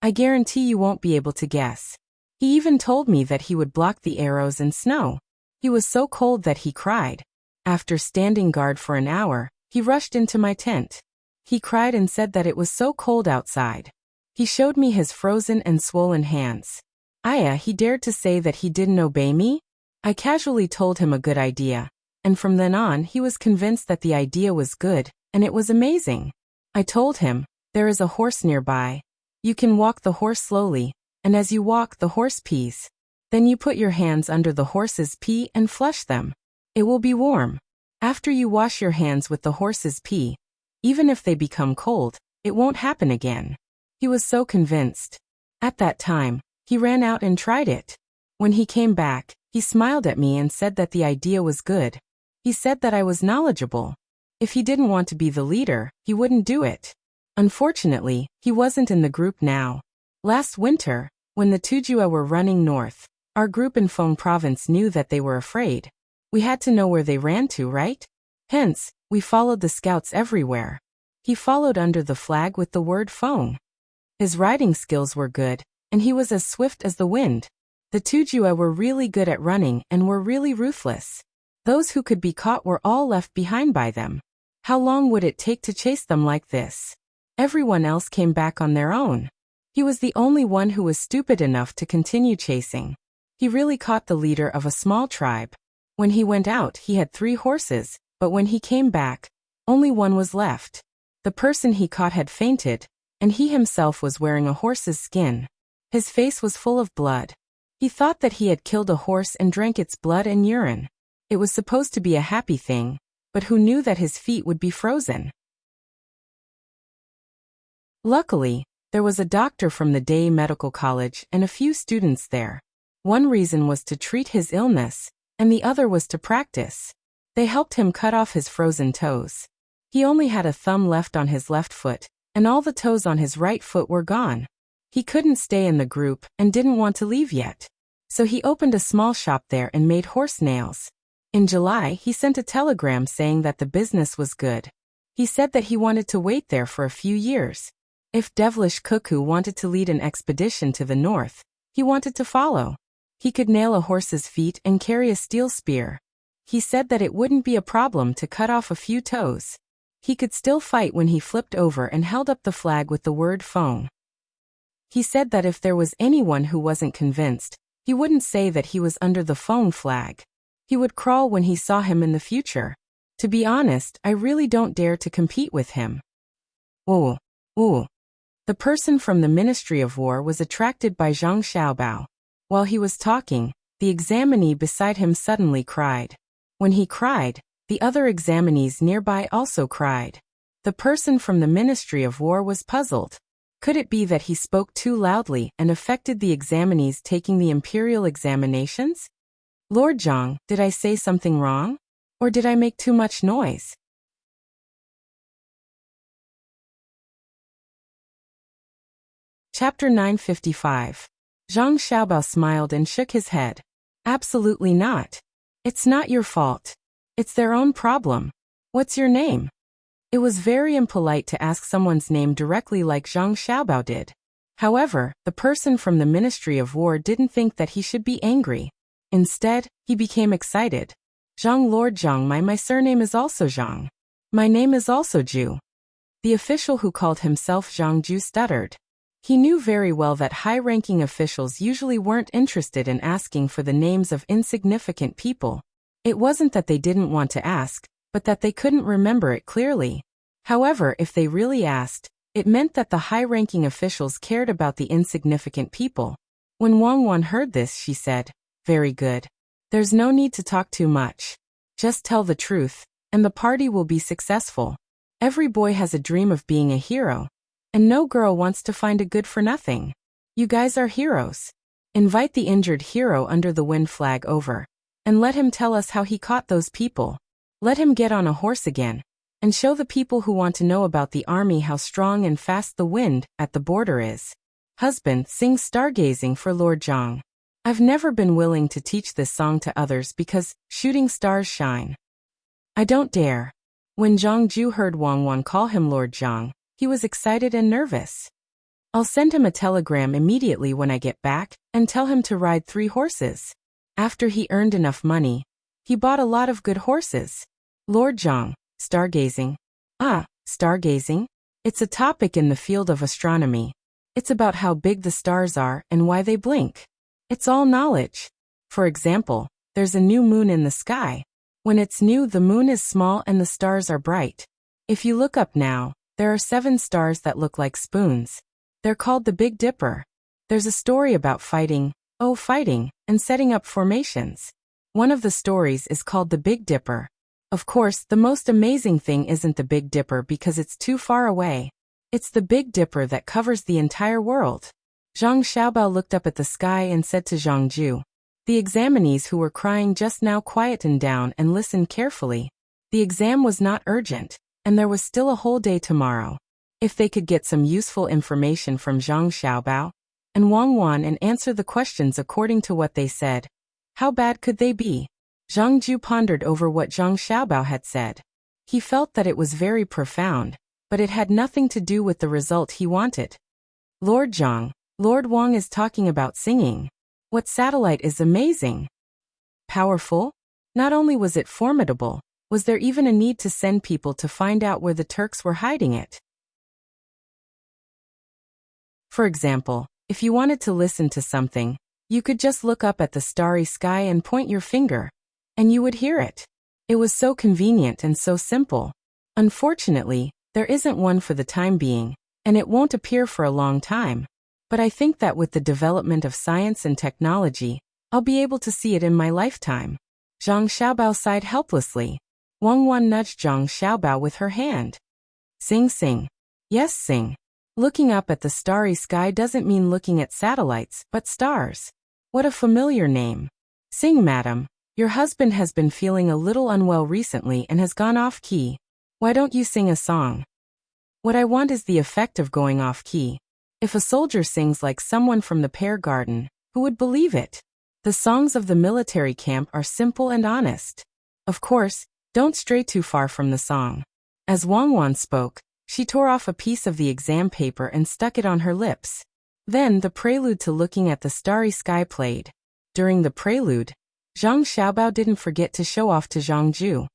I guarantee you won't be able to guess. He even told me that he would block the arrows in snow. He was so cold that he cried. After standing guard for an hour, he rushed into my tent. He cried and said that it was so cold outside. He showed me his frozen and swollen hands. He dared to say that he didn't obey me? I casually told him a good idea, and from then on he was convinced that the idea was good, and it was amazing. I told him, there is a horse nearby. You can walk the horse slowly, and as you walk the horse pees. Then you put your hands under the horse's pee and flush them. It will be warm. After you wash your hands with the horse's pee, even if they become cold, it won't happen again. He was so convinced. At that time, he ran out and tried it. When he came back, he smiled at me and said that the idea was good. He said that I was knowledgeable. If he didn't want to be the leader, he wouldn't do it. Unfortunately, he wasn't in the group now. Last winter, when the Tujue were running north, our group in Feng province knew that they were afraid. We had to know where they ran to, right? Hence, we followed the scouts everywhere. He followed under the flag with the word Feng. His riding skills were good, and he was as swift as the wind. The Tujue were really good at running and were really ruthless. Those who could be caught were all left behind by them. How long would it take to chase them like this? Everyone else came back on their own. He was the only one who was stupid enough to continue chasing. He really caught the leader of a small tribe. When he went out, he had 3 horses, but when he came back, only one was left. The person he caught had fainted, and he himself was wearing a horse's skin. His face was full of blood. He thought that he had killed a horse and drank its blood and urine. It was supposed to be a happy thing, but who knew that his feet would be frozen? Luckily, there was a doctor from the Day Medical College and a few students there. One reason was to treat his illness, and the other was to practice. They helped him cut off his frozen toes. He only had a thumb left on his left foot, and all the toes on his right foot were gone. He couldn't stay in the group and didn't want to leave yet. So he opened a small shop there and made horse nails. In July, he sent a telegram saying that the business was good. He said that he wanted to wait there for a few years. If Devilish Cuckoo wanted to lead an expedition to the north, He wanted to follow. He could nail a horse's feet and carry a steel spear. He said that it wouldn't be a problem to cut off a few toes. He could still fight when he flipped over and held up the flag with the word Feng. He said that if there was anyone who wasn't convinced, he wouldn't say that he was under the Feng flag. He would crawl when he saw him in the future. To be honest, I really don't dare to compete with him. Ooh. The person from the Ministry of War was attracted by Zhang Xiaobao. While he was talking, the examinee beside him suddenly cried. When he cried, the other examinees nearby also cried. The person from the Ministry of War was puzzled. Could it be that he spoke too loudly and affected the examinees taking the imperial examinations? Lord Zhang, did I say something wrong? Or did I make too much noise? Chapter 955. Zhang Xiaobao smiled and shook his head. Absolutely not. It's not your fault. It's their own problem. What's your name? It was very impolite to ask someone's name directly like Zhang Xiaobao did. However, the person from the Ministry of War didn't think that he should be angry. Instead, he became excited. Zhang, Lord Zhang, my surname is also Zhang. My name is also Ju. The official who called himself Zhang Ju stuttered. He knew very well that high-ranking officials usually weren't interested in asking for the names of insignificant people. It wasn't that they didn't want to ask, but that they couldn't remember it clearly. However, if they really asked, it meant that the high-ranking officials cared about the insignificant people. When Wang Wan heard this, she said, "Very good. There's no need to talk too much. Just tell the truth, and the party will be successful. Every boy has a dream of being a hero. And no girl wants to find a good-for-nothing. You guys are heroes. Invite the injured hero under the wind flag over. And let him tell us how he caught those people. Let him get on a horse again. And show the people who want to know about the army how strong and fast the wind at the border is. Husband, sing Stargazing for Lord Zhang. I've never been willing to teach this song to others because shooting stars shine. I don't dare." When Zhang Ju heard Wang Wan call him Lord Zhang, he was excited and nervous. "I'll send him a telegram immediately when I get back, and tell him to ride 3 horses. After he earned enough money, he bought a lot of good horses." Lord Zhang, stargazing. Stargazing? It's a topic in the field of astronomy. It's about how big the stars are and why they blink. It's all knowledge. For example, there's a new moon in the sky. When it's new, the moon is small and the stars are bright. If you look up now, there are 7 stars that look like spoons. They're called the Big Dipper. There's a story about fighting, and setting up formations. One of the stories is called the Big Dipper. Of course, the most amazing thing isn't the Big Dipper because it's too far away. It's the Big Dipper that covers the entire world. Zhang Xiaobao looked up at the sky and said to Zhang Ju. The examinees who were crying just now quietened down and listened carefully. The exam was not urgent, and there was still a whole day tomorrow. If they could get some useful information from Zhang Xiaobao and Wang Wan and answer the questions according to what they said, how bad could they be? Zhang Ju pondered over what Zhang Xiaobao had said. He felt that it was very profound, but it had nothing to do with the result he wanted. Lord Zhang, Lord Wang is talking about singing. What satellite is amazing? Powerful? Not only was it formidable, was there even a need to send people to find out where the Turks were hiding it? For example, if you wanted to listen to something, you could just look up at the starry sky and point your finger, and you would hear it. It was so convenient and so simple. Unfortunately, there isn't one for the time being, and it won't appear for a long time. But I think that with the development of science and technology, I'll be able to see it in my lifetime. Zhang Xiaobao sighed helplessly. Wang Wan nudged Zhang Xiaobao with her hand. Sing. Yes, sing. Looking up at the starry sky doesn't mean looking at satellites, but stars. What a familiar name. Sing, madam. Your husband has been feeling a little unwell recently and has gone off key. Why don't you sing a song? What I want is the effect of going off key. If a soldier sings like someone from the pear garden, who would believe it? The songs of the military camp are simple and honest. Of course, don't stray too far from the song. As Wang Wan spoke, she tore off a piece of the exam paper and stuck it on her lips. Then the prelude to looking at the starry sky played. During the prelude, Zhang Xiaobao didn't forget to show off to Zhang Ju.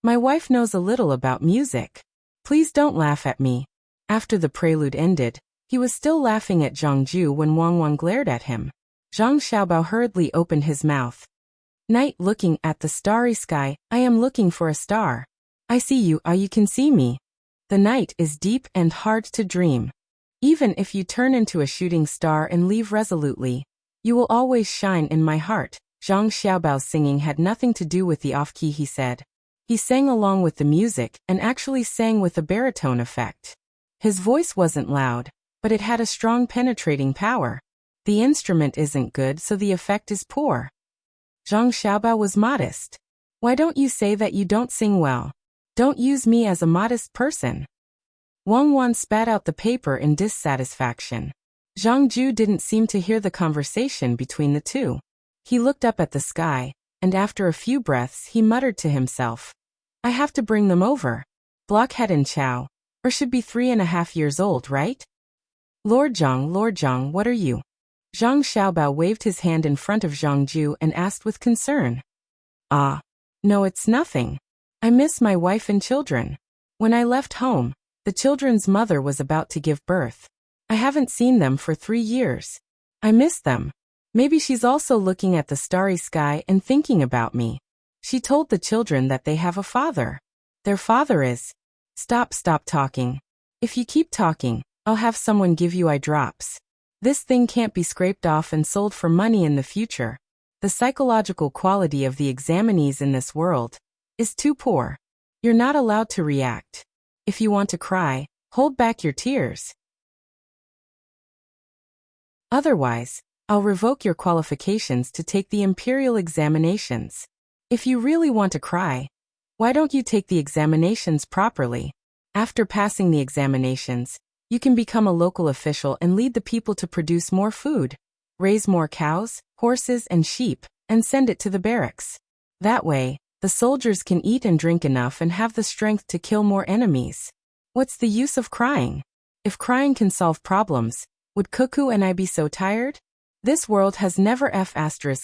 My wife knows a little about music. Please don't laugh at me. After the prelude ended, he was still laughing at Zhang Ju when Wang Wang glared at him. Zhang Xiaobao hurriedly opened his mouth. Night looking at the starry sky, I am looking for a star. I see you, you can see me. The night is deep and hard to dream. Even if you turn into a shooting star and leave resolutely, you will always shine in my heart. Zhang Xiaobao's singing had nothing to do with the off-key he said. He sang along with the music and actually sang with a baritone effect. His voice wasn't loud, but it had a strong penetrating power. The instrument isn't good, so the effect is poor. Zhang Xiaobao was modest. Why don't you say that you don't sing well? Don't use me as a modest person. Wang Wan spat out the paper in dissatisfaction. Zhang Ju didn't seem to hear the conversation between the two. He looked up at the sky, and after a few breaths he muttered to himself. I have to bring them over. Blockhead and Chow, or should be 3.5 years old, right? Lord Zhang, what are you? Zhang Xiaobao waved his hand in front of Zhang Ju and asked with concern. No, it's nothing. I miss my wife and children. When I left home, the children's mother was about to give birth. I haven't seen them for 3 years. I miss them. Maybe she's also looking at the starry sky and thinking about me. She told the children that they have a father. Their father is... Stop talking. If you keep talking, I'll have someone give you eye drops. This thing can't be scraped off and sold for money in the future. The psychological quality of the examinees in this world is too poor. You're not allowed to react. If you want to cry, hold back your tears. Otherwise, I'll revoke your qualifications to take the imperial examinations. If you really want to cry, why don't you take the examinations properly? After passing the examinations, you can become a local official and lead the people to produce more food, raise more cows, horses, and sheep, and send it to the barracks. That way, the soldiers can eat and drink enough and have the strength to kill more enemies. What's the use of crying? If crying can solve problems, would Cuckoo and I be so tired? This world has never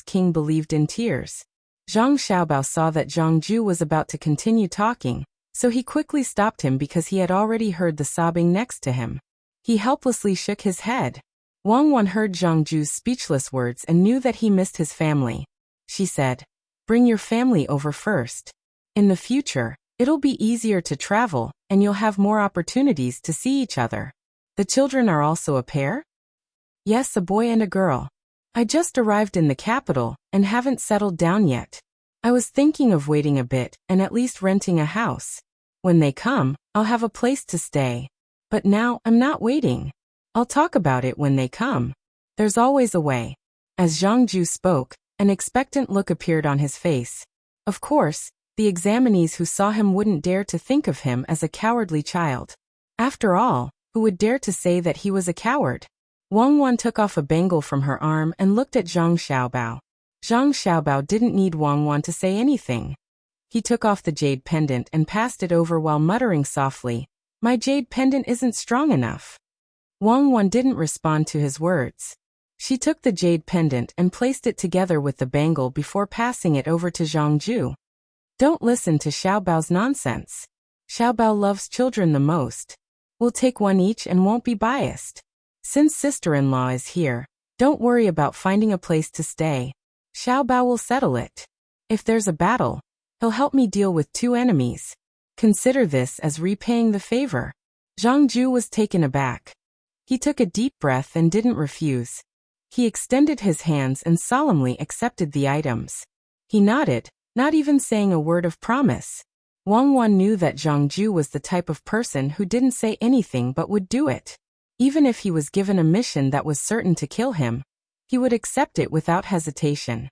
King believed in tears. Zhang Xiaobao saw that Zhang Ju was about to continue talking, so he quickly stopped him because he had already heard the sobbing next to him. He helplessly shook his head. Wang Wan heard Zhang Ju's speechless words and knew that he missed his family. She said, Bring your family over first. In the future, it'll be easier to travel, and you'll have more opportunities to see each other. The children are also a pair? Yes, a boy and a girl. I just arrived in the capital and haven't settled down yet. I was thinking of waiting a bit and at least renting a house. When they come, I'll have a place to stay. But now, I'm not waiting. I'll talk about it when they come. There's always a way. As Zhang Ju spoke, an expectant look appeared on his face. Of course, the examinees who saw him wouldn't dare to think of him as a cowardly child. After all, who would dare to say that he was a coward? Wang Wan took off a bangle from her arm and looked at Zhang Xiaobao. Zhang Xiaobao didn't need Wang Wan to say anything. He took off the jade pendant and passed it over while muttering softly, My jade pendant isn't strong enough. Wang Wan didn't respond to his words. She took the jade pendant and placed it together with the bangle before passing it over to Zhang Ju. Don't listen to Xiaobao's nonsense. Xiaobao loves children the most. We'll take one each and won't be biased. Since sister-in-law is here, don't worry about finding a place to stay. Xiaobao will settle it. If there's a battle, he'll help me deal with 2 enemies. Consider this as repaying the favor. Zhang Ju was taken aback. He took a deep breath and didn't refuse. He extended his hands and solemnly accepted the items. He nodded, not even saying a word of promise. Wang Wan knew that Zhang Ju was the type of person who didn't say anything but would do it. Even if he was given a mission that was certain to kill him, he would accept it without hesitation.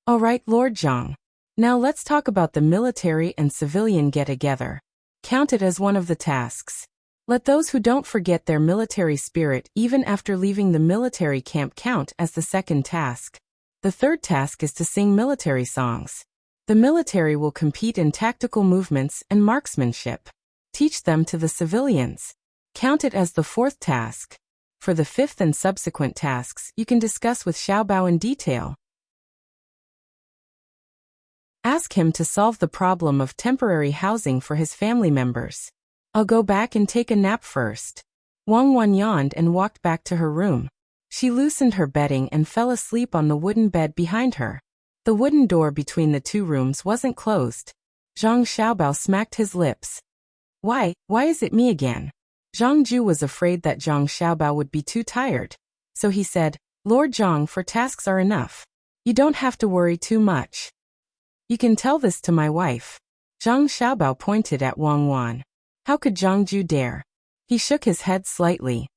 All right, Lord Zhang. Now let's talk about the military and civilian get-together. Count it as one of the tasks. Let those who don't forget their military spirit even after leaving the military camp count as the second task. The third task is to sing military songs. The military will compete in tactical movements and marksmanship. Teach them to the civilians. Count it as the fourth task. For the fifth and subsequent tasks, you can discuss with Xiaobao in detail. Ask him to solve the problem of temporary housing for his family members. I'll go back and take a nap first. Wang Wan yawned and walked back to her room. She loosened her bedding and fell asleep on the wooden bed behind her. The wooden door between the two rooms wasn't closed. Zhang Xiaobao smacked his lips. Why is it me again? Zhang Ju was afraid that Zhang Xiaobao would be too tired. So he said, Lord Zhang, 4 tasks are enough. You don't have to worry too much. You can tell this to my wife. Zhang Xiaobao pointed at Wang Wan. How could Zhang Ju dare? He shook his head slightly.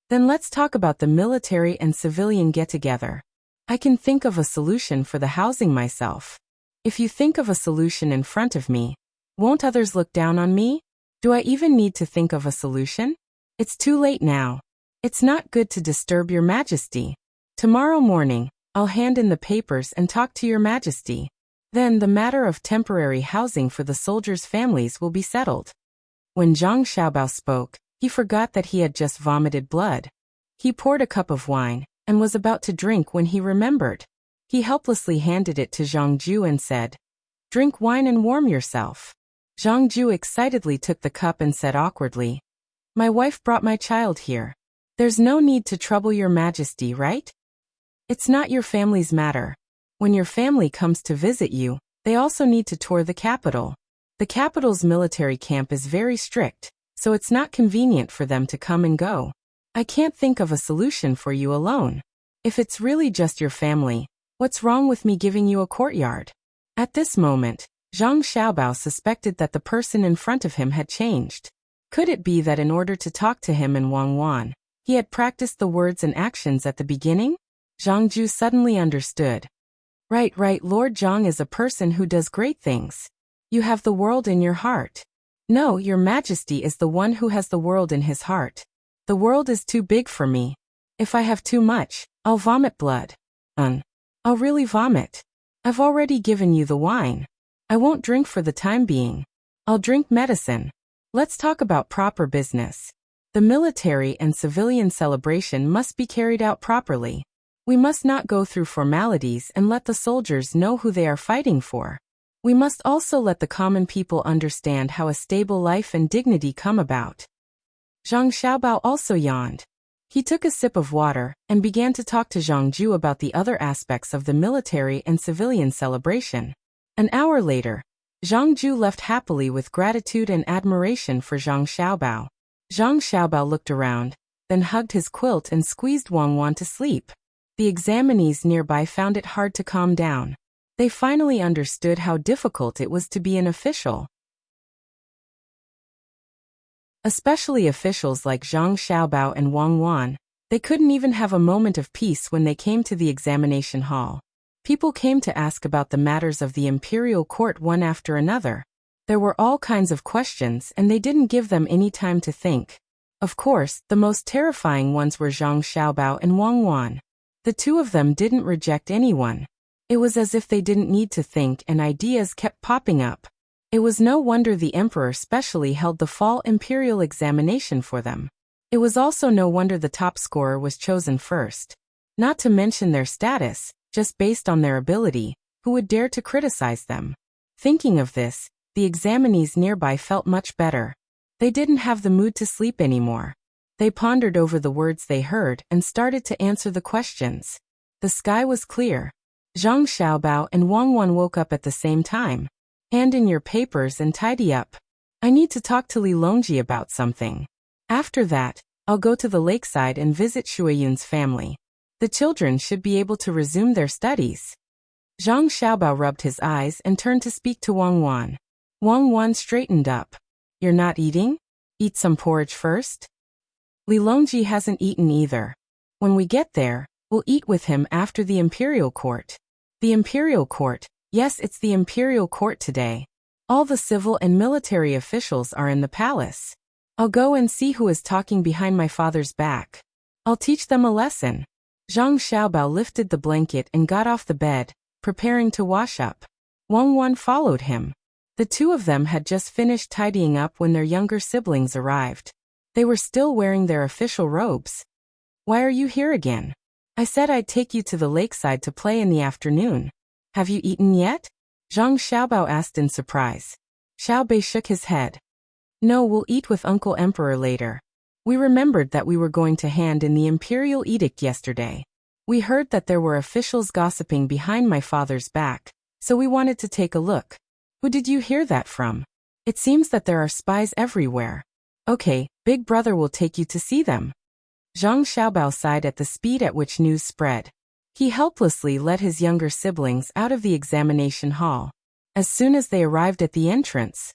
Then let's talk about the military and civilian get-together. I can think of a solution for the housing myself. If you think of a solution in front of me, won't others look down on me? Do I even need to think of a solution? It's too late now. It's not good to disturb your majesty. Tomorrow morning, I'll hand in the papers and talk to your majesty. Then the matter of temporary housing for the soldiers' families will be settled. When Zhang Xiaobao spoke, he forgot that he had just vomited blood. He poured a cup of wine and was about to drink when he remembered. He helplessly handed it to Zhang Ju and said, Drink wine and warm yourself. Zhang Ju excitedly took the cup and said awkwardly, My wife brought my child here. There's no need to trouble your majesty, right? It's not your family's matter. When your family comes to visit you, they also need to tour the capital. The capital's military camp is very strict, so it's not convenient for them to come and go. I can't think of a solution for you alone. If it's really just your family, what's wrong with me giving you a courtyard? At this moment, Zhang Xiaobao suspected that the person in front of him had changed. Could it be that in order to talk to him and Wang Wan, he had practiced the words and actions at the beginning? Zhang Ju suddenly understood. Right, Lord Zhang is a person who does great things. You have the world in your heart. No, your majesty is the one who has the world in his heart. The world is too big for me. If I have too much, I'll vomit blood. I'll really vomit. I've already given you the wine. I won't drink for the time being. I'll drink medicine. Let's talk about proper business. The military and civilian celebration must be carried out properly. We must not go through formalities and let the soldiers know who they are fighting for. We must also let the common people understand how a stable life and dignity come about. Zhang Xiaobao also yawned. He took a sip of water and began to talk to Zhang Ju about the other aspects of the military and civilian celebration. An hour later, Zhang Ju left happily with gratitude and admiration for Zhang Xiaobao. Zhang Xiaobao looked around, then hugged his quilt and squeezed Wang Wan to sleep. The examinees nearby found it hard to calm down. They finally understood how difficult it was to be an official. Especially officials like Zhang Xiaobao and Wang Wan, they couldn't even have a moment of peace when they came to the examination hall. People came to ask about the matters of the imperial court one after another. There were all kinds of questions and they didn't give them any time to think. Of course, the most terrifying ones were Zhang Xiaobao and Wang Wan. The two of them didn't reject anyone. It was as if they didn't need to think and ideas kept popping up. It was no wonder the emperor specially held the fall imperial examination for them. It was also no wonder the top scorer was chosen first. Not to mention their status, just based on their ability, who would dare to criticize them? Thinking of this, the examinees nearby felt much better. They didn't have the mood to sleep anymore. They pondered over the words they heard and started to answer the questions. The sky was clear. Zhang Xiaobao and Wang Wan woke up at the same time. Hand in your papers and tidy up. I need to talk to Li Longji about something. After that, I'll go to the lakeside and visit Shuiyun's family. The children should be able to resume their studies. Zhang Xiaobao rubbed his eyes and turned to speak to Wang Wan. Wang Wan straightened up. You're not eating? Eat some porridge first? Li Longji hasn't eaten either. When we get there, we'll eat with him after the imperial court. The imperial court? Yes, it's the imperial court today. All the civil and military officials are in the palace. I'll go and see who is talking behind my father's back. I'll teach them a lesson. Zhang Xiaobao lifted the blanket and got off the bed, preparing to wash up. Wang Wan followed him. The two of them had just finished tidying up when their younger siblings arrived. They were still wearing their official robes. Why are you here again? I said I'd take you to the lakeside to play in the afternoon. Have you eaten yet? Zhang Xiaobao asked in surprise. Xiao Bei shook his head. No, we'll eat with Uncle Emperor later. We remembered that we were going to hand in the imperial edict yesterday. We heard that there were officials gossiping behind my father's back, so we wanted to take a look. Who did you hear that from? It seems that there are spies everywhere. Okay, Big Brother will take you to see them. Zhang Xiaobao sighed at the speed at which news spread. He helplessly led his younger siblings out of the examination hall. As soon as they arrived at the entrance,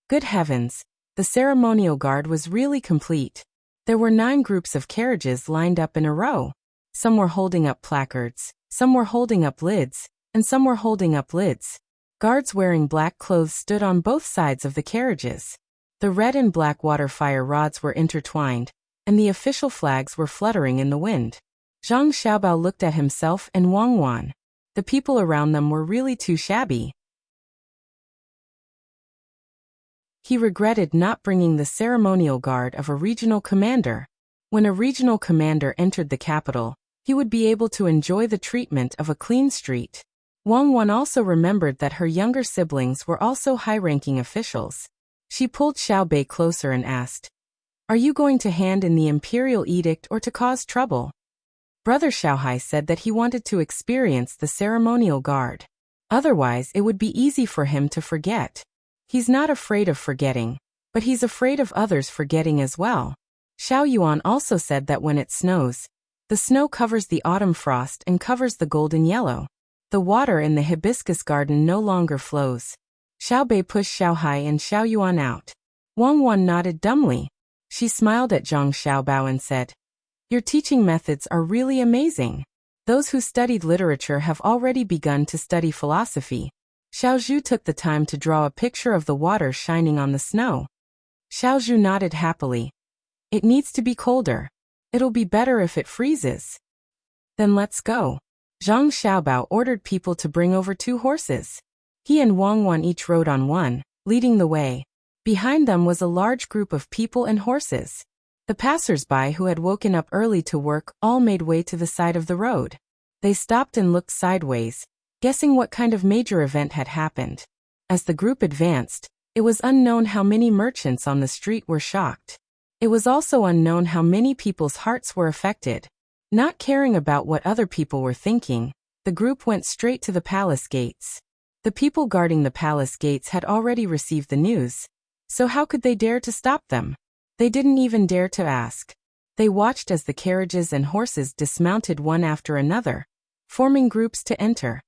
good heavens, the ceremonial guard was really complete. There were 9 groups of carriages lined up in a row. Some were holding up placards, some were holding up lids, and some were holding up lids. Guards wearing black clothes stood on both sides of the carriages. The red and black water fire rods were intertwined, and the official flags were fluttering in the wind. Zhang Xiaobao looked at himself and Wang Wan. The people around them were really too shabby. He regretted not bringing the ceremonial guard of a regional commander. When a regional commander entered the capital, he would be able to enjoy the treatment of a clean street. Wang Wan also remembered that her younger siblings were also high-ranking officials. She pulled Xiao Bei closer and asked, "Are you going to hand in the imperial edict or to cause trouble?" Brother Xiaohai said that he wanted to experience the ceremonial guard. Otherwise, it would be easy for him to forget. He's not afraid of forgetting, but he's afraid of others forgetting as well. Xiao Yuan also said that when it snows, the snow covers the autumn frost and covers the golden yellow. The water in the hibiscus garden no longer flows. Xiao Bei pushed Xiao Hai and Xiao Yuan out. Wang Wan nodded dumbly. She smiled at Zhang Xiaobao and said, "Your teaching methods are really amazing. Those who studied literature have already begun to study philosophy." Xiao Zhu took the time to draw a picture of the water shining on the snow. Xiao Zhu nodded happily. "It needs to be colder. It'll be better if it freezes." "Then let's go." Zhang Xiaobao ordered people to bring over 2 horses. He and Wang Wan each rode on one, leading the way. Behind them was a large group of people and horses. The passers-by who had woken up early to work all made way to the side of the road. They stopped and looked sideways, guessing what kind of major event had happened. As the group advanced, it was unknown how many merchants on the street were shocked. It was also unknown how many people's hearts were affected. Not caring about what other people were thinking, the group went straight to the palace gates. The people guarding the palace gates had already received the news, so how could they dare to stop them? They didn't even dare to ask. They watched as the carriages and horses dismounted one after another, forming groups to enter.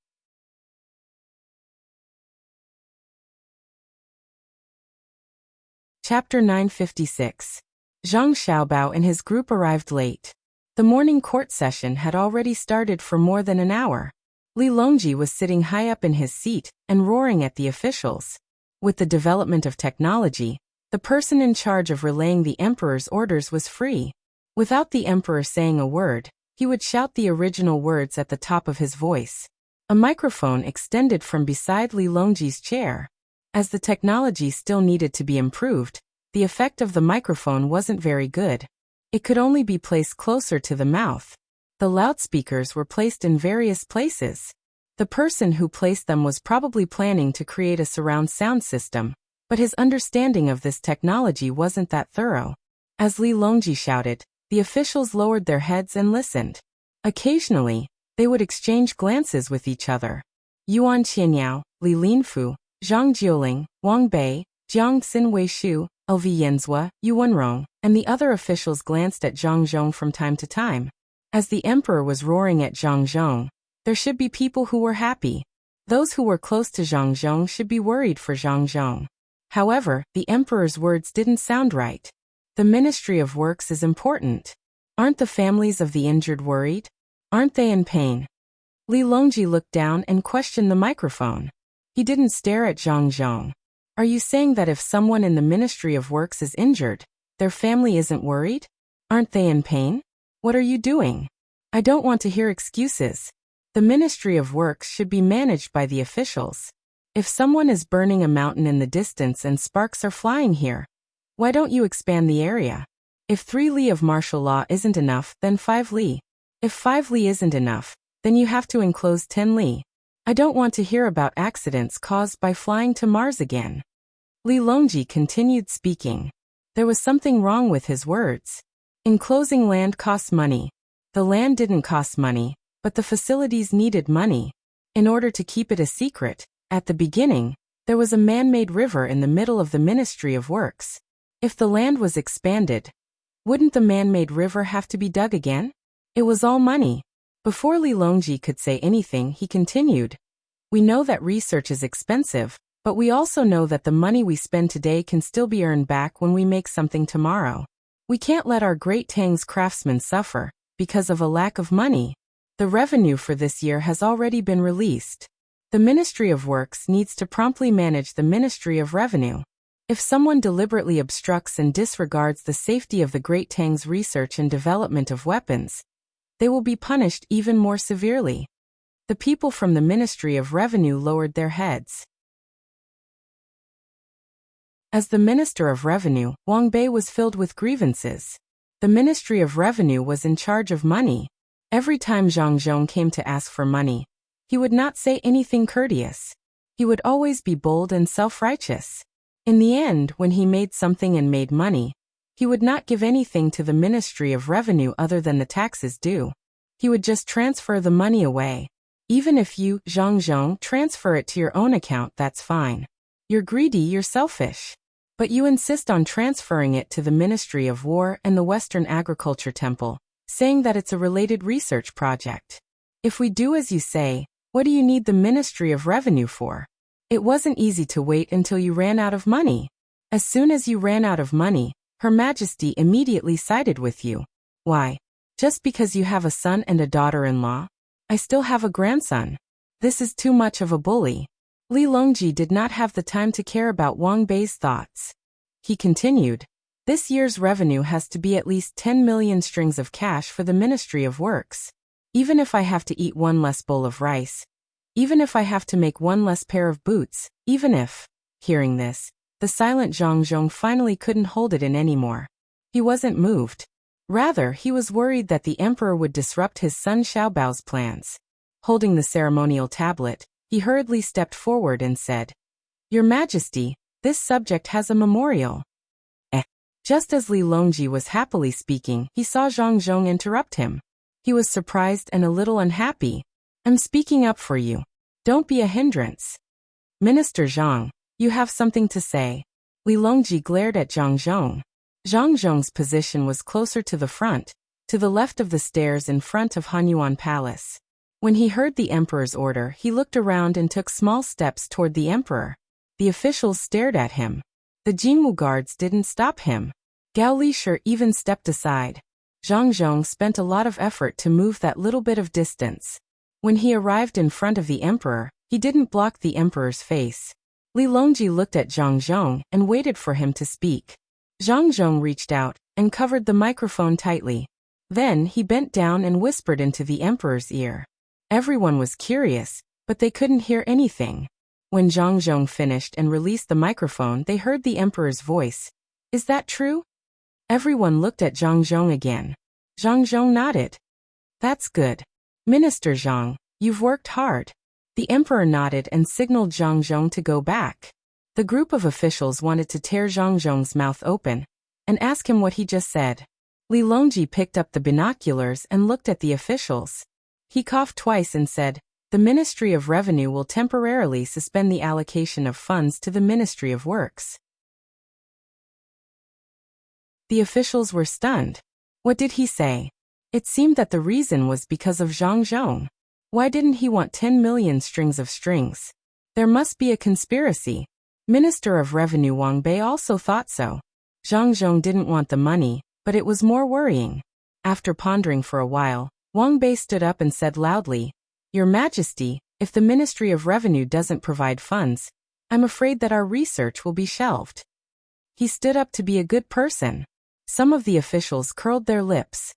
Chapter 956. Zhang Xiaobao and his group arrived late. The morning court session had already started for more than an hour. Li Longji was sitting high up in his seat and roaring at the officials. With the development of technology, the person in charge of relaying the emperor's orders was free. Without the emperor saying a word, he would shout the original words at the top of his voice. A microphone extended from beside Li Longji's chair. As the technology still needed to be improved, the effect of the microphone wasn't very good. It could only be placed closer to the mouth. The loudspeakers were placed in various places. The person who placed them was probably planning to create a surround sound system, but his understanding of this technology wasn't that thorough. As Li Longji shouted, the officials lowered their heads and listened. Occasionally, they would exchange glances with each other. Yuan Qianyao, Li Linfu, Zhang Jiuling, Wang Bei, Jiang Xin Weishu, Lv Yenzhua, Yuanrong, and the other officials glanced at Zhang Zhong from time to time. As the emperor was roaring at Zhang Zhong, there should be people who were happy. Those who were close to Zhang Zhong should be worried for Zhang Zhong. However, the emperor's words didn't sound right. The Ministry of Works is important. Aren't the families of the injured worried? Aren't they in pain? Li Longji looked down and questioned the microphone. He didn't stare at Zhang Zhong. Are you saying that if someone in the Ministry of Works is injured, their family isn't worried? Aren't they in pain? What are you doing? I don't want to hear excuses. The Ministry of Works should be managed by the officials. If someone is burning a mountain in the distance and sparks are flying here, why don't you expand the area? If 3 li of martial law isn't enough, then 5 li. If 5 li isn't enough, then you have to enclose 10 li. I don't want to hear about accidents caused by flying to Mars again. Li Longji continued speaking. There was something wrong with his words. Enclosing land costs money. The land didn't cost money, but the facilities needed money. In order to keep it a secret, at the beginning, there was a man-made river in the middle of the Ministry of Works. If the land was expanded, wouldn't the man-made river have to be dug again? It was all money. Before Li Longji could say anything, he continued. We know that research is expensive, but we also know that the money we spend today can still be earned back when we make something tomorrow. We can't let our great Tang's craftsmen suffer because of a lack of money. The revenue for this year has already been released. The Ministry of Works needs to promptly manage the Ministry of Revenue. If someone deliberately obstructs and disregards the safety of the Great Tang's research and development of weapons, they will be punished even more severely. The people from the Ministry of Revenue lowered their heads. As the Minister of Revenue, Wang Bei was filled with grievances. The Ministry of Revenue was in charge of money. Every time Zhang Zhong came to ask for money, he would not say anything courteous. He would always be bold and self-righteous. In the end, when he made something and made money, he would not give anything to the Ministry of Revenue other than the taxes due. He would just transfer the money away. Even if you, Zhang Zhong, transfer it to your own account, that's fine. You're greedy, you're selfish. But you insist on transferring it to the Ministry of War and the Western Agriculture Temple, saying that it's a related research project. If we do as you say, what do you need the Ministry of Revenue for? It wasn't easy to wait until you ran out of money. As soon as you ran out of money, Her Majesty immediately sided with you. Why? Just because you have a son and a daughter-in-law? I still have a grandson. This is too much of a bully. Li Longji did not have the time to care about Wang Bei's thoughts. He continued, this year's revenue has to be at least 10 million strings of cash for the Ministry of Works. Even if I have to eat 1 less bowl of rice, even if I have to make 1 less pair of boots, even if, hearing this, the silent Zhang Zhong finally couldn't hold it in anymore. He wasn't moved. Rather, he was worried that the emperor would disrupt his son Xiaobao's plans. Holding the ceremonial tablet, he hurriedly stepped forward and said, Your Majesty, this subject has a memorial. Just as Li Longji was happily speaking, he saw Zhang Zhong interrupt him. He was surprised and a little unhappy. I'm speaking up for you. Don't be a hindrance. Minister Zhang, you have something to say. Li Longji glared at Zhang Zhong. Zhang Zhong's position was closer to the front, to the left of the stairs in front of Hanyuan Palace. When he heard the emperor's order, he looked around and took small steps toward the emperor. The officials stared at him. The Jingwu guards didn't stop him. Gao Lisher even stepped aside. Zhang Zhong spent a lot of effort to move that little bit of distance. When he arrived in front of the emperor, he didn't block the emperor's face. Li Longji looked at Zhang Zhong and waited for him to speak. Zhang Zhong reached out and covered the microphone tightly. Then he bent down and whispered into the emperor's ear. Everyone was curious, but they couldn't hear anything. When Zhang Zhong finished and released the microphone, they heard the emperor's voice. Is that true? Everyone looked at Zhang Zhong again. Zhang Zhong nodded. That's good. Minister Zhang, you've worked hard. The emperor nodded and signaled Zhang Zhong to go back. The group of officials wanted to tear Zhang Zhong's mouth open and ask him what he just said. Li Longji picked up the binoculars and looked at the officials. He coughed twice and said, The Ministry of Revenue will temporarily suspend the allocation of funds to the Ministry of Works. The officials were stunned. What did he say? It seemed that the reason was because of Zhang Zhong. Why didn't he want 10 million strings of strings? There must be a conspiracy. Minister of Revenue Wang Bei also thought so. Zhang Zhong didn't want the money, but it was more worrying. After pondering for a while, Wang Bei stood up and said loudly, Your Majesty, if the Ministry of Revenue doesn't provide funds, I'm afraid that our research will be shelved. He stood up to be a good person. Some of the officials curled their lips.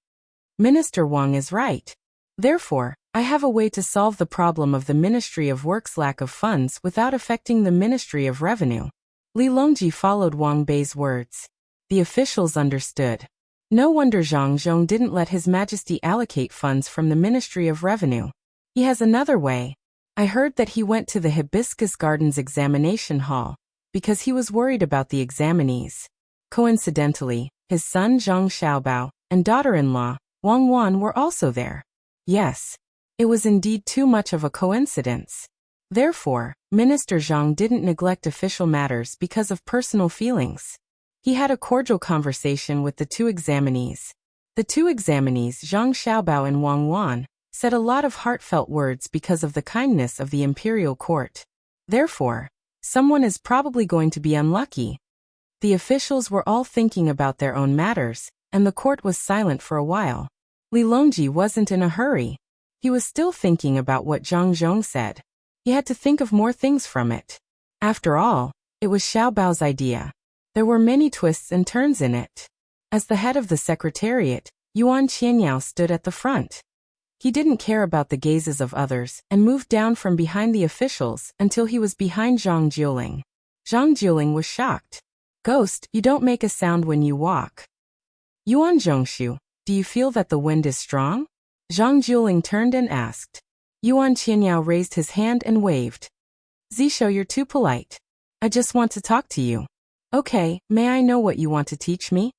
Minister Wang is right. Therefore, I have a way to solve the problem of the Ministry of Works' lack of funds without affecting the Ministry of Revenue. Li Longji followed Wang Bei's words. The officials understood. No wonder Zhang Zhong didn't let His Majesty allocate funds from the Ministry of Revenue. He has another way. I heard that he went to the Hibiscus Gardens examination hall because he was worried about the examinees. Coincidentally, his son Zhang Xiaobao and daughter-in-law, Wang Wan, were also there. Yes, it was indeed too much of a coincidence. Therefore, Minister Zhang didn't neglect official matters because of personal feelings. He had a cordial conversation with the two examinees. The two examinees, Zhang Xiaobao and Wang Wan, said a lot of heartfelt words because of the kindness of the imperial court. Therefore, someone is probably going to be unlucky. The officials were all thinking about their own matters, and the court was silent for a while. Li Longji wasn't in a hurry. He was still thinking about what Zhang Zhong said. He had to think of more things from it. After all, it was Xiaobao's idea. There were many twists and turns in it. As the head of the secretariat, Yuan Qianyao stood at the front. He didn't care about the gazes of others and moved down from behind the officials until he was behind Zhang Jiuling. Zhang Jiuling was shocked. Ghost, you don't make a sound when you walk. Yuan Zhongshu, do you feel that the wind is strong? Zhang Jiuling turned and asked. Yuan Qianyao raised his hand and waved. Zisho, you're too polite. I just want to talk to you. Okay, may I know what you want to teach me?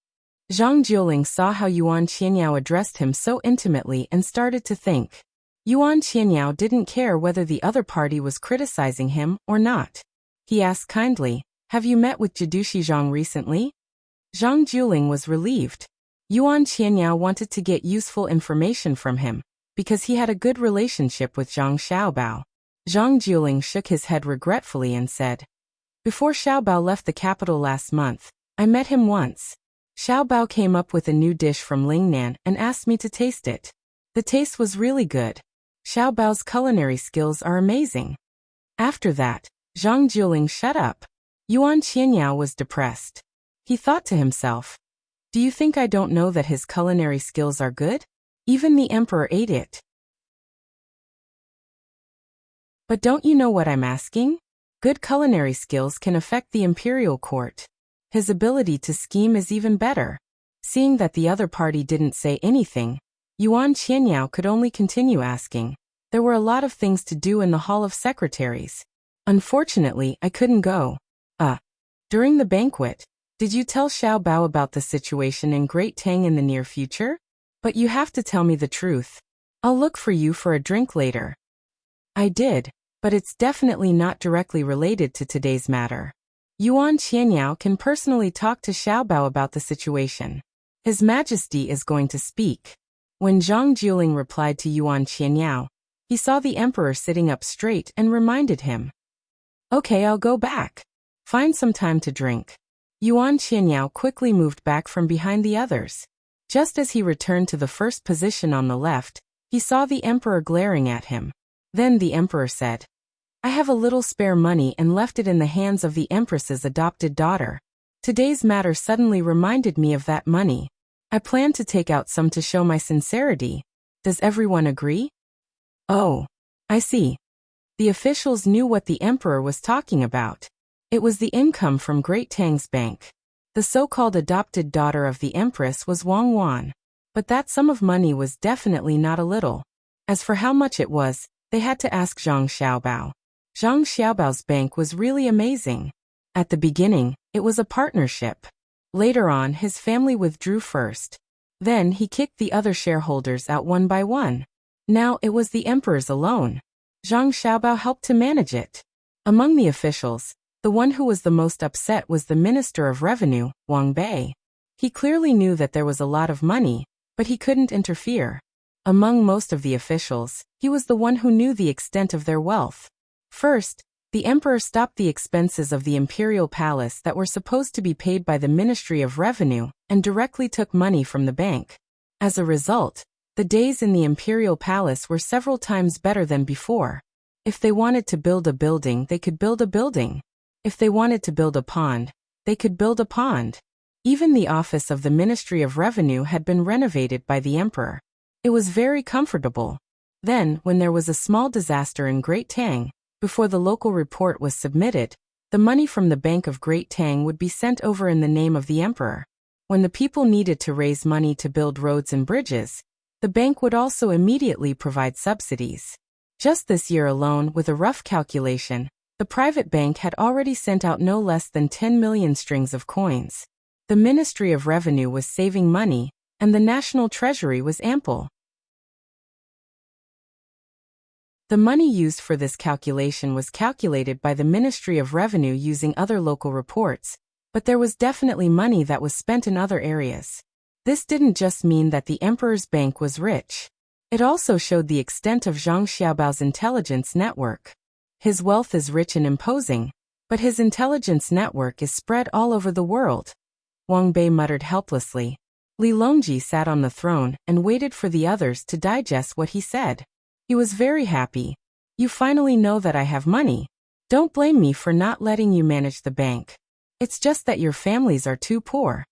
Zhang Jiuling saw how Yuan Qianyao addressed him so intimately and started to think. Yuan Qianyao didn't care whether the other party was criticizing him or not. He asked kindly, have you met with Jidushi Zhang recently? Zhang Jiuling was relieved. Yuan Qianyao wanted to get useful information from him, because he had a good relationship with Zhang Xiaobao. Zhang Jiuling shook his head regretfully and said, before Xiaobao left the capital last month, I met him once. Xiaobao came up with a new dish from Lingnan and asked me to taste it. The taste was really good. Xiaobao's culinary skills are amazing. After that, Zhang Jiuling shut up. Yuan Qianyao was depressed. He thought to himself, do you think I don't know that his culinary skills are good? Even the emperor ate it. But don't you know what I'm asking? Good culinary skills can affect the imperial court. His ability to scheme is even better. Seeing that the other party didn't say anything, Yuan Qianyao could only continue asking. There were a lot of things to do in the Hall of Secretaries. Unfortunately, I couldn't go. During the banquet, did you tell Xiaobao about the situation in Great Tang in the near future? But you have to tell me the truth. I'll look for you for a drink later. I did, but it's definitely not directly related to today's matter. Yuan Qianyao can personally talk to Xiaobao about the situation. His Majesty is going to speak. When Zhang Jiuling replied to Yuan Qianyao, he saw the emperor sitting up straight and reminded him. Okay, I'll go back. Find some time to drink. Yuan Qianyao quickly moved back from behind the others. Just as he returned to the first position on the left, he saw the emperor glaring at him. Then the emperor said, I have a little spare money and left it in the hands of the empress's adopted daughter. Today's matter suddenly reminded me of that money. I plan to take out some to show my sincerity. Does everyone agree? Oh, I see. The officials knew what the emperor was talking about. It was the income from Great Tang's bank. The so-called adopted daughter of the empress was Wang Wan. But that sum of money was definitely not a little. As for how much it was, they had to ask Zhang Xiaobao. Zhang Xiaobao's bank was really amazing. At the beginning, it was a partnership. Later on, his family withdrew first. Then he kicked the other shareholders out one by one. Now it was the emperor's alone. Zhang Xiaobao helped to manage it. Among the officials, the one who was the most upset was the Minister of Revenue, Wang Bei. He clearly knew that there was a lot of money, but he couldn't interfere. Among most of the officials, he was the one who knew the extent of their wealth. First, the emperor stopped the expenses of the imperial palace that were supposed to be paid by the Ministry of Revenue and directly took money from the bank. As a result, the days in the imperial palace were several times better than before. If they wanted to build a building, they could build a building. If they wanted to build a pond, they could build a pond. Even the office of the Ministry of Revenue had been renovated by the emperor. It was very comfortable. Then, when there was a small disaster in Great Tang, before the local report was submitted, the money from the Bank of Great Tang would be sent over in the name of the emperor. When the people needed to raise money to build roads and bridges, the bank would also immediately provide subsidies. Just this year alone, with a rough calculation, the private bank had already sent out no less than 10 million strings of coins. The Ministry of Revenue was saving money, and the national treasury was ample. The money used for this calculation was calculated by the Ministry of Revenue using other local reports, but there was definitely money that was spent in other areas. This didn't just mean that the emperor's bank was rich. It also showed the extent of Zhang Xiaobao's intelligence network. His wealth is rich and imposing, but his intelligence network is spread all over the world. Wang Bei muttered helplessly. Li Longji sat on the throne and waited for the others to digest what he said. He was very happy. You finally know that I have money. Don't blame me for not letting you manage the bank. It's just that your families are too poor.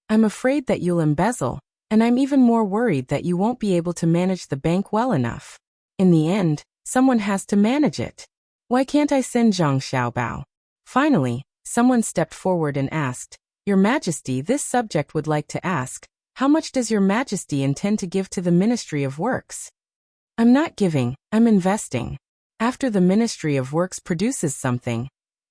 I'm afraid that you'll embezzle, and I'm even more worried that you won't be able to manage the bank well enough. In the end, someone has to manage it. Why can't I send Zhang Xiaobao? Finally, someone stepped forward and asked, Your Majesty, this subject would like to ask, how much does Your Majesty intend to give to the Ministry of Works? I'm not giving, I'm investing. After the Ministry of Works produces something,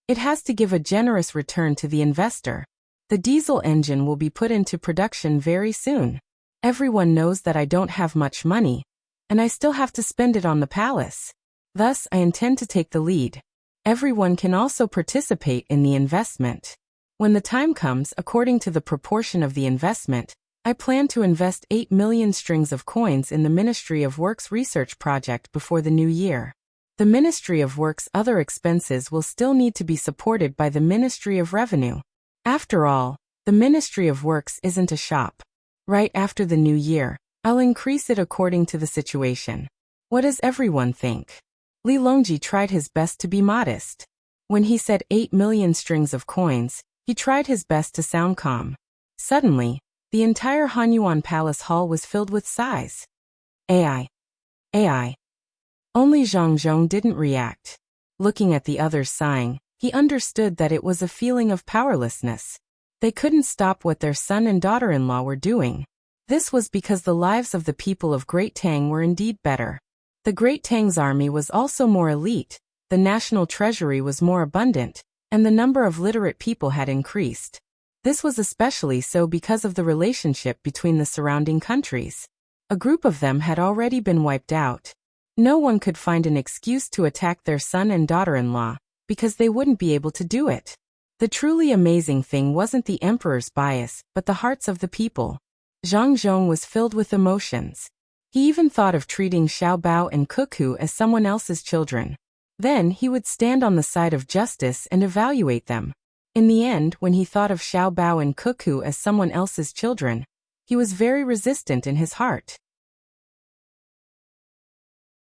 it has to give a generous return to the investor. The diesel engine will be put into production very soon. Everyone knows that I don't have much money, and I still have to spend it on the palace. Thus, I intend to take the lead. Everyone can also participate in the investment. When the time comes, according to the proportion of the investment, I plan to invest 8 million strings of coins in the Ministry of Works research project before the new year. The Ministry of Works' other expenses will still need to be supported by the Ministry of Revenue. After all, the Ministry of Works isn't a shop. Right after the new year, I'll increase it according to the situation. What does everyone think? Li Longji tried his best to be modest. When he said 8 million strings of coins, he tried his best to sound calm. Suddenly, the entire Hanyuan Palace Hall was filled with sighs. AI. AI. Only Zhang Zhong didn't react. Looking at the others sighing, he understood that it was a feeling of powerlessness. They couldn't stop what their son and daughter-in-law were doing. This was because the lives of the people of Great Tang were indeed better. The Great Tang's army was also more elite, the national treasury was more abundant, and the number of literate people had increased. This was especially so because of the relationship between the surrounding countries. A group of them had already been wiped out. No one could find an excuse to attack their son and daughter-in-law, because they wouldn't be able to do it. The truly amazing thing wasn't the emperor's bias, but the hearts of the people. Zhang Zhong was filled with emotions. He even thought of treating Xiao Bao and Cuckoo as someone else's children. Then he would stand on the side of justice and evaluate them. In the end, when he thought of Xiao Bao and Cuckoo as someone else's children, he was very resistant in his heart.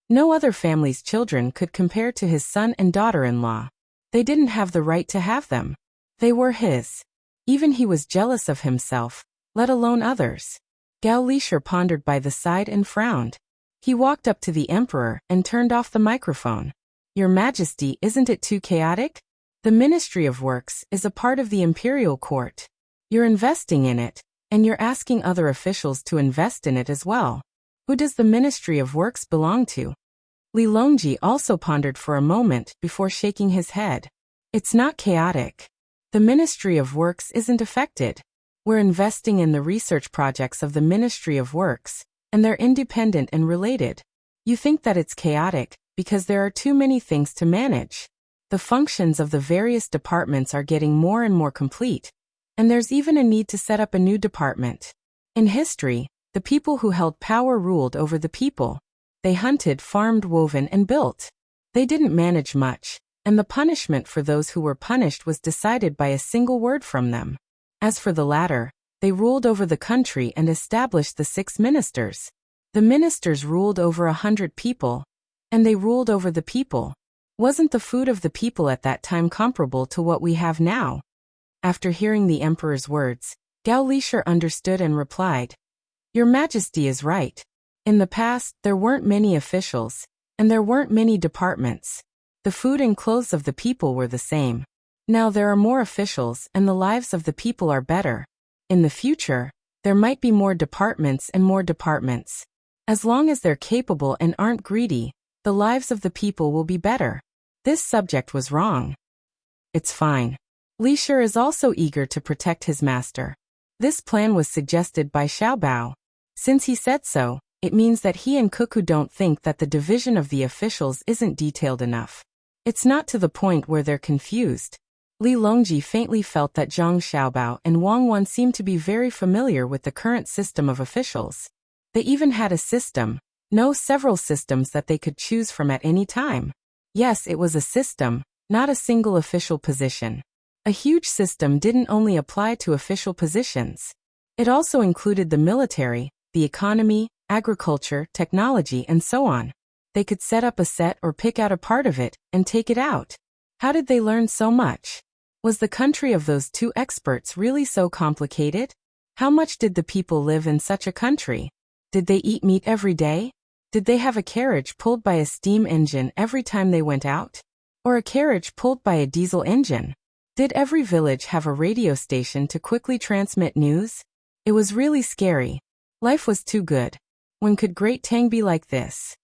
No other family's children could compare to his son and daughter-in-law. They didn't have the right to have them. They were his. Even he was jealous of himself, let alone others. Gao Lisher pondered by the side and frowned. He walked up to the emperor and turned off the microphone. Your Majesty, isn't it too chaotic? The Ministry of Works is a part of the imperial court. You're investing in it, and you're asking other officials to invest in it as well. Who does the Ministry of Works belong to? Li Longji also pondered for a moment before shaking his head. It's not chaotic. The Ministry of Works isn't affected. We're investing in the research projects of the Ministry of Works, and they're independent and related. You think that it's chaotic because there are too many things to manage. The functions of the various departments are getting more and more complete, and there's even a need to set up a new department. In history, the people who held power ruled over the people. They hunted, farmed, woven, and built. They didn't manage much, and the punishment for those who were punished was decided by a single word from them. As for the latter, they ruled over the country and established the 6 ministers. The ministers ruled over 100 people, and they ruled over the people. Wasn't the food of the people at that time comparable to what we have now? After hearing the emperor's words, Gao Lisher understood and replied, Your Majesty is right. In the past, there weren't many officials, and there weren't many departments. The food and clothes of the people were the same. Now there are more officials, and the lives of the people are better. In the future, there might be more departments and more departments. As long as they're capable and aren't greedy, the lives of the people will be better. This subject was wrong. It's fine. Li Shi is also eager to protect his master. This plan was suggested by Xiaobao. Since he said so, it means that he and Cuckoo don't think that the division of the officials isn't detailed enough. It's not to the point where they're confused. Li Longji faintly felt that Zhang Xiaobao and Wang Wan seemed to be very familiar with the current system of officials. They even had a system, several systems that they could choose from at any time. Yes, it was a system, not a single official position. A huge system didn't only apply to official positions. It also included the military, the economy, agriculture, technology, and so on. They could set up a set or pick out a part of it and take it out. How did they learn so much? Was the country of those two experts really so complicated? How much did the people live in such a country? Did they eat meat every day? Did they have a carriage pulled by a steam engine every time they went out? Or a carriage pulled by a diesel engine? Did every village have a radio station to quickly transmit news? It was really scary. Life was too good. When could Great Tang be like this?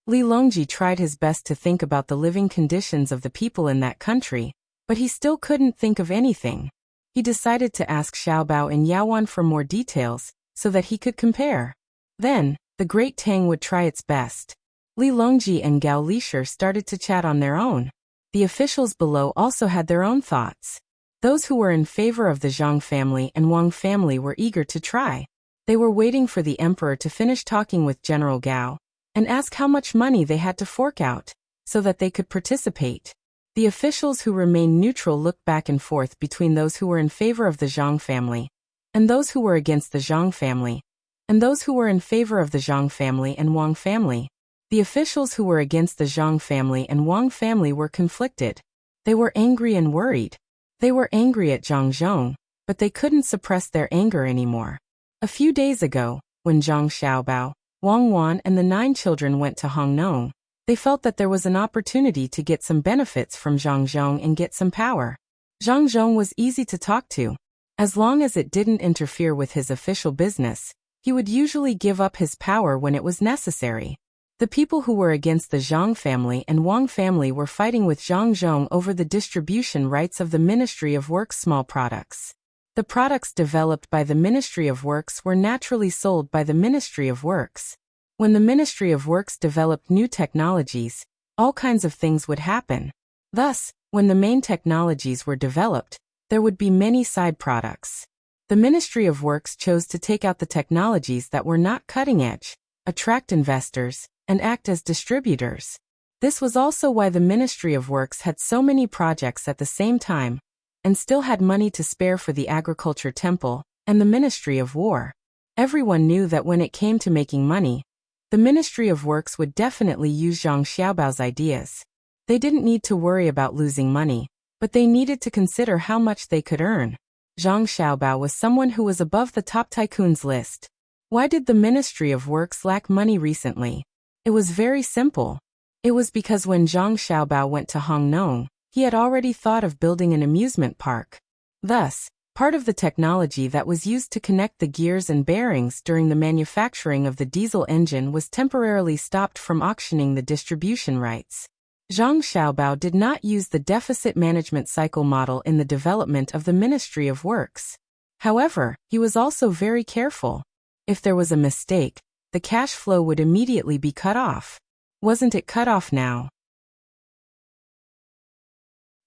Li Longji tried his best to think about the living conditions of the people in that country, but he still couldn't think of anything. He decided to ask Xiaobao and Yaowan for more details, so that he could compare. Then, the Great Tang would try its best. Li Longji and Gao Lishir started to chat on their own. The officials below also had their own thoughts. Those who were in favor of the Zhang family and Wang family were eager to try. They were waiting for the emperor to finish talking with General Gao and ask how much money they had to fork out, so that they could participate. The officials who remained neutral looked back and forth between those who were in favor of the Zhang family, and those who were against the Zhang family, and those who were in favor of the Zhang family and Wang family. The officials who were against the Zhang family and Wang family were conflicted. They were angry and worried. They were angry at Zhang Zhong, but they couldn't suppress their anger anymore. A few days ago, when Zhang Xiaobao, Wang Wan and the 9 children went to Hongnong, they felt that there was an opportunity to get some benefits from Zhang Zhong and get some power. Zhang Zhong was easy to talk to. As long as it didn't interfere with his official business, he would usually give up his power when it was necessary. The people who were against the Zhang family and Wang family were fighting with Zhang Zhong over the distribution rights of the Ministry of Works small products. The products developed by the Ministry of Works were naturally sold by the Ministry of Works. When the Ministry of Works developed new technologies, all kinds of things would happen. Thus, when the main technologies were developed, there would be many side products. The Ministry of Works chose to take out the technologies that were not cutting edge, attract investors, and act as distributors. This was also why the Ministry of Works had so many projects at the same time, and still had money to spare for the Agriculture Temple and the Ministry of War. Everyone knew that when it came to making money, the Ministry of Works would definitely use Zhang Xiaobao's ideas. They didn't need to worry about losing money, but they needed to consider how much they could earn. Zhang Xiaobao was someone who was above the top tycoons list. Why did the Ministry of Works lack money recently? It was very simple. It was because when Zhang Xiaobao went to Hongnong, he had already thought of building an amusement park. Thus, part of the technology that was used to connect the gears and bearings during the manufacturing of the diesel engine was temporarily stopped from auctioning the distribution rights. Zhang Xiaobao did not use the deficit management cycle model in the development of the Ministry of Works. However, he was also very careful. If there was a mistake, the cash flow would immediately be cut off. Wasn't it cut off now?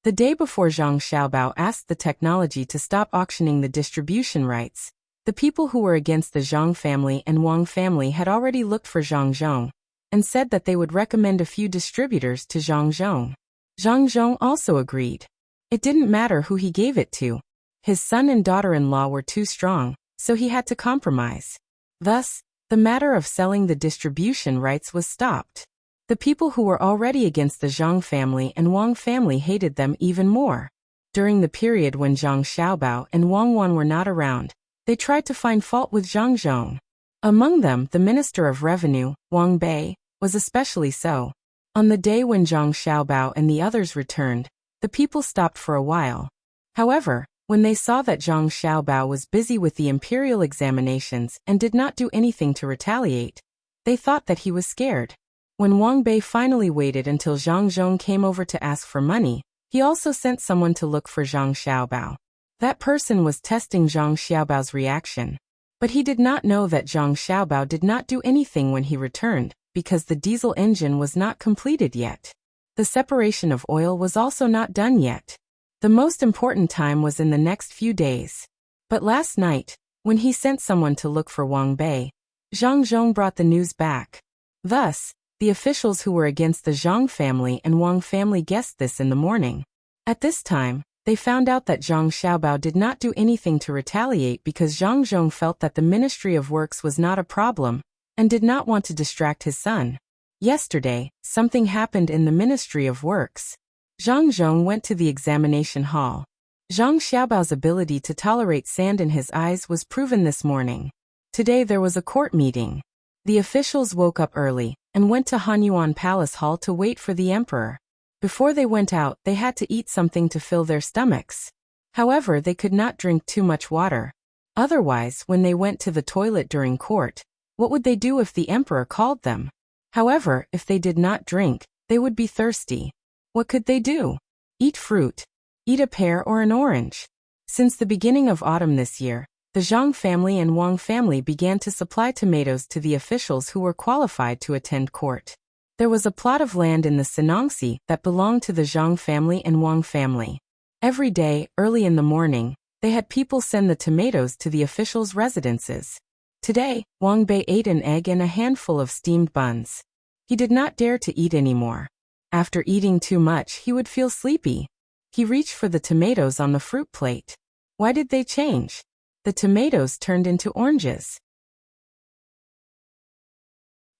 The day before Zhang Xiaobao asked the technology to stop auctioning the distribution rights, the people who were against the Zhang family and Wang family had already looked for Zhang Zhong, and said that they would recommend a few distributors to Zhang Zhong. Zhang Zhong also agreed. It didn't matter who he gave it to. His son and daughter-in-law were too strong, so he had to compromise. Thus, the matter of selling the distribution rights was stopped. The people who were already against the Zhang family and Wang family hated them even more. During the period when Zhang Xiaobao and Wang Wan were not around, they tried to find fault with Zhang Zhong. Among them, the Minister of Revenue, Wang Bei, was especially so. On the day when Zhang Xiaobao and the others returned, the people stopped for a while. However, when they saw that Zhang Xiaobao was busy with the imperial examinations and did not do anything to retaliate, they thought that he was scared. When Wang Bei finally waited until Zhang Zhong came over to ask for money, he also sent someone to look for Zhang Xiaobao. That person was testing Zhang Xiaobao's reaction. But he did not know that Zhang Xiaobao did not do anything when he returned, because the diesel engine was not completed yet. The separation of oil was also not done yet. The most important time was in the next few days. But last night, when he sent someone to look for Wang Bei, Zhang Zhong brought the news back. Thus, the officials who were against the Zhang family and Wang family guessed this in the morning. At this time, they found out that Zhang Xiaobao did not do anything to retaliate because Zhang Zhong felt that the Ministry of Works was not a problem and did not want to distract his son. Yesterday, something happened in the Ministry of Works. Zhang Zhong went to the examination hall. Zhang Xiaobao's ability to tolerate sand in his eyes was proven this morning. Today there was a court meeting. The officials woke up early and went to Hanyuan Palace Hall to wait for the emperor. Before they went out, they had to eat something to fill their stomachs. However, they could not drink too much water. Otherwise, when they went to the toilet during court, what would they do if the emperor called them? However, if they did not drink, they would be thirsty. What could they do? Eat fruit. Eat a pear or an orange. Since the beginning of autumn this year, the Zhang family and Wang family began to supply tomatoes to the officials who were qualified to attend court. There was a plot of land in the Senangsi that belonged to the Zhang family and Wang family. Every day, early in the morning, they had people send the tomatoes to the officials' residences. Today, Wang Bei ate an egg and a handful of steamed buns. He did not dare to eat anymore. After eating too much, he would feel sleepy. He reached for the tomatoes on the fruit plate. Why did they change? The tomatoes turned into oranges.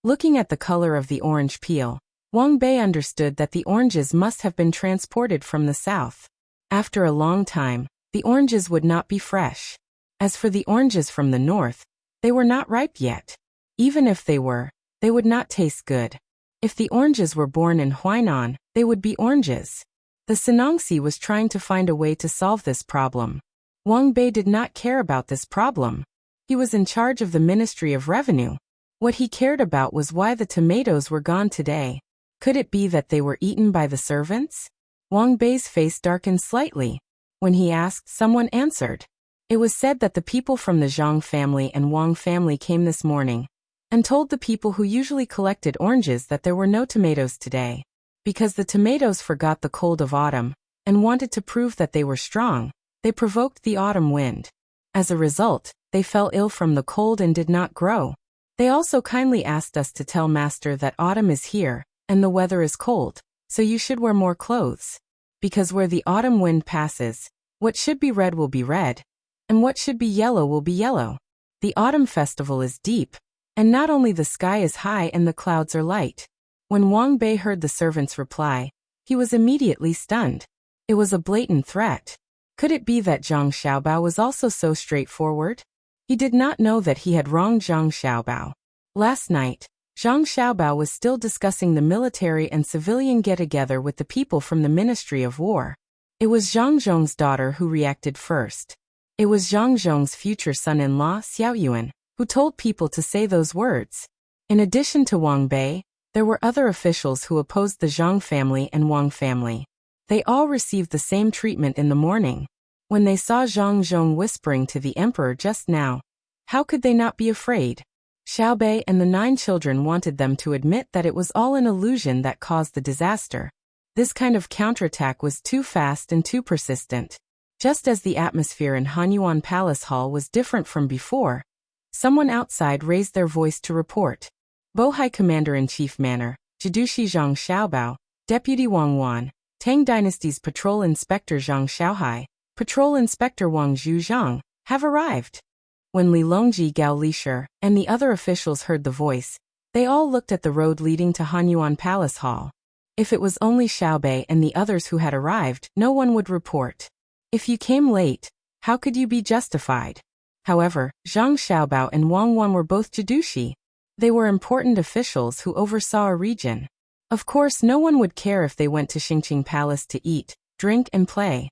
Looking at the color of the orange peel, Wang Bei understood that the oranges must have been transported from the south. After a long time, the oranges would not be fresh. As for the oranges from the north, they were not ripe yet. Even if they were, they would not taste good. If the oranges were born in Huainan, they would be oranges. The Senangsi was trying to find a way to solve this problem. Wang Bei did not care about this problem. He was in charge of the Ministry of Revenue. What he cared about was why the tomatoes were gone today. Could it be that they were eaten by the servants? Wang Bei's face darkened slightly. When he asked, someone answered. It was said that the people from the Zhang family and Wang family came this morning and told the people who usually collected oranges that there were no tomatoes today. Because the tomatoes forgot the cold of autumn and wanted to prove that they were strong, they provoked the autumn wind. As a result, they fell ill from the cold and did not grow. They also kindly asked us to tell Master that autumn is here, and the weather is cold, so you should wear more clothes. Because where the autumn wind passes, what should be red will be red, and what should be yellow will be yellow. The autumn festival is deep, and not only the sky is high and the clouds are light. When Wang Bei heard the servant's reply, he was immediately stunned. It was a blatant threat. Could it be that Zhang Xiaobao was also so straightforward? He did not know that he had wronged Zhang Xiaobao. Last night, Zhang Xiaobao was still discussing the military and civilian get-together with the people from the Ministry of War. It was Zhang Zhong's daughter who reacted first. It was Zhang Zhong's future son-in-law, Xiao Yuan, who told people to say those words. In addition to Wang Bei, there were other officials who opposed the Zhang family and Wang family. They all received the same treatment in the morning. When they saw Zhang Zhong whispering to the emperor just now, how could they not be afraid? Xiao Bei and the 9 children wanted them to admit that it was all an illusion that caused the disaster. This kind of counterattack was too fast and too persistent. Just as the atmosphere in Hanyuan Palace Hall was different from before, someone outside raised their voice to report. Bohai Commander-in-Chief Manor, Jidushi Zhang Xiaobao, Deputy Wang Wan, Tang Dynasty's Patrol Inspector Zhang Xiaohai, Patrol Inspector Wang Zhu Zhang, have arrived. When Li Longji Gao Lishir and the other officials heard the voice, they all looked at the road leading to Hanyuan Palace Hall. If it was only Xiao Bei and the others who had arrived, no one would report. If you came late, how could you be justified? However, Zhang Xiaobao and Wang Wan were both Jidushi. They were important officials who oversaw a region. Of course, no one would care if they went to Xingqing Palace to eat, drink and play.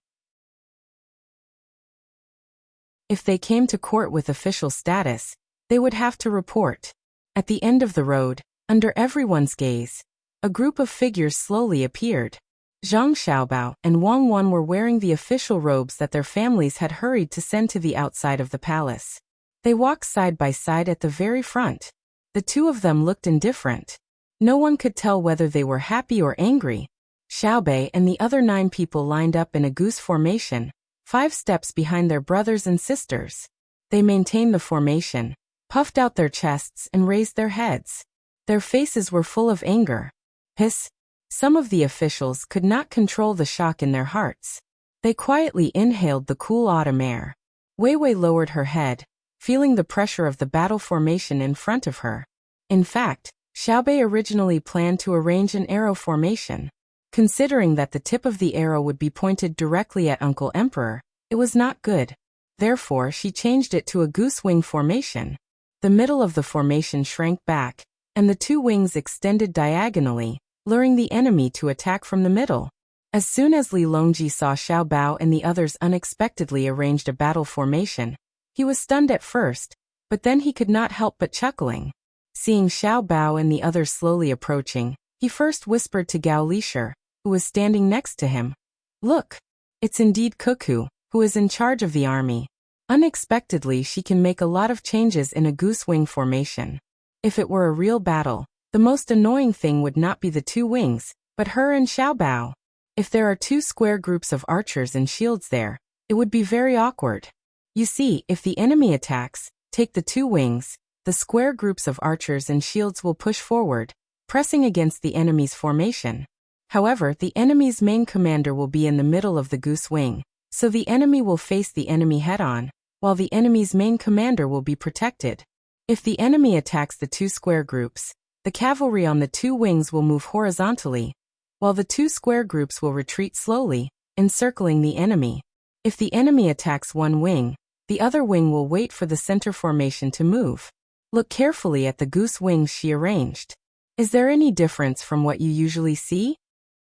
If they came to court with official status, they would have to report. At the end of the road, under everyone's gaze, a group of figures slowly appeared. Zhang Xiaobao and Wang Wan were wearing the official robes that their families had hurried to send to the outside of the palace. They walked side by side at the very front. The two of them looked indifferent. No one could tell whether they were happy or angry. Xiaobei and the other 9 people lined up in a goose formation, 5 steps behind their brothers and sisters. They maintained the formation, puffed out their chests and raised their heads. Their faces were full of anger. Hiss! Some of the officials could not control the shock in their hearts. They quietly inhaled the cool autumn air. Wei Wei lowered her head, feeling the pressure of the battle formation in front of her. In fact, Xiaobei originally planned to arrange an arrow formation. Considering that the tip of the arrow would be pointed directly at Uncle Emperor, it was not good. Therefore, she changed it to a goose wing formation. The middle of the formation shrank back, and the 2 wings extended diagonally, luring the enemy to attack from the middle. As soon as Li Longji saw Xiao Bao and the others unexpectedly arranged a battle formation, he was stunned at first, but then he could not help but chuckling. Seeing Xiao Bao and the others slowly approaching, he first whispered to Gao Lisher, who was standing next to him. "Look! It's indeed Cuckoo, who is in charge of the army. Unexpectedly she can make a lot of changes in a goose wing formation. If it were a real battle, the most annoying thing would not be the 2 wings, but her and Xiao Bao. If there are 2 square groups of archers and shields there, it would be very awkward. You see, if the enemy attacks, take the 2 wings, the square groups of archers and shields will push forward, pressing against the enemy's formation. However, the enemy's main commander will be in the middle of the goose wing, so the enemy will face the enemy head-on, while the enemy's main commander will be protected. If the enemy attacks the 2 square groups, the cavalry on the 2 wings will move horizontally, while the 2 square groups will retreat slowly, encircling the enemy. If the enemy attacks one wing, the other wing will wait for the center formation to move. Look carefully at the goose wings she arranged. Is there any difference from what you usually see?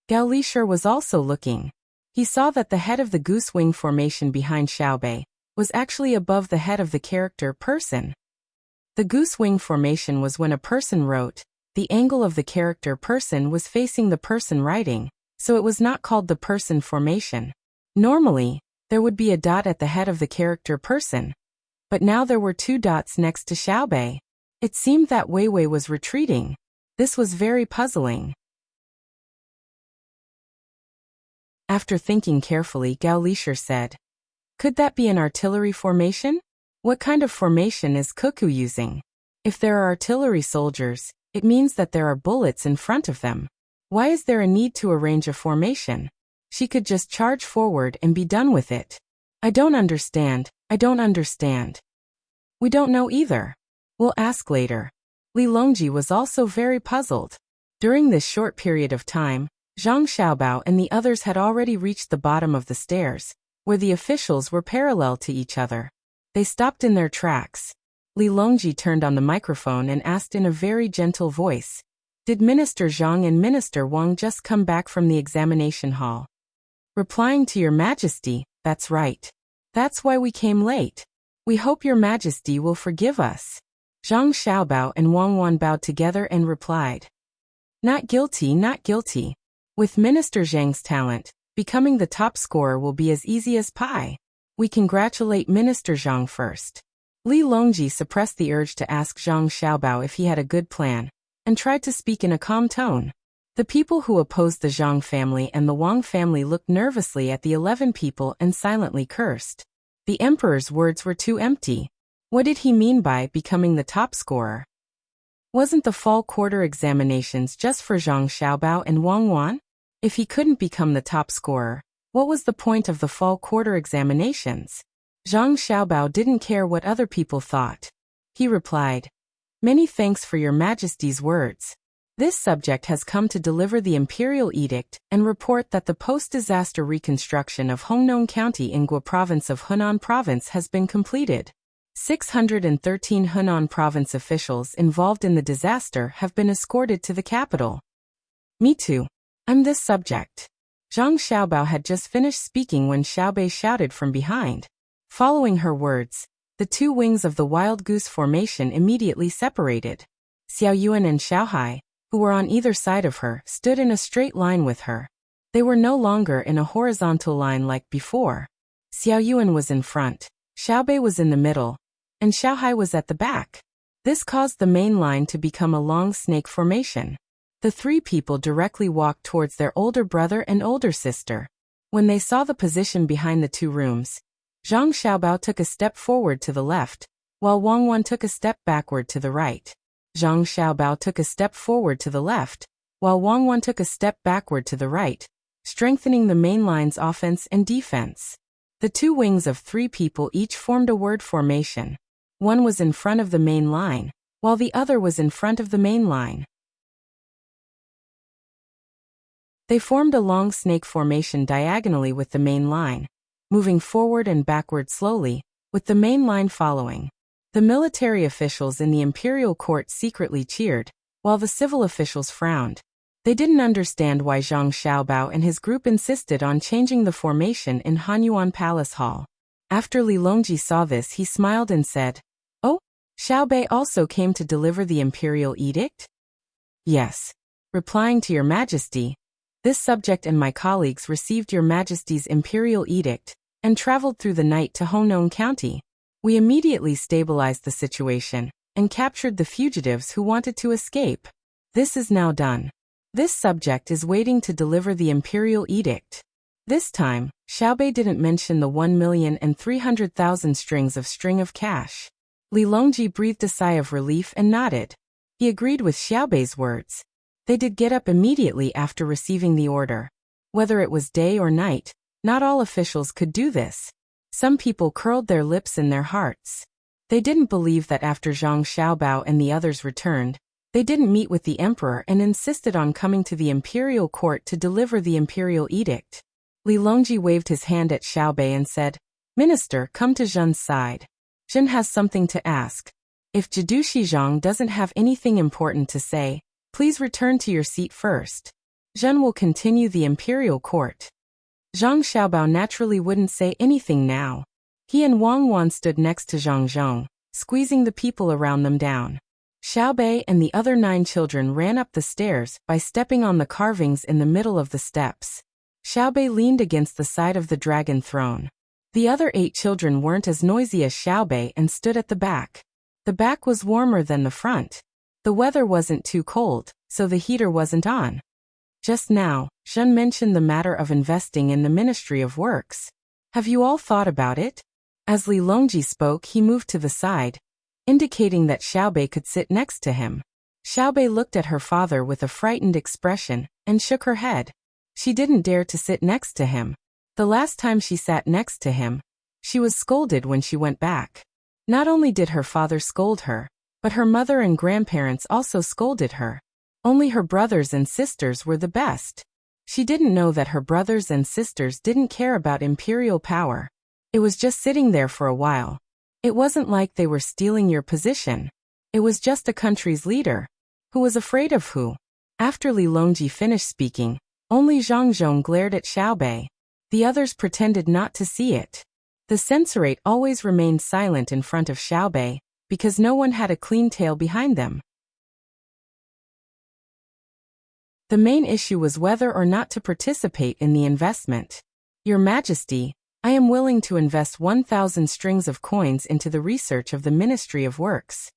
Gao Lisher was also looking. He saw that the head of the goose wing formation behind Xiaobei was actually above the head of the character person. The goose wing formation was when a person wrote, the angle of the character person was facing the person writing, so it was not called the person formation. Normally, there would be a dot at the head of the character person, but now there were 2 dots next to Xiaobei. It seemed that Wei Wei was retreating. This was very puzzling. After thinking carefully, Gao Lisher said, "Could that be an artillery formation? What kind of formation is Cuckoo using? If there are artillery soldiers, it means that there are bullets in front of them. Why is there a need to arrange a formation? She could just charge forward and be done with it. I don't understand. I don't understand." "We don't know either. We'll ask later." Li Longji was also very puzzled. During this short period of time, Zhang Xiaobao and the others had already reached the bottom of the stairs, where the officials were parallel to each other. They stopped in their tracks. Li Longji turned on the microphone and asked in a very gentle voice, "Did Minister Zhang and Minister Wang just come back from the examination hall?" Replying to Your Majesty, "That's right. That's why we came late. We hope Your Majesty will forgive us." Zhang Xiaobao and Wang Wan bowed together and replied, "Not guilty, not guilty. With Minister Zhang's talent, becoming the top scorer will be as easy as pie. We congratulate Minister Zhang first." Li Longji suppressed the urge to ask Zhang Xiaobao if he had a good plan, and tried to speak in a calm tone. The people who opposed the Zhang family and the Wang family looked nervously at the 11 people and silently cursed. The emperor's words were too empty. What did he mean by becoming the top scorer? Wasn't the fall quarter examinations just for Zhang Xiaobao and Wang Wan? If he couldn't become the top scorer, what was the point of the fall quarter examinations? Zhang Xiaobao didn't care what other people thought. He replied, "Many thanks for Your Majesty's words. This subject has come to deliver the imperial edict and report that the post-disaster reconstruction of Hongnong County in Gua Province of Hunan Province has been completed. 613 Hunan Province officials involved in the disaster have been escorted to the capital." "Me too. I'm this subject." Zhang Xiaobao had just finished speaking when Xiaobei shouted from behind, Following her words, the two wings of the wild goose formation immediately separated. Xiao Yuan and Xiao Hai, who were on either side of her, stood in a straight line with her. They were no longer in a horizontal line like before. Xiao Yuan was in front, Xiao Bei was in the middle, and Xiao Hai was at the back. This caused the main line to become a long snake formation. The three people directly walked towards their older brother and older sister. When they saw the position behind the two rooms, Zhang Xiaobao took a step forward to the left, while Wang Wan took a step backward to the right. Zhang Xiaobao took a step forward to the left, while Wang Wan took a step backward to the right, strengthening the main line's offense and defense. The two wings of three people each formed a word formation. One was in front of the main line, while the other was in front of the main line. They formed a long snake formation diagonally with the main line, moving forward and backward slowly, with the main line following. The military officials in the imperial court secretly cheered, while the civil officials frowned. They didn't understand why Zhang Xiaobao and his group insisted on changing the formation in Hanyuan Palace Hall. After Li Longji saw this, he smiled and said, "Oh, Xiao Bei also came to deliver the imperial edict?" "Yes. Replying to your majesty, this subject and my colleagues received your majesty's imperial edict and traveled through the night to Hongnong County. We immediately stabilized the situation and captured the fugitives who wanted to escape. This is now done. This subject is waiting to deliver the imperial edict." This time, Xiao Bei didn't mention the 1,300,000 strings of cash. Li Longji breathed a sigh of relief and nodded. He agreed with Xiao Bei's words. They did get up immediately after receiving the order. Whether it was day or night, not all officials could do this. Some people curled their lips in their hearts. They didn't believe that after Zhang Xiaobao and the others returned, they didn't meet with the emperor and insisted on coming to the imperial court to deliver the imperial edict. Li Longji waved his hand at Xiao Bei and said, "Minister, come to Zhen's side. Zhen has something to ask. If Jidushi Zhang doesn't have anything important to say, please return to your seat first. Zhen will continue the imperial court." Zhang Xiaobao naturally wouldn't say anything now. He and Wang Wan stood next to Zhang Zhong, squeezing the people around them down. Xiao Bei and the other 9 children ran up the stairs by stepping on the carvings in the middle of the steps. Xiao Bei leaned against the side of the dragon throne. The other 8 children weren't as noisy as Xiao Bei and stood at the back. The back was warmer than the front. The weather wasn't too cold, so the heater wasn't on. Just now, Zhen mentioned the matter of investing in the Ministry of Works. Have you all thought about it? As Li Longji spoke, he moved to the side, indicating that Xiao Bei could sit next to him. Xiao Bei looked at her father with a frightened expression and shook her head. She didn't dare to sit next to him. The last time she sat next to him, she was scolded when she went back. Not only did her father scold her, but her mother and grandparents also scolded her. Only her brothers and sisters were the best. She didn't know that her brothers and sisters didn't care about imperial power. It was just sitting there for a while. It wasn't like they were stealing your position. It was just a country's leader. Who was afraid of who? After Li Longji finished speaking, only Zhang Zhong glared at Xiao Bei. The others pretended not to see it. The censorate always remained silent in front of Xiao Bei, because no one had a clean tail behind them. The main issue was whether or not to participate in the investment. Your Majesty, I am willing to invest 1,000 strings of coins into the research of the Ministry of Works.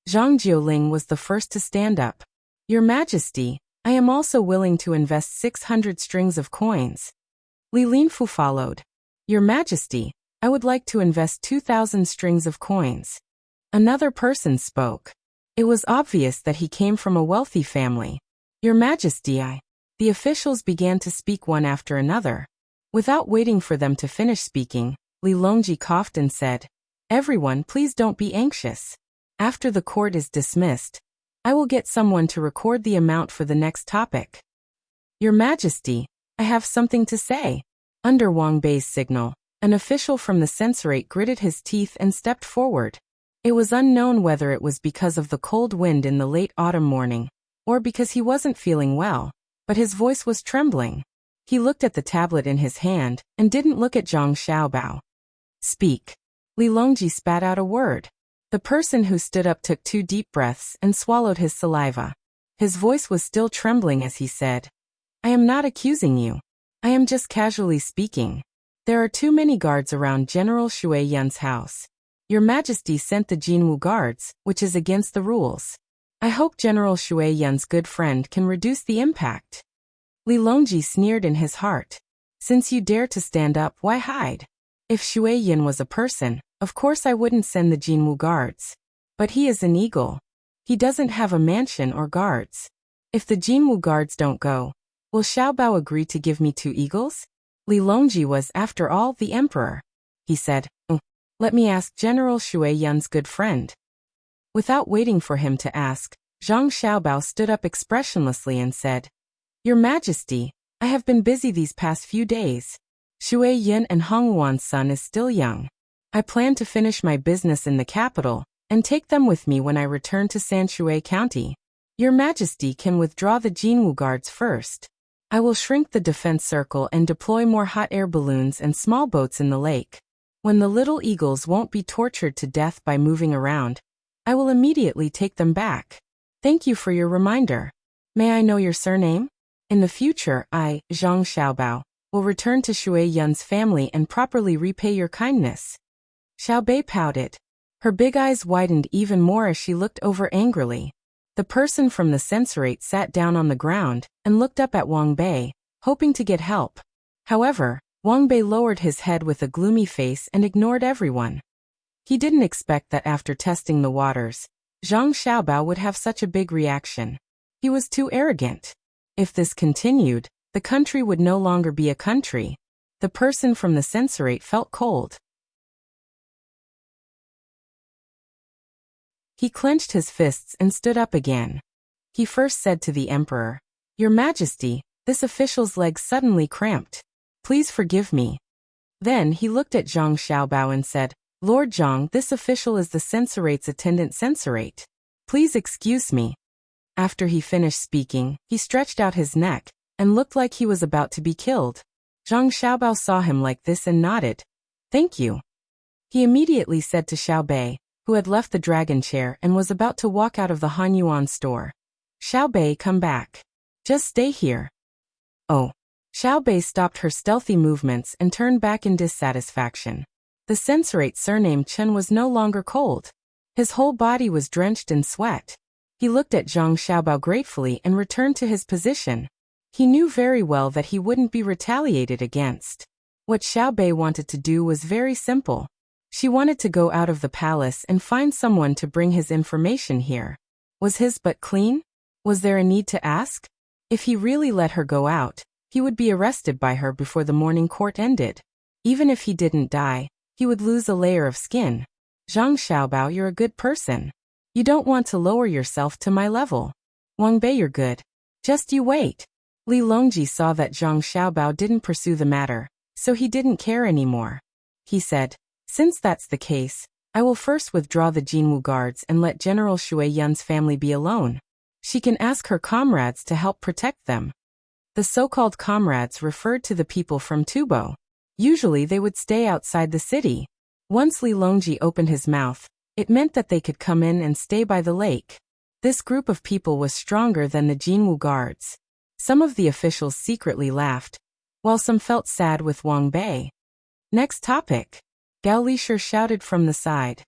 Zhang Jiuling was the first to stand up. Your Majesty, I am also willing to invest 600 strings of coins. Li Linfu followed. Your Majesty, I would like to invest 2,000 strings of coins. Another person spoke. It was obvious that he came from a wealthy family. Your Majesty, The officials began to speak one after another. Without waiting for them to finish speaking, Li Longji coughed and said, "Everyone, please don't be anxious. After the court is dismissed, I will get someone to record the amount for the next topic." Your Majesty, I have something to say. Under Wang Bei's signal, an official from the censorate gritted his teeth and stepped forward. It was unknown whether it was because of the cold wind in the late autumn morning, or because he wasn't feeling well, but his voice was trembling. He looked at the tablet in his hand and didn't look at Zhang Xiaobao. Speak. Li Longji spat out a word. The person who stood up took 2 deep breaths and swallowed his saliva. His voice was still trembling as he said, I am not accusing you. I am just casually speaking. There are too many guards around General Shui Yun's house. Your Majesty sent the Jinwu guards, which is against the rules. I hope General Shui Yun's good friend can reduce the impact. Li Longji sneered in his heart. Since you dare to stand up, why hide? If Shui Yun was a person, of course I wouldn't send the Jinwu guards. But he is an eagle. He doesn't have a mansion or guards. If the Jinwu guards don't go, will Xiaobao agree to give me 2 eagles? Li Longji was, after all, the emperor. He said, Let me ask General Shui Yun's good friend. Without waiting for him to ask, Zhang Xiaobao stood up expressionlessly and said, Your Majesty, I have been busy these past few days. Shui Yun and Hong Wan's son is still young. I plan to finish my business in the capital and take them with me when I return to Sanshui County. Your Majesty can withdraw the Jinwu guards first. I will shrink the defense circle and deploy more hot air balloons and small boats in the lake. When the little eagles won't be tortured to death by moving around, I will immediately take them back. Thank you for your reminder. May I know your surname? In the future, I, Zhang Xiaobao, will return to Shui Yun's family and properly repay your kindness. Xiaobei pouted. Her big eyes widened even more as she looked over angrily. The person from the censorate sat down on the ground and looked up at Wang Bei, hoping to get help. However, Wang Bei lowered his head with a gloomy face and ignored everyone. He didn't expect that after testing the waters, Zhang Xiaobao would have such a big reaction. He was too arrogant. If this continued, the country would no longer be a country. The person from the censorate felt cold. He clenched his fists and stood up again. He first said to the emperor, Your Majesty, this official's legs suddenly cramped. Please forgive me. Then he looked at Zhang Xiaobao and said, Lord Zhang, this official is the censorate's attendant censorate. Please excuse me. After he finished speaking, he stretched out his neck and looked like he was about to be killed. Zhang Xiaobao saw him like this and nodded. Thank you. He immediately said to Xiaobei, who had left the dragon chair and was about to walk out of the Han Yuan store. Xiaobei, come back. Just stay here. Oh. Xiaobei stopped her stealthy movements and turned back in dissatisfaction. The censorate surnamed Chen was no longer cold. His whole body was drenched in sweat. He looked at Zhang Xiaobao gratefully and returned to his position. He knew very well that he wouldn't be retaliated against. What Xiaobei wanted to do was very simple. She wanted to go out of the palace and find someone to bring his information here. Was his butt clean? Was there a need to ask? If he really let her go out, he would be arrested by her before the morning court ended. Even if he didn't die, he would lose a layer of skin. Zhang Xiaobao, you're a good person. You don't want to lower yourself to my level. Wang Bei, you're good. Just you wait. Li Longji saw that Zhang Xiaobao didn't pursue the matter, so he didn't care anymore. He said, Since that's the case, I will first withdraw the Jinwu guards and let General Shui Yun's family be alone. She can ask her comrades to help protect them. The so-called comrades referred to the people from Tubo. Usually they would stay outside the city. Once Li Longji opened his mouth, it meant that they could come in and stay by the lake. This group of people was stronger than the Jinwu guards. Some of the officials secretly laughed, while some felt sad with Wang Bei. Next topic. Gao Lishir shouted from the side.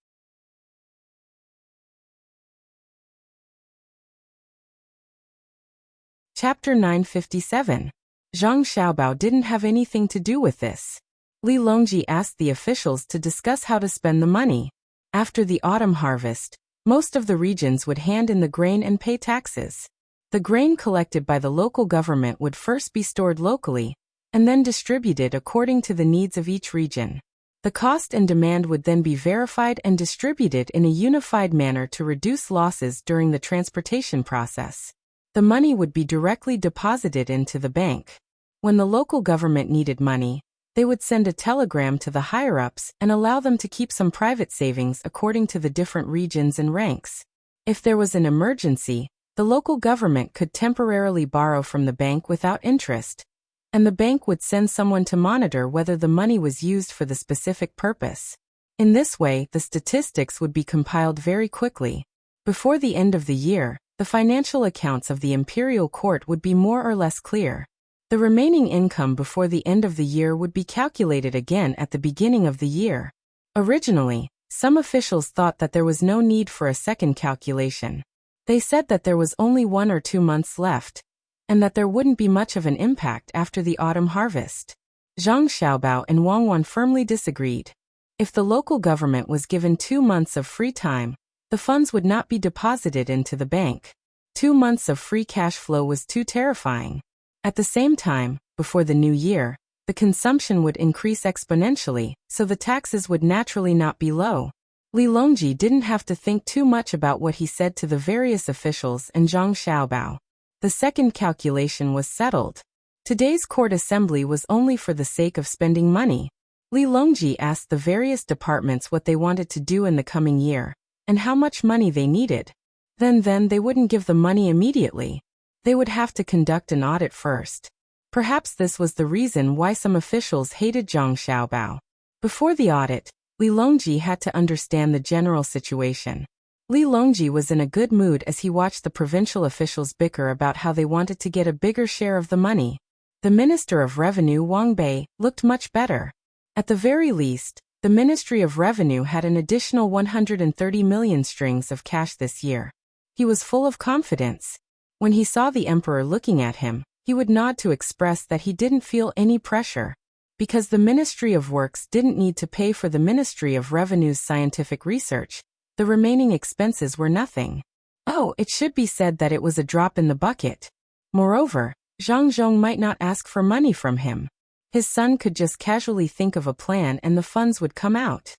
Chapter 957. Zhang Xiaobao didn't have anything to do with this. Li Longji asked the officials to discuss how to spend the money. After the autumn harvest, most of the regions would hand in the grain and pay taxes. The grain collected by the local government would first be stored locally, and then distributed according to the needs of each region. The cost and demand would then be verified and distributed in a unified manner to reduce losses during the transportation process. The money would be directly deposited into the bank. When the local government needed money, they would send a telegram to the higher-ups and allow them to keep some private savings according to the different regions and ranks. If there was an emergency, the local government could temporarily borrow from the bank without interest. and the bank would send someone to monitor whether the money was used for the specific purpose. In this way, the statistics would be compiled very quickly. Before the end of the year, the financial accounts of the imperial court would be more or less clear. The remaining income before the end of the year would be calculated again at the beginning of the year. Originally, some officials thought that there was no need for a second calculation. They said that there was only 1 or 2 months left, and that there wouldn't be much of an impact after the autumn harvest. Zhang Xiaobao and Wang Wan firmly disagreed. If the local government was given 2 months of free time, the funds would not be deposited into the bank. 2 months of free cash flow was too terrifying. At the same time, before the new year, the consumption would increase exponentially, so the taxes would naturally not be low. Li Longji didn't have to think too much about what he said to the various officials and Zhang Xiaobao. The second calculation was settled. Today's court assembly was only for the sake of spending money. Li Longji asked the various departments what they wanted to do in the coming year, and how much money they needed. Then they wouldn't give the money immediately. They would have to conduct an audit first. Perhaps this was the reason why some officials hated Zhang Xiaobao. Before the audit, Li Longji had to understand the general situation. Li Longji was in a good mood as he watched the provincial officials bicker about how they wanted to get a bigger share of the money. The Minister of Revenue, Wang Bei, looked much better. At the very least, the Ministry of Revenue had an additional 130 million strings of cash this year. He was full of confidence. When he saw the emperor looking at him, he would nod to express that he didn't feel any pressure. Because the Ministry of Works didn't need to pay for the Ministry of Revenue's scientific research, the remaining expenses were nothing. Oh, it should be said that it was a drop in the bucket. Moreover, Zhang Zhong might not ask for money from him. His son could just casually think of a plan and the funds would come out.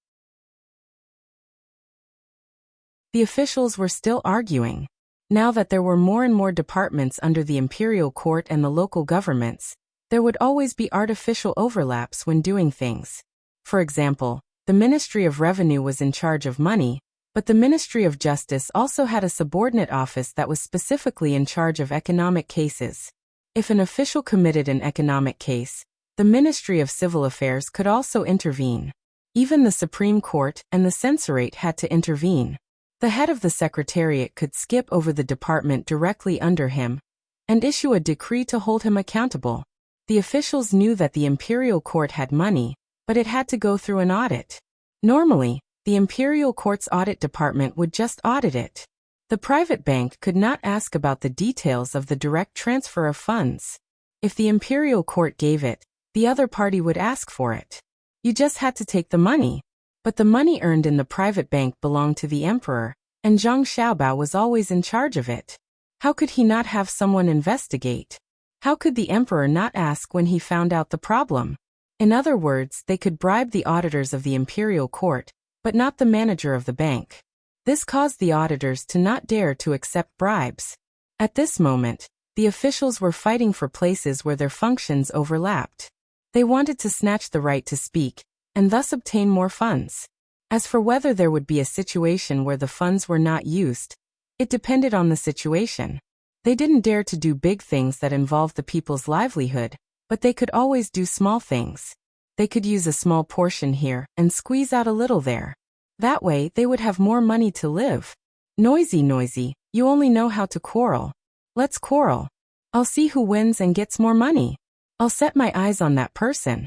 The officials were still arguing. Now that there were more and more departments under the imperial court and the local governments, there would always be artificial overlaps when doing things. For example, the Ministry of Revenue was in charge of money, but the Ministry of Justice also had a subordinate office that was specifically in charge of economic cases. If an official committed an economic case, the Ministry of Civil Affairs could also intervene. Even the Supreme Court and the Censorate had to intervene. The head of the Secretariat could skip over the department directly under him and issue a decree to hold him accountable. The officials knew that the imperial court had money, but it had to go through an audit. Normally, the imperial court's audit department would just audit it. The private bank could not ask about the details of the direct transfer of funds. If the imperial court gave it, the other party would ask for it. You just had to take the money. But the money earned in the private bank belonged to the emperor, and Zhang Xiaobao was always in charge of it. How could he not have someone investigate? How could the emperor not ask when he found out the problem? In other words, they could bribe the auditors of the imperial court, but not the manager of the bank. This caused the auditors to not dare to accept bribes. At this moment, the officials were fighting for places where their functions overlapped. They wanted to snatch the right to speak, and thus obtain more funds. As for whether there would be a situation where the funds were not used, it depended on the situation. They didn't dare to do big things that involved the people's livelihood, but they could always do small things. They could use a small portion here and squeeze out a little there. That way they would have more money to live. Noisy, you only know how to quarrel. Let's quarrel. I'll see who wins and gets more money. I'll set my eyes on that person.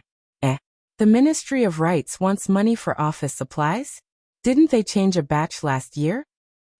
The Ministry of Rights wants money for office supplies? Didn't they change a batch last year?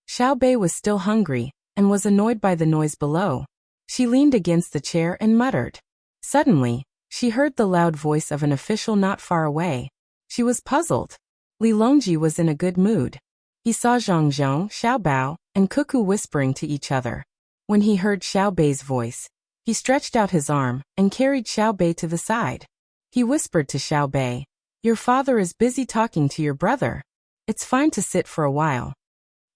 Xiao Bei was still hungry, and was annoyed by the noise below. She leaned against the chair and muttered. Suddenly, she heard the loud voice of an official not far away. She was puzzled. Li Longji was in a good mood. He saw Zhang Zhong, Xiaobao, and Cuckoo whispering to each other. When he heard Xiao Bei's voice, he stretched out his arm and carried Xiao Bei to the side. He whispered to Xiao Bei, "Your father is busy talking to your brother. It's fine to sit for a while."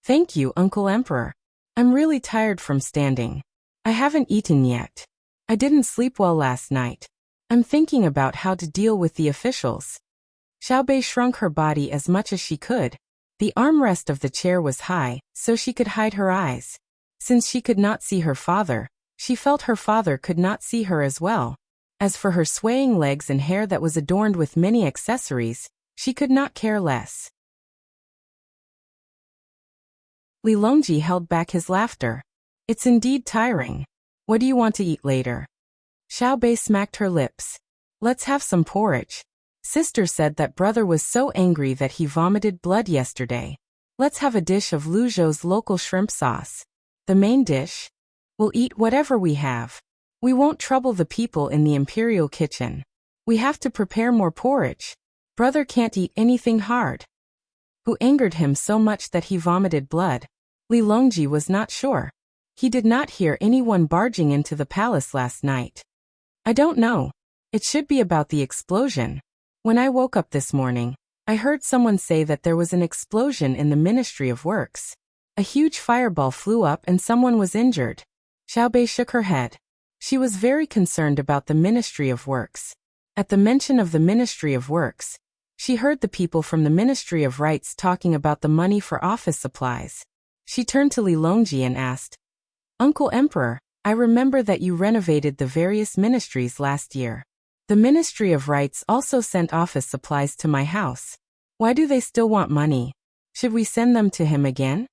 "Thank you, Uncle Emperor. I'm really tired from standing. I haven't eaten yet. I didn't sleep well last night. I'm thinking about how to deal with the officials." Xiao Bei shrunk her body as much as she could. The armrest of the chair was high, so she could hide her eyes. Since she could not see her father, she felt her father could not see her as well. As for her swaying legs and hair that was adorned with many accessories, she could not care less. Li Longji held back his laughter. It's indeed tiring. What do you want to eat later? Xiao Bei smacked her lips. Let's have some porridge. Sister said that brother was so angry that he vomited blood yesterday. Let's have a dish of Luzhou's local shrimp sauce. The main dish? We'll eat whatever we have. We won't trouble the people in the imperial kitchen. We have to prepare more porridge. Brother can't eat anything hard. Who angered him so much that he vomited blood? Li Longji was not sure. He did not hear anyone barging into the palace last night. I don't know. It should be about the explosion. When I woke up this morning, I heard someone say that there was an explosion in the Ministry of Works. A huge fireball flew up and someone was injured. Xiao Bei shook her head. She was very concerned about the Ministry of Works. At the mention of the Ministry of Works, she heard the people from the Ministry of Rights talking about the money for office supplies. She turned to Li Longji and asked, Uncle Emperor, I remember that you renovated the various ministries last year. The Ministry of Rights also sent office supplies to my house. Why do they still want money? Should we send them to him again?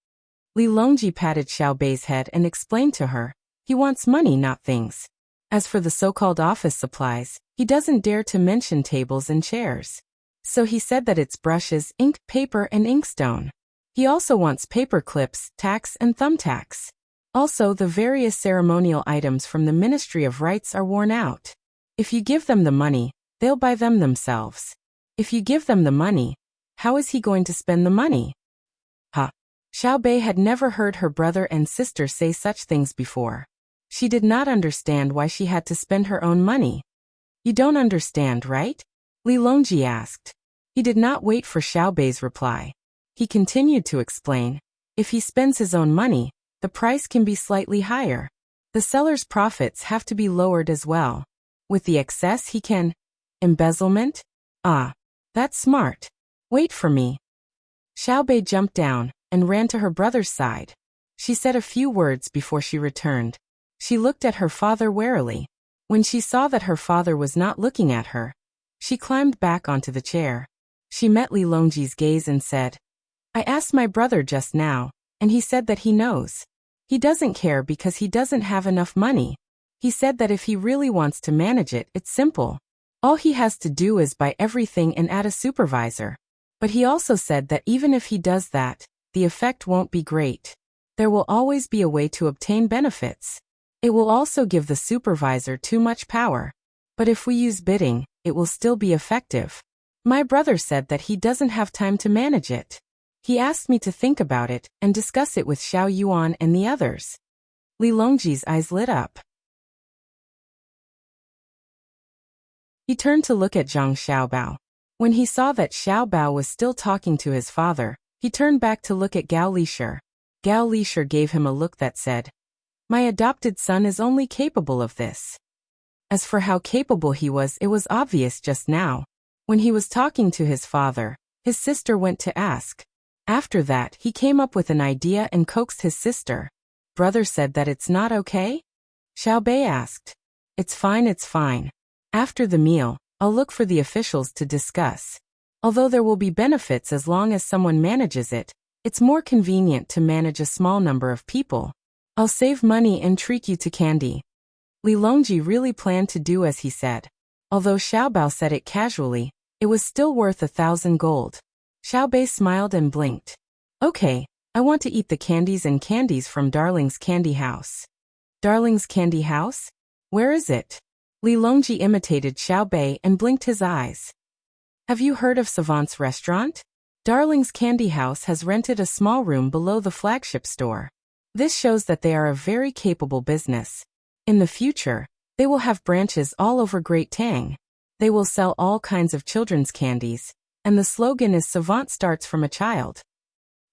Li Longji patted Xiao Bei's head and explained to her, he wants money, not things. As for the so-called office supplies, he doesn't dare to mention tables and chairs. So he said that it's brushes, ink, paper, and inkstone. He also wants paper clips, tacks, and thumbtacks. Also, the various ceremonial items from the Ministry of Rights are worn out. If you give them the money, they'll buy them themselves. If you give them the money, how is he going to spend the money? Xiao Bei had never heard her brother and sister say such things before. She did not understand why she had to spend her own money. You don't understand, right? Li Longji asked. He did not wait for Xiao Bei's reply. He continued to explain. If he spends his own money, the price can be slightly higher. The seller's profits have to be lowered as well. With the excess he can... Embezzlement? Ah, that's smart. Wait for me. Xiao Bei jumped down and ran to her brother's side. She said a few words before she returned. She looked at her father warily. When she saw that her father was not looking at her, she climbed back onto the chair. She met Li Longji's gaze and said, I asked my brother just now, and he said that he knows. He doesn't care because he doesn't have enough money. He said that if he really wants to manage it, it's simple. All he has to do is buy everything and add a supervisor. But he also said that even if he does that, the effect won't be great. There will always be a way to obtain benefits. It will also give the supervisor too much power. But if we use bidding, it will still be effective. My brother said that he doesn't have time to manage it. He asked me to think about it and discuss it with Xiao Yuan and the others. Li Longji's eyes lit up. He turned to look at Zhang Xiaobao. When he saw that Xiaobao was still talking to his father, he turned back to look at Gao Lishir. Gao Lishir gave him a look that said, My adopted son is only capable of this. As for how capable he was, it was obvious just now. When he was talking to his father, his sister went to ask. After that, he came up with an idea and coaxed his sister. Brother said that it's not okay? Xiao Bei asked. It's fine, it's fine. After the meal, I'll look for the officials to discuss. Although there will be benefits as long as someone manages it, it's more convenient to manage a small number of people. I'll save money and treat you to candy. Li Longji really planned to do as he said. Although Xiaobao said it casually, it was still worth 1,000 gold. Xiao Bei smiled and blinked. Okay, I want to eat the candies and candies from Darling's Candy House. Darling's Candy House? Where is it? Li Longji imitated Xiao Bei and blinked his eyes. Have you heard of Savant's restaurant? Darling's Candy House has rented a small room below the flagship store. This shows that they are a very capable business. In the future, they will have branches all over Great Tang. They will sell all kinds of children's candies, and the slogan is Savant starts from a child.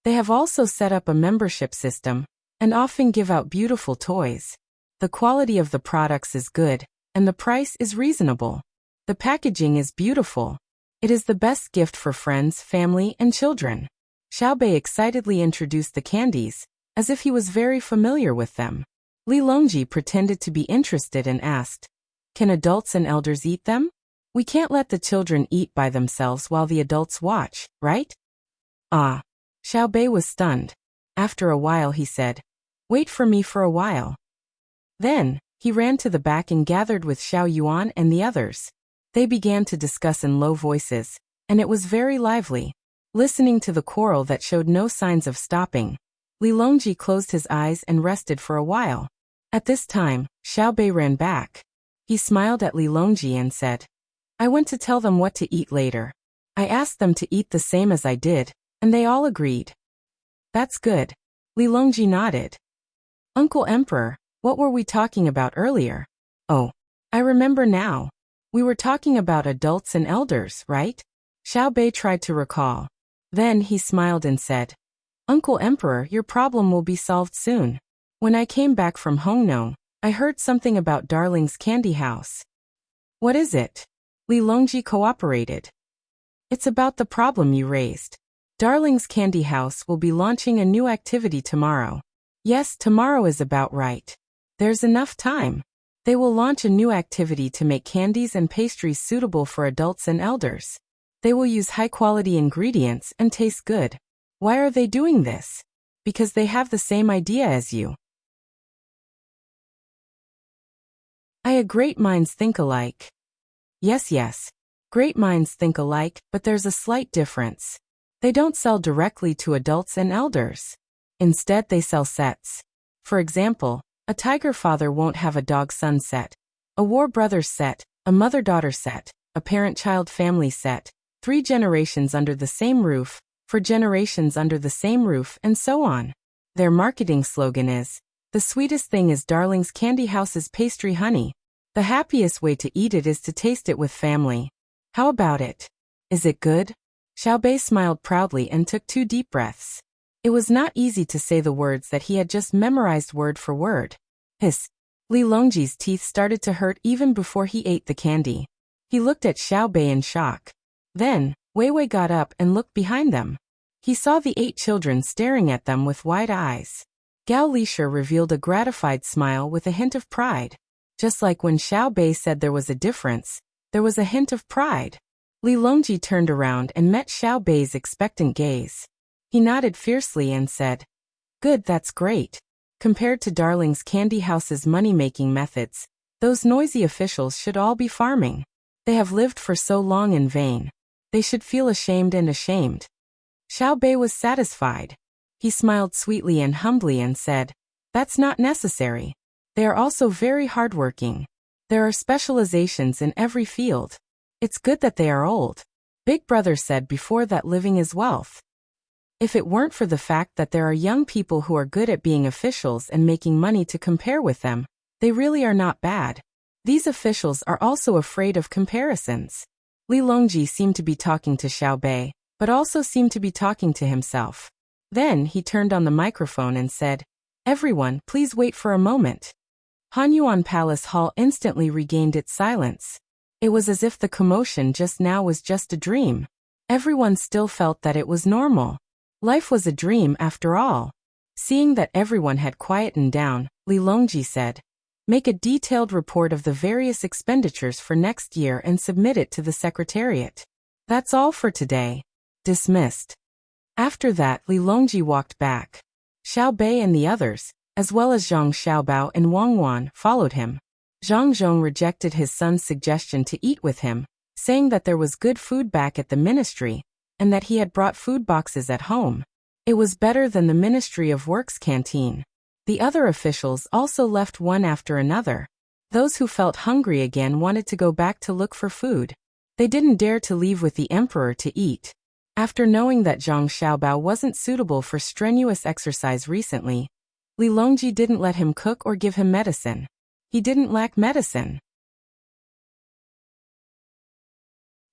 They have also set up a membership system, and often give out beautiful toys. The quality of the products is good, and the price is reasonable. The packaging is beautiful. It is the best gift for friends, family, and children. Xiao Bei excitedly introduced the candies, as if he was very familiar with them. Li Longji pretended to be interested and asked, Can adults and elders eat them? We can't let the children eat by themselves while the adults watch, right? Ah. Xiao Bei was stunned. After a while he said, "Wait for me for a while." Then, he ran to the back and gathered with Xiao Yuan and the others. They began to discuss in low voices, and it was very lively. Listening to the quarrel that showed no signs of stopping, Li Longji closed his eyes and rested for a while. At this time, Xiao Bei ran back. He smiled at Li Longji and said, "I went to tell them what to eat later. I asked them to eat the same as I did, and they all agreed." "That's good." Li Longji nodded. "Uncle Emperor, what were we talking about earlier?" "Oh, I remember now. We were talking about adults and elders, right?" Xiao Bei tried to recall. Then he smiled and said, "Uncle Emperor, your problem will be solved soon. When I came back from Hongnong, I heard something about Darling's Candy House." "What is it?" Li Longji cooperated. "It's about the problem you raised. Darling's Candy House will be launching a new activity tomorrow." "Yes, tomorrow is about right. There's enough time. They will launch a new activity to make candies and pastries suitable for adults and elders. They will use high-quality ingredients and taste good. Why are they doing this? Because they have the same idea as you. Great minds think alike." Yes. Great minds think alike, but there's a slight difference. They don't sell directly to adults and elders. Instead, they sell sets. For example, a tiger father won't have a dog son set, a war brothers set, a mother-daughter set, a parent-child family set, 3 generations under the same roof, 4 generations under the same roof, and so on. Their marketing slogan is, "The sweetest thing is Darling's Candy House's pastry honey. The happiest way to eat it is to taste it with family. How about it? Is it good?" Xiao Bei smiled proudly and took 2 deep breaths. It was not easy to say the words that he had just memorized word for word. Hiss. Li Longji's teeth started to hurt even before he ate the candy. He looked at Xiao Bei in shock. Then, Wei Wei got up and looked behind them. He saw the 8 children staring at them with wide eyes. Gao Lisha revealed a gratified smile with a hint of pride. Just like when Xiao Bei said there was a difference, there was a hint of pride. Li Longji turned around and met Xiao Bei's expectant gaze. He nodded fiercely and said, "Good, that's great. Compared to Darling's Candy House's money-making methods, those noisy officials should all be farming. They have lived for so long in vain. They should feel ashamed and ashamed." Xiao Bei was satisfied. He smiled sweetly and humbly and said, "That's not necessary. They are also very hardworking. There are specializations in every field. It's good that they are old. Big Brother said before that living is wealth. If it weren't for the fact that there are young people who are good at being officials and making money to compare with them, they really are not bad. These officials are also afraid of comparisons." Li Longji seemed to be talking to Xiao Bei, but also seemed to be talking to himself. Then he turned on the microphone and said, "Everyone, please wait for a moment." Hanyuan Palace Hall instantly regained its silence. It was as if the commotion just now was just a dream. Everyone still felt that it was normal. Life was a dream after all. Seeing that everyone had quietened down, Li Longji said, "Make a detailed report of the various expenditures for next year and submit it to the Secretariat. That's all for today. Dismissed." After that, Li Longji walked back. Xiao Bei and the others, as well as Zhang Xiaobao and Wang Wan, followed him. Zhang Zhong rejected his son's suggestion to eat with him, saying that there was good food back at the ministry, and that he had brought food boxes at home. It was better than the Ministry of Works canteen. The other officials also left one after another. Those who felt hungry again wanted to go back to look for food. They didn't dare to leave with the emperor to eat. After knowing that Zhang Xiaobao wasn't suitable for strenuous exercise recently, Li Longji didn't let him cook or give him medicine. He didn't lack medicine.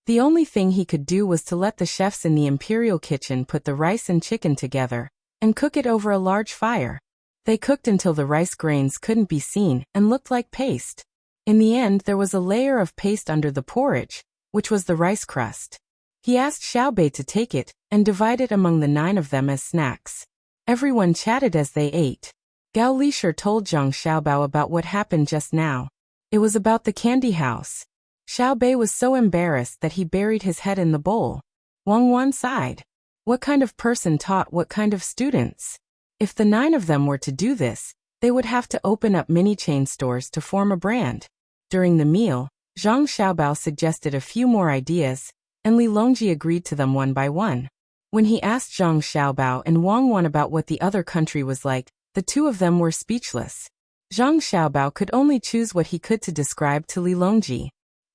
The only thing he could do was to let the chefs in the imperial kitchen put the rice and chicken together and cook it over a large fire. They cooked until the rice grains couldn't be seen and looked like paste. In the end, there was a layer of paste under the porridge, which was the rice crust. He asked Xiao Bei to take it and divide it among the 9 of them as snacks. Everyone chatted as they ate. Gao Lisher told Zhang Xiaobao about what happened just now. It was about the candy house. Xiao Bei was so embarrassed that he buried his head in the bowl. Wang Wan sighed. What kind of person taught what kind of students? If the 9 of them were to do this, they would have to open up mini chain stores to form a brand. During the meal, Zhang Xiaobao suggested a few more ideas, and Li Longji agreed to them one by one. When he asked Zhang Xiaobao and Wang Wan about what the other country was like, the two of them were speechless. Zhang Xiaobao could only choose what he could to describe to Li Longji.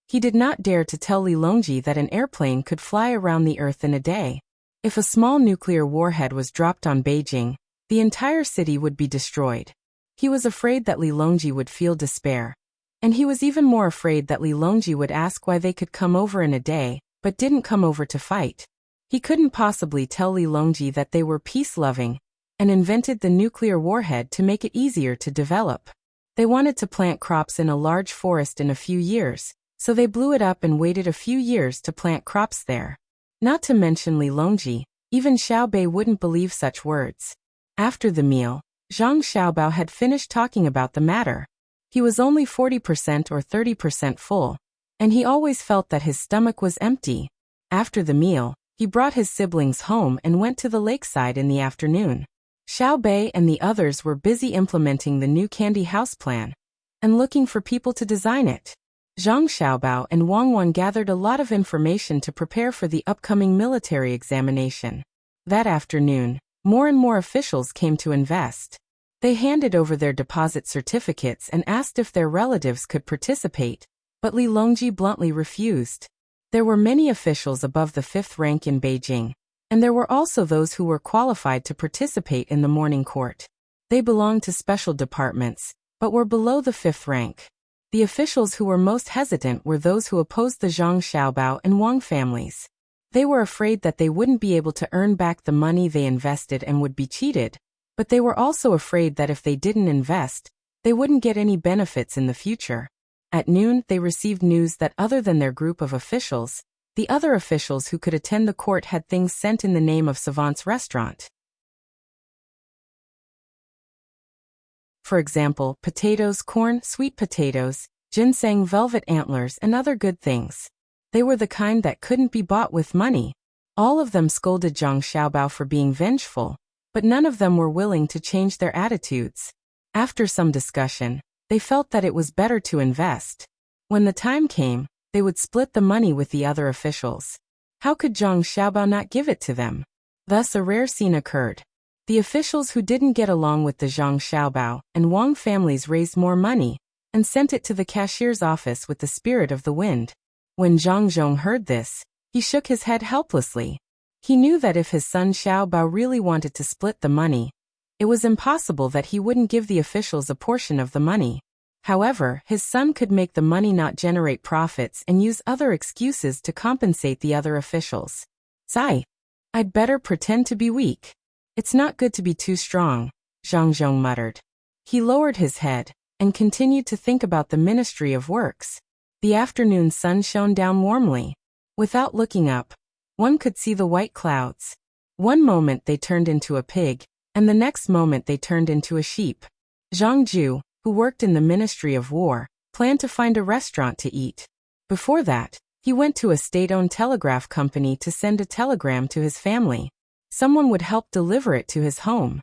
He did not dare to tell Li Longji that an airplane could fly around the Earth in a day. If a small nuclear warhead was dropped on Beijing, the entire city would be destroyed. He was afraid that Li Longji would feel despair. And he was even more afraid that Li Longji would ask why they could come over in a day, but didn't come over to fight. He couldn't possibly tell Li Longji that they were peace-loving, and invented the nuclear warhead to make it easier to develop. They wanted to plant crops in a large forest in a few years, so they blew it up and waited a few years to plant crops there. Not to mention Li Longji, even Xiao Bei wouldn't believe such words. After the meal, Zhang Xiaobao had finished talking about the matter. He was only 40% or 30% full, and he always felt that his stomach was empty. After the meal, he brought his siblings home and went to the lakeside in the afternoon. Xiao Bei and the others were busy implementing the new candy house plan and looking for people to design it. Zhang Xiaobao and Wang Wan gathered a lot of information to prepare for the upcoming military examination. That afternoon, more and more officials came to invest. They handed over their deposit certificates and asked if their relatives could participate, but Li Longji bluntly refused. There were many officials above the 5th rank in Beijing, and there were also those who were qualified to participate in the morning court. They belonged to special departments, but were below the 5th rank. The officials who were most hesitant were those who opposed the Zhang Xiaobao and Wang families. They were afraid that they wouldn't be able to earn back the money they invested and would be cheated, but they were also afraid that if they didn't invest, they wouldn't get any benefits in the future. At noon, they received news that other than their group of officials, the other officials who could attend the court had things sent in the name of Savant's restaurant. For example, potatoes, corn, sweet potatoes, ginseng, velvet antlers, and other good things. They were the kind that couldn't be bought with money. All of them scolded Zhang Xiaobao for being vengeful, but none of them were willing to change their attitudes. After some discussion, they felt that it was better to invest. When the time came, they would split the money with the other officials. How could Zhang Xiaobao not give it to them? Thus a rare scene occurred. The officials who didn't get along with the Zhang Xiaobao and Wang families raised more money and sent it to the cashier's office with the spirit of the wind. When Zhang Zhong heard this, he shook his head helplessly. He knew that if his son Xiaobao really wanted to split the money, it was impossible that he wouldn't give the officials a portion of the money. However, his son could make the money not generate profits and use other excuses to compensate the other officials. I'd better pretend to be weak. It's not good to be too strong, Zhang Zhong muttered. He lowered his head and continued to think about the Ministry of Works. The afternoon sun shone down warmly. Without looking up, one could see the white clouds. One moment they turned into a pig, and the next moment they turned into a sheep. Zhang Ju, who worked in the Ministry of War, planned to find a restaurant to eat. Before that, he went to a state-owned telegraph company to send a telegram to his family. Someone would help deliver it to his home.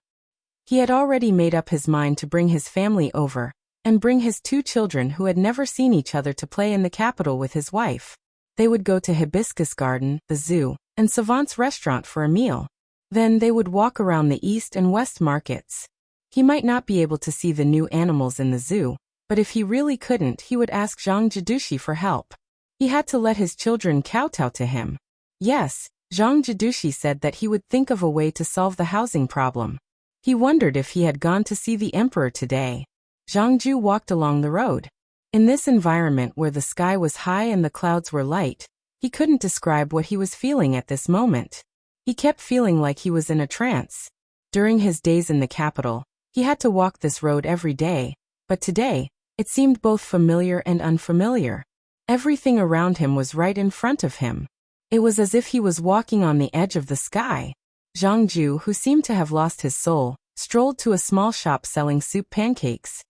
He had already made up his mind to bring his family over, and bring his 2 children who had never seen each other to play in the capital with his wife. They would go to Hibiscus Garden, the zoo, and Savant's restaurant for a meal. Then they would walk around the East and West markets. He might not be able to see the new animals in the zoo, but if he really couldn't, he would ask Zhang Jidushi for help. He had to let his children kowtow to him. Yes, Zhang Jidushi said that he would think of a way to solve the housing problem. He wondered if he had gone to see the emperor today. Zhang Ju walked along the road. In this environment where the sky was high and the clouds were light, he couldn't describe what he was feeling at this moment. He kept feeling like he was in a trance. During his days in the capital, he had to walk this road every day, but today, it seemed both familiar and unfamiliar. Everything around him was right in front of him. It was as if he was walking on the edge of the sky. Zhang Ju, who seemed to have lost his soul, strolled to a small shop selling soup pancakes.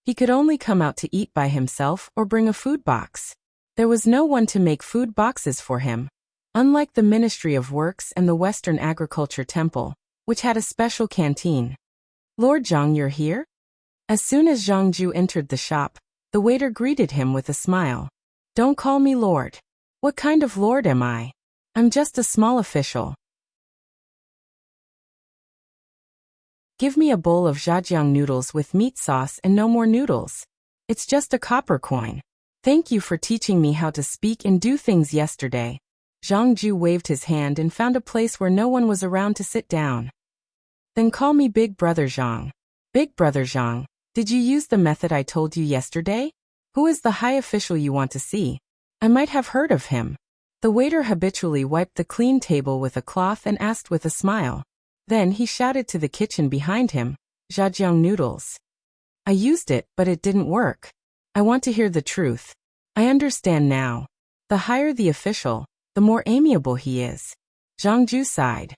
He could only come out to eat by himself or bring a food box. There was no one to make food boxes for him. Unlike the Ministry of Works and the Western Agriculture Temple, which had a special canteen. Lord Zhang, you're here? As soon as Zhang Ju entered the shop, the waiter greeted him with a smile. Don't call me Lord. What kind of Lord am I? I'm just a small official. Give me a bowl of zhajiang noodles with meat sauce and no more noodles. It's just a copper coin. Thank you for teaching me how to speak and do things yesterday. Zhang Ju waved his hand and found a place where no one was around to sit down. Then call me Big Brother Zhang. Big Brother Zhang, did you use the method I told you yesterday? Who is the high official you want to see? I might have heard of him. The waiter habitually wiped the clean table with a cloth and asked with a smile. Then he shouted to the kitchen behind him, zhajiang noodles. I used it, but it didn't work. I want to hear the truth. I understand now. The higher the official, the more amiable he is. Zhang Ju sighed.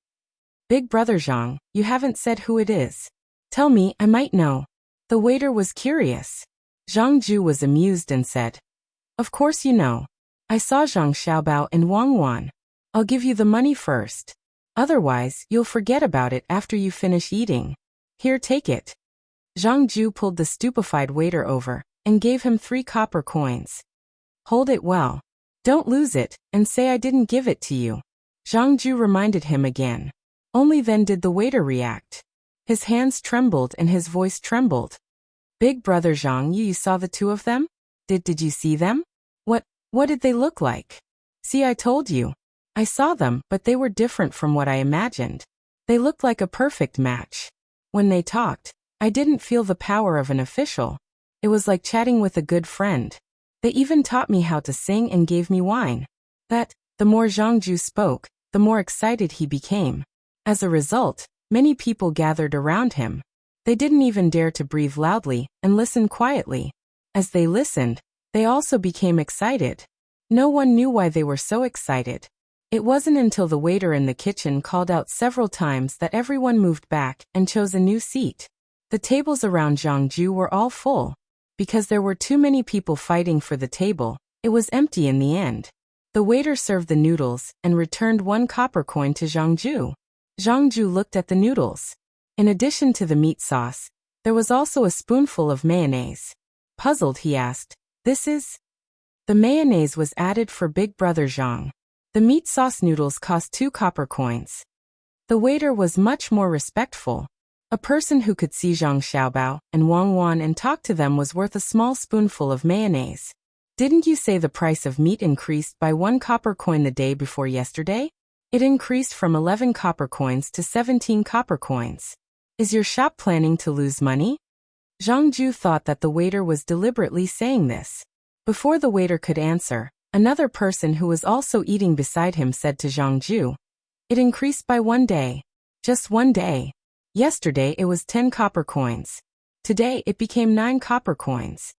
Big Brother Zhang, you haven't said who it is. Tell me, I might know. The waiter was curious. Zhang Ju was amused and said, Of course you know. I saw Zhang Xiaobao and Wang Wan. I'll give you the money first. Otherwise, you'll forget about it after you finish eating. Here, take it. Zhang Ju pulled the stupefied waiter over and gave him 3 copper coins. Hold it well. Don't lose it, and say I didn't give it to you. Zhang Ju reminded him again. Only then did the waiter react. His hands trembled and his voice trembled. Big Brother Zhang, you saw the 2 of them? Did you see them? What did they look like? See, I told you. I saw them, but they were different from what I imagined. They looked like a perfect match. When they talked, I didn't feel the power of an official. It was like chatting with a good friend. They even taught me how to sing and gave me wine. The more Zhang Ju spoke, the more excited he became. As a result, many people gathered around him. They didn't even dare to breathe loudly and listen quietly. As they listened, they also became excited. No one knew why they were so excited. It wasn't until the waiter in the kitchen called out several times that everyone moved back and chose a new seat. The tables around Zhang Ju were all full. Because there were too many people fighting for the table, it was empty in the end. The waiter served the noodles and returned 1 copper coin to Zhang Ju. Zhang Ju looked at the noodles. In addition to the meat sauce, there was also a spoonful of mayonnaise. Puzzled, he asked, This is? The mayonnaise was added for Big Brother Zhang. The meat sauce noodles cost 2 copper coins. The waiter was much more respectful. A person who could see Zhang Xiaobao and Wang Wan and talk to them was worth a small spoonful of mayonnaise. Didn't you say the price of meat increased by 1 copper coin the day before yesterday? It increased from 11 copper coins to 17 copper coins. Is your shop planning to lose money? Zhang Ju thought that the waiter was deliberately saying this. Before the waiter could answer, another person who was also eating beside him said to Zhang Ju, It increased by 1 day. Just 1 day. Yesterday it was 10 copper coins. Today it became 9 copper coins.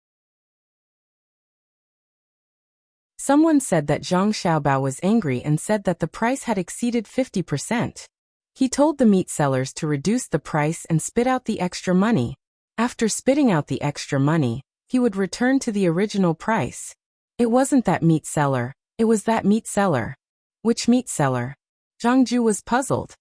Someone said that Zhang Xiaobao was angry and said that the price had exceeded 50%. He told the meat sellers to reduce the price and spit out the extra money. After spitting out the extra money, he would return to the original price. It wasn't that meat seller, it was that meat seller. Which meat seller? Zhang Ju was puzzled.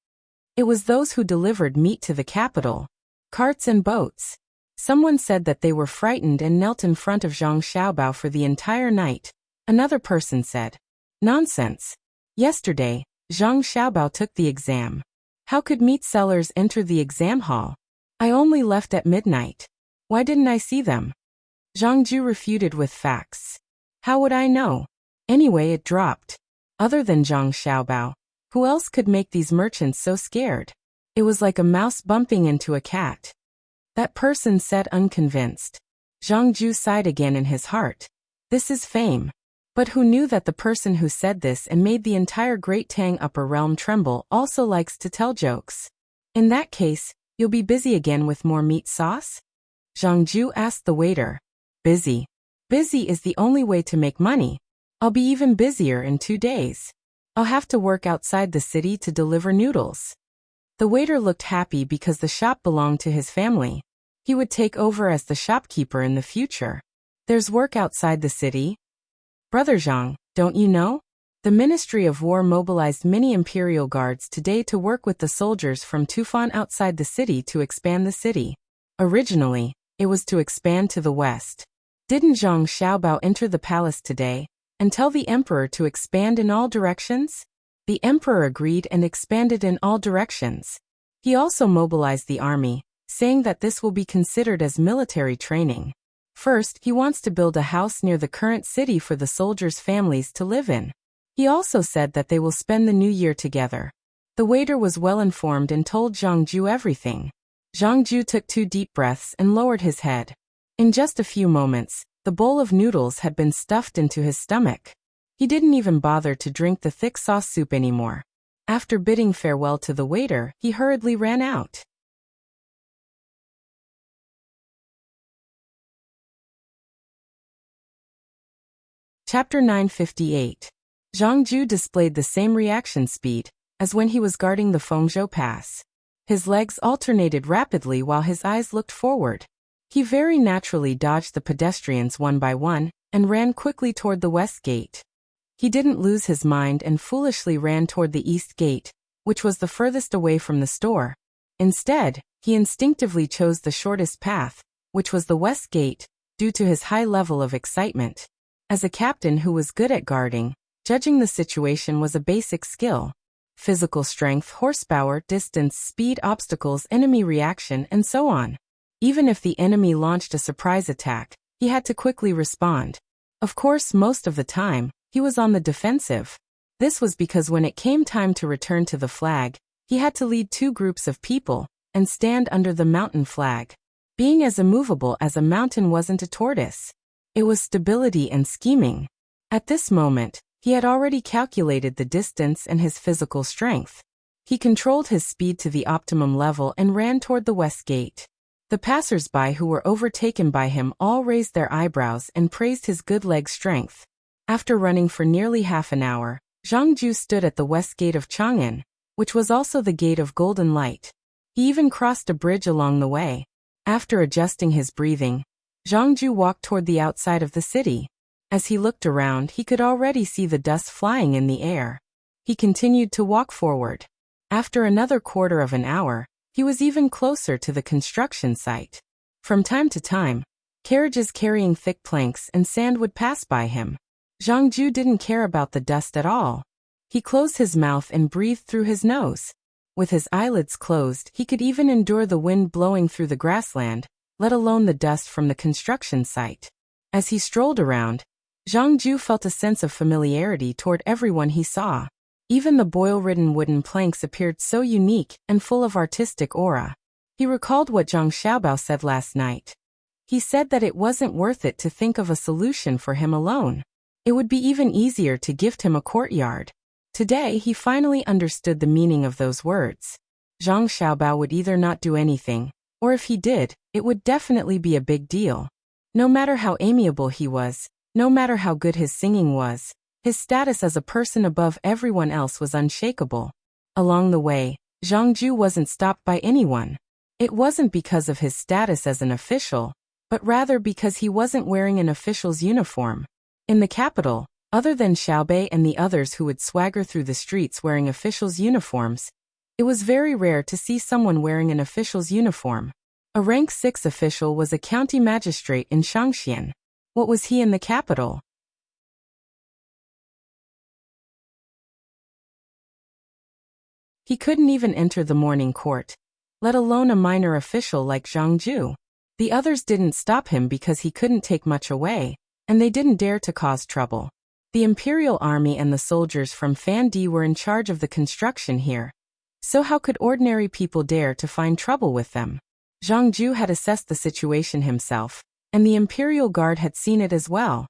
It was those who delivered meat to the capital. Carts and boats. Someone said that they were frightened and knelt in front of Zhang Xiaobao for the entire night. Another person said, Nonsense. Yesterday, Zhang Xiaobao took the exam. How could meat sellers enter the exam hall? I only left at midnight. Why didn't I see them? Zhang Ju refuted with facts. How would I know? Anyway, it dropped. Other than Zhang Xiaobao, who else could make these merchants so scared? It was like a mouse bumping into a cat. That person said, unconvinced. Zhang Ju sighed again in his heart. This is fame. But who knew that the person who said this and made the entire Great Tang upper realm tremble also likes to tell jokes? In that case, you'll be busy again with more meat sauce? Zhang Ju asked the waiter. Busy. Busy is the only way to make money. I'll be even busier in 2 days. I'll have to work outside the city to deliver noodles. The waiter looked happy because the shop belonged to his family. He would take over as the shopkeeper in the future. There's work outside the city. Brother Zhang, don't you know? The Ministry of War mobilized many imperial guards today to work with the soldiers from Tufan outside the city to expand the city. Originally, it was to expand to the west. Didn't Zhang Xiaobao enter the palace today and tell the emperor to expand in all directions? The emperor agreed and expanded in all directions. He also mobilized the army, saying that this will be considered as military training. First, he wants to build a house near the current city for the soldiers' families to live in. He also said that they will spend the new year together. The waiter was well informed and told Zhang Ju everything. Zhang Ju took 2 deep breaths and lowered his head. In just a few moments, the bowl of noodles had been stuffed into his stomach. He didn't even bother to drink the thick sauce soup anymore. After bidding farewell to the waiter, he hurriedly ran out. Chapter 958. Zhang Ju displayed the same reaction speed as when he was guarding the Fengzhou Pass. His legs alternated rapidly while his eyes looked forward. He very naturally dodged the pedestrians one by one and ran quickly toward the west gate. He didn't lose his mind and foolishly ran toward the east gate, which was the furthest away from the store. Instead, he instinctively chose the shortest path, which was the west gate, due to his high level of excitement. As a captain who was good at guarding, judging the situation was a basic skill. Physical strength, horsepower, distance, speed, obstacles, enemy reaction, and so on. Even if the enemy launched a surprise attack, he had to quickly respond. Of course, most of the time, he was on the defensive. This was because when it came time to return to the flag, he had to lead 2 groups of people and stand under the mountain flag. Being as immovable as a mountain wasn't a tortoise. It was stability and scheming. At this moment, he had already calculated the distance and his physical strength. He controlled his speed to the optimum level and ran toward the west gate. The passers-by who were overtaken by him all raised their eyebrows and praised his good leg strength. After running for nearly half an hour, Zhang Ju stood at the west gate of Chang'an, which was also the gate of Golden Light. He even crossed a bridge along the way. After adjusting his breathing, Zhang Ju walked toward the outside of the city. As he looked around, he could already see the dust flying in the air. He continued to walk forward. After another quarter of an hour, he was even closer to the construction site. From time to time, carriages carrying thick planks and sand would pass by him. Zhang Ju didn't care about the dust at all. He closed his mouth and breathed through his nose. With his eyelids closed, he could even endure the wind blowing through the grassland, let alone the dust from the construction site. As he strolled around, Zhang Ju felt a sense of familiarity toward everyone he saw. Even the boil-ridden wooden planks appeared so unique and full of artistic aura. He recalled what Zhang Xiaobao said last night. He said that it wasn't worth it to think of a solution for him alone. It would be even easier to gift him a courtyard. Today he finally understood the meaning of those words. Zhang Xiaobao would either not do anything, or if he did, it would definitely be a big deal. No matter how amiable he was, no matter how good his singing was, his status as a person above everyone else was unshakable. Along the way, Zhang Ju wasn't stopped by anyone. It wasn't because of his status as an official, but rather because he wasn't wearing an official's uniform. In the capital, other than Xiaobei and the others who would swagger through the streets wearing officials' uniforms, it was very rare to see someone wearing an official's uniform. A rank 6 official was a county magistrate in Shangxian. What was he in the capital? He couldn't even enter the morning court, let alone a minor official like Zhang Ju. The others didn't stop him because he couldn't take much away, and they didn't dare to cause trouble. The Imperial Army and the soldiers from Fan Di were in charge of the construction here, so how could ordinary people dare to find trouble with them? Zhang Ju had assessed the situation himself, and the Imperial Guard had seen it as well.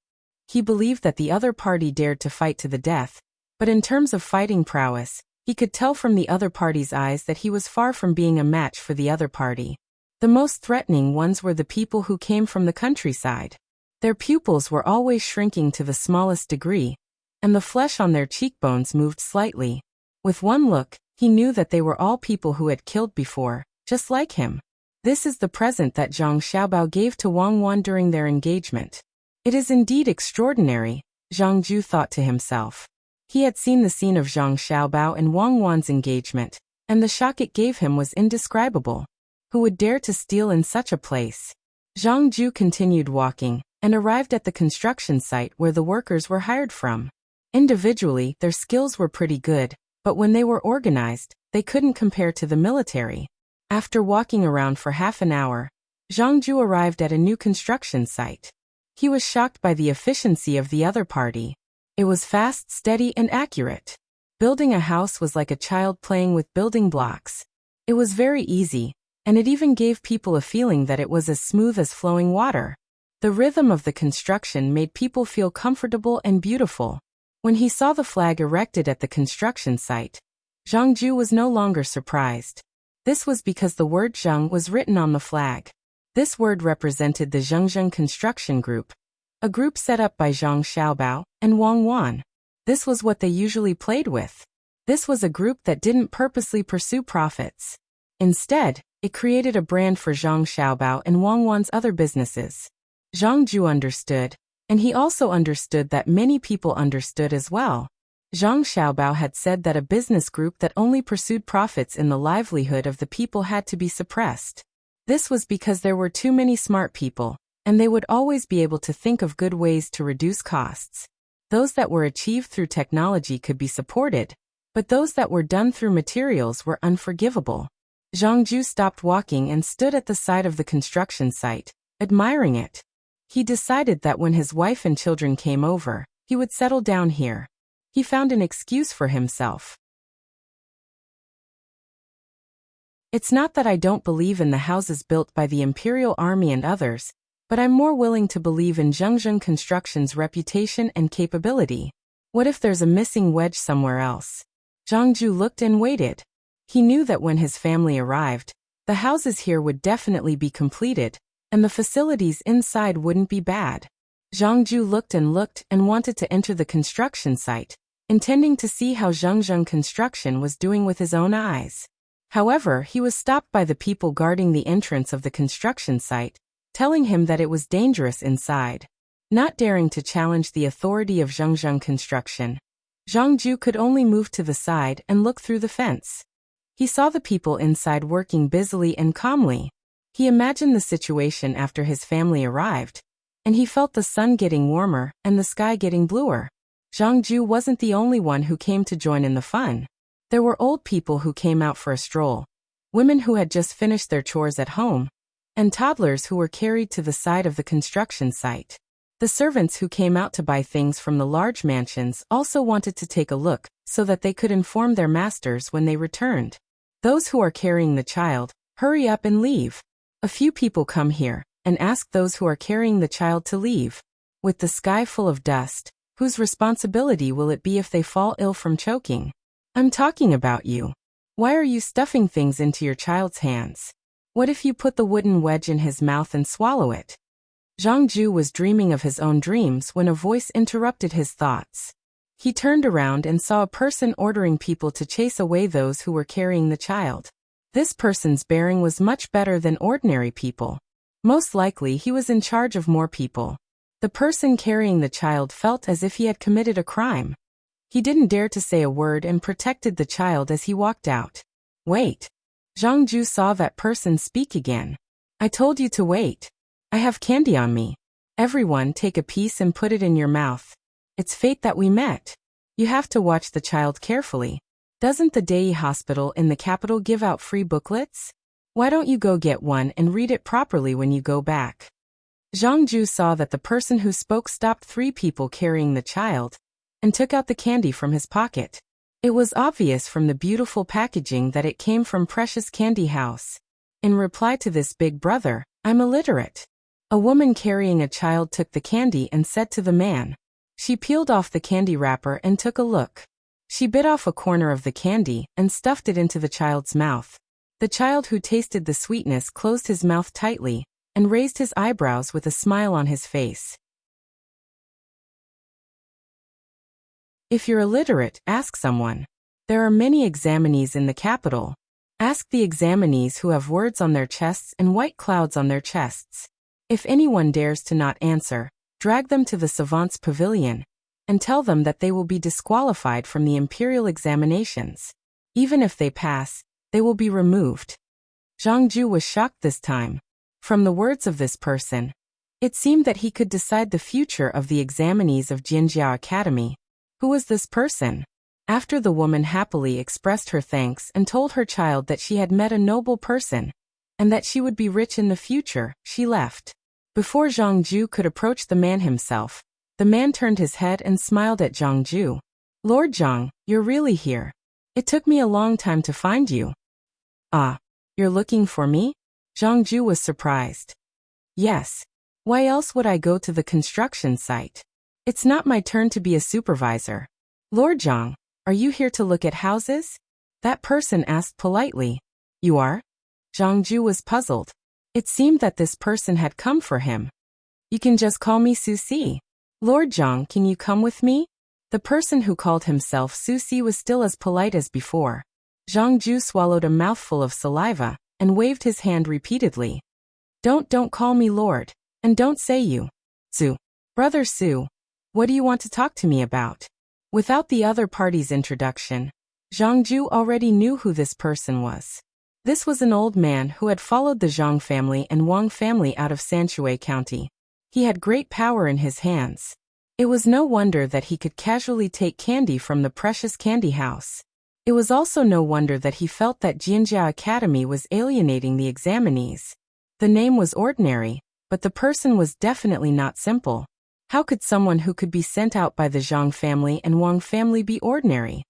He believed that the other party dared to fight to the death, but in terms of fighting prowess, he could tell from the other party's eyes that he was far from being a match for the other party. The most threatening ones were the people who came from the countryside. Their pupils were always shrinking to the smallest degree, and the flesh on their cheekbones moved slightly. With one look, he knew that they were all people who had killed before, just like him. This is the present that Zhang Xiaobao gave to Wang Wan during their engagement. It is indeed extraordinary, Zhang Ju thought to himself. He had seen the scene of Zhang Xiaobao and Wang Wan's engagement, and the shock it gave him was indescribable. Who would dare to steal in such a place? Zhang Ju continued walking, and arrived at the construction site where the workers were hired from. Individually, their skills were pretty good, but when they were organized, they couldn't compare to the military. After walking around for half an hour, Zhang Ju arrived at a new construction site. He was shocked by the efficiency of the other party. It was fast, steady, and accurate. Building a house was like a child playing with building blocks. It was very easy, and it even gave people a feeling that it was as smooth as flowing water. The rhythm of the construction made people feel comfortable and beautiful. When he saw the flag erected at the construction site, Zhang Ju was no longer surprised. This was because the word Zheng was written on the flag. This word represented the Zhengzheng Construction Group, a group set up by Zhang Xiaobao and Wang Wan. This was what they usually played with. This was a group that didn't purposely pursue profits. Instead, it created a brand for Zhang Xiaobao and Wang Wan's other businesses. Zhang Ju understood, and he also understood that many people understood as well. Zhang Xiaobao had said that a business group that only pursued profits in the livelihood of the people had to be suppressed. This was because there were too many smart people, and they would always be able to think of good ways to reduce costs. Those that were achieved through technology could be supported, but those that were done through materials were unforgivable. Zhang Ju stopped walking and stood at the side of the construction site, admiring it. He decided that when his wife and children came over, he would settle down here. He found an excuse for himself. It's not that I don't believe in the houses built by the Imperial Army and others, but I'm more willing to believe in Zhengzheng Construction's reputation and capability. What if there's a missing wedge somewhere else? Zhang Ju looked and waited. He knew that when his family arrived, the houses here would definitely be completed, and the facilities inside wouldn't be bad. Zhang Ju looked and wanted to enter the construction site, intending to see how Zhengzheng Construction was doing with his own eyes. However, he was stopped by the people guarding the entrance of the construction site, telling him that it was dangerous inside. Not daring to challenge the authority of Zhengzheng Construction, Zhang Ju could only move to the side and look through the fence. He saw the people inside working busily and calmly. He imagined the situation after his family arrived, and he felt the sun getting warmer and the sky getting bluer. Zhang Ju wasn't the only one who came to join in the fun. There were old people who came out for a stroll, women who had just finished their chores at home, and toddlers who were carried to the side of the construction site. The servants who came out to buy things from the large mansions also wanted to take a look so that they could inform their masters when they returned. Those who are carrying the child, hurry up and leave. A few people come here and ask those who are carrying the child to leave. With the sky full of dust, whose responsibility will it be if they fall ill from choking? I'm talking about you. Why are you stuffing things into your child's hands? What if you put the wooden wedge in his mouth and swallow it? Zhang Ju was dreaming of his own dreams when a voice interrupted his thoughts. He turned around and saw a person ordering people to chase away those who were carrying the child. This person's bearing was much better than ordinary people. Most likely he was in charge of more people. The person carrying the child felt as if he had committed a crime. He didn't dare to say a word and protected the child as he walked out. Wait. Zhang Ju saw that person speak again. I told you to wait. I have candy on me. Everyone take a piece and put it in your mouth. It's fate that we met. You have to watch the child carefully. Doesn't the Dei Hospital in the capital give out free booklets? Why don't you go get one and read it properly when you go back? Zhang Ju saw that the person who spoke stopped 3 people carrying the child and took out the candy from his pocket. It was obvious from the beautiful packaging that it came from Precious Candy House. In reply to this big brother, I'm illiterate. A woman carrying a child took the candy and said to the man. She peeled off the candy wrapper and took a look. She bit off a corner of the candy and stuffed it into the child's mouth. The child who tasted the sweetness closed his mouth tightly and raised his eyebrows with a smile on his face. If you're illiterate, ask someone. There are many examinees in the capital. Ask the examinees who have words on their chests and white clouds on their chests. If anyone dares to not answer, drag them to the savants' pavilion, and tell them that they will be disqualified from the imperial examinations. Even if they pass, they will be removed. Zhang Ju was shocked this time. From the words of this person, it seemed that he could decide the future of the examinees of Jinjiao Academy. Who was this person? After the woman happily expressed her thanks and told her child that she had met a noble person, and that she would be rich in the future, she left. Before Zhang Ju could approach the man himself, the man turned his head and smiled at Zhang Ju. Lord Zhang, you're really here. It took me a long time to find you. Ah, you're looking for me? Zhang Ju was surprised. Yes. Why else would I go to the construction site? It's not my turn to be a supervisor. Lord Zhang, are you here to look at houses? That person asked politely. You are? Zhang Ju was puzzled. It seemed that this person had come for him. You can just call me Susi. Lord Zhang, can you come with me? The person who called himself Susi was still as polite as before. Zhang Ju swallowed a mouthful of saliva and waved his hand repeatedly. Don't call me Lord. And don't say you. Su. Brother Su. What do you want to talk to me about? Without the other party's introduction, Zhang Ju already knew who this person was. This was an old man who had followed the Zhang family and Wang family out of Sanshui County. He had great power in his hands. It was no wonder that he could casually take candy from the precious candy house. It was also no wonder that he felt that Jinjia Academy was alienating the examinees. The name was ordinary, but the person was definitely not simple. How could someone who could be sent out by the Zhang family and Wang family be ordinary?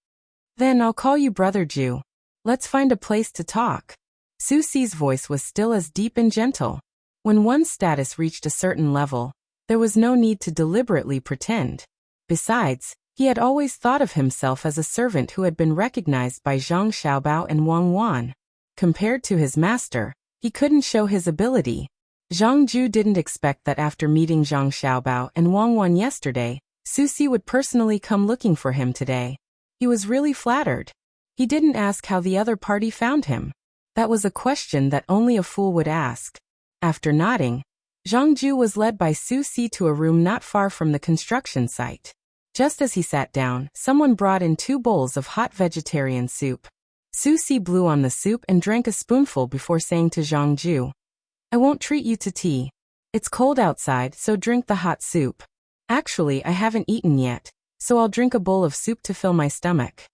Then I'll call you Brother Ju. Let's find a place to talk. Susi's voice was still as deep and gentle. When one's status reached a certain level, there was no need to deliberately pretend. Besides, he had always thought of himself as a servant who had been recognized by Zhang Xiaobao and Wang Wan. Compared to his master, he couldn't show his ability. Zhang Ju didn't expect that after meeting Zhang Xiaobao and Wang Wan yesterday, Susi would personally come looking for him today. He was really flattered. He didn't ask how the other party found him. That was a question that only a fool would ask. After nodding, Zhang Ju was led by Susi to a room not far from the construction site. Just as he sat down, someone brought in 2 bowls of hot vegetarian soup. Susi blew on the soup and drank a spoonful before saying to Zhang Ju, I won't treat you to tea. It's cold outside, so drink the hot soup. Actually, I haven't eaten yet, so I'll drink a bowl of soup to fill my stomach.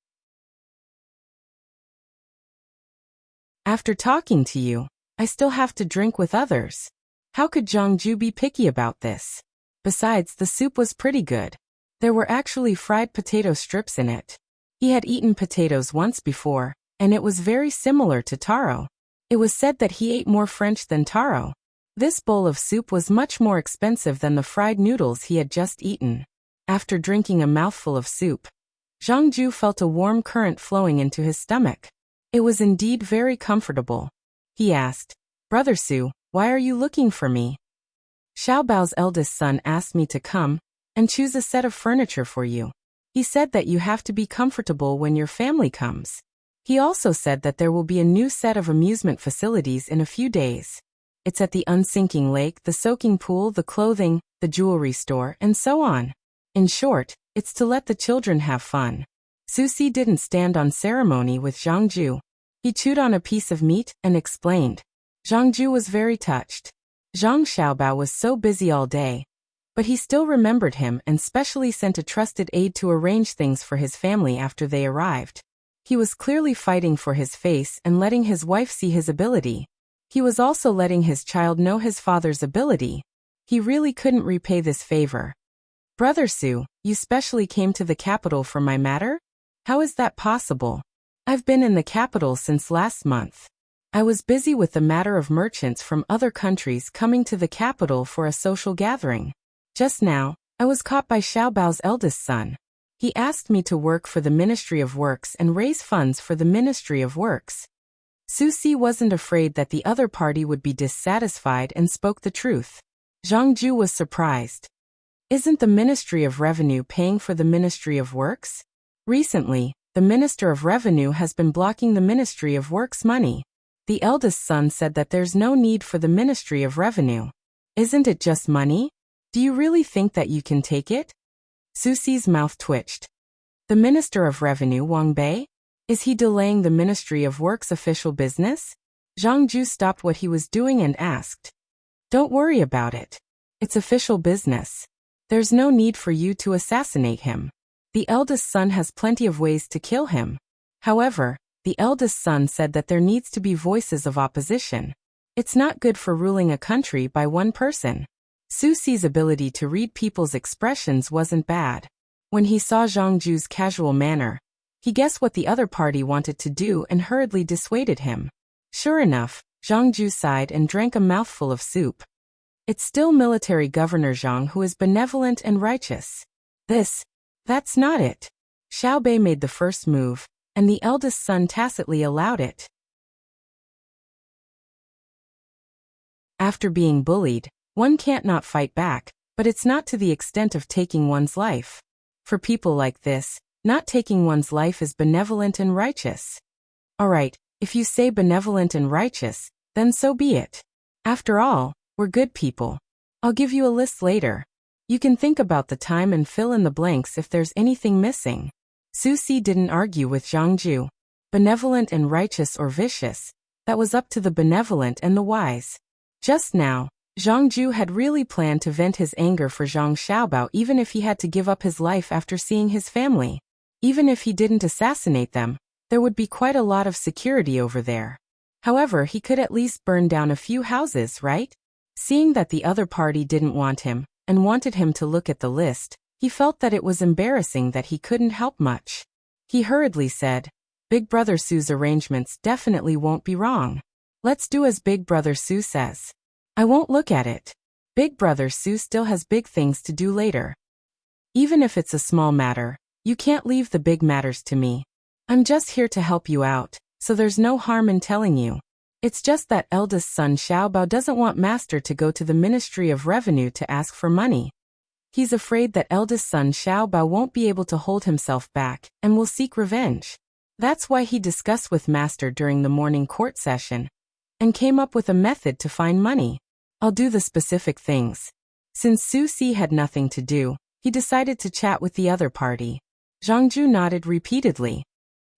After talking to you, I still have to drink with others. How could Zhang Ju be picky about this? Besides, the soup was pretty good. There were actually fried potato strips in it. He had eaten potatoes once before, and it was very similar to taro. It was said that he ate more French than taro. This bowl of soup was much more expensive than the fried noodles he had just eaten. After drinking a mouthful of soup, Zhang Ju felt a warm current flowing into his stomach. It was indeed very comfortable. He asked, Brother Su, why are you looking for me? Xiaobao's eldest son asked me to come and choose a set of furniture for you. He said that you have to be comfortable when your family comes. He also said that there will be a new set of amusement facilities in a few days. It's at the unsinking lake, the soaking pool, the clothing, the jewelry store, and so on. In short, it's to let the children have fun. Susi didn't stand on ceremony with Zhang Ju. He chewed on a piece of meat and explained. Zhang Ju was very touched. Zhang Xiaobao was so busy all day, but he still remembered him and specially sent a trusted aide to arrange things for his family after they arrived. He was clearly fighting for his face and letting his wife see his ability. He was also letting his child know his father's ability. He really couldn't repay this favor. Brother Su, you specially came to the capital for my matter? How is that possible? I've been in the capital since last month. I was busy with the matter of merchants from other countries coming to the capital for a social gathering. Just now, I was caught by Xiaobao's eldest son. He asked me to work for the Ministry of Works and raise funds for the Ministry of Works. Susi wasn't afraid that the other party would be dissatisfied and spoke the truth. Zhang Ju was surprised. Isn't the Ministry of Revenue paying for the Ministry of Works? Recently, The Minister of Revenue has been blocking the Ministry of Works money. The eldest son said that there's no need for the Ministry of Revenue. Isn't it just money? Do you really think that you can take it? Susi's mouth twitched. The Minister of Revenue, Wang Bei? Is he delaying the Ministry of Works official business? Zhang Ju stopped what he was doing and asked. Don't worry about it. It's official business. There's no need for you to assassinate him. The eldest son has plenty of ways to kill him. However, the eldest son said that there needs to be voices of opposition. It's not good for ruling a country by one person. Susi's ability to read people's expressions wasn't bad. When he saw Zhang Ju's casual manner, he guessed what the other party wanted to do and hurriedly dissuaded him. Sure enough, Zhang Ju sighed and drank a mouthful of soup. It's still Military Governor Zhang who is benevolent and righteous. That's not it. Xiao Bei made the first move, and the eldest son tacitly allowed it. After being bullied, one can't not fight back, but it's not to the extent of taking one's life. For people like this, not taking one's life is benevolent and righteous. Alright, if you say benevolent and righteous, then so be it. After all, we're good people. I'll give you a list later. You can think about the time and fill in the blanks if there's anything missing. Susi didn't argue with Zhang Ju. Benevolent and righteous or vicious, that was up to the benevolent and the wise. Just now, Zhang Ju had really planned to vent his anger for Zhang Xiaobao even if he had to give up his life after seeing his family. Even if he didn't assassinate them, there would be quite a lot of security over there. However, he could at least burn down a few houses, right? Seeing that the other party didn't want him, and wanted him to look at the list, he felt that it was embarrassing that he couldn't help much. He hurriedly said, Big Brother Su's arrangements definitely won't be wrong. Let's do as Big Brother Su says. I won't look at it. Big Brother Su still has big things to do later. Even if it's a small matter, you can't leave the big matters to me. I'm just here to help you out, so there's no harm in telling you. It's just that eldest son Xiaobao doesn't want Master to go to the Ministry of Revenue to ask for money. He's afraid that eldest son Xiaobao won't be able to hold himself back and will seek revenge. That's why he discussed with Master during the morning court session and came up with a method to find money. I'll do the specific things. Since Susi had nothing to do, he decided to chat with the other party. Zhang Ju nodded repeatedly.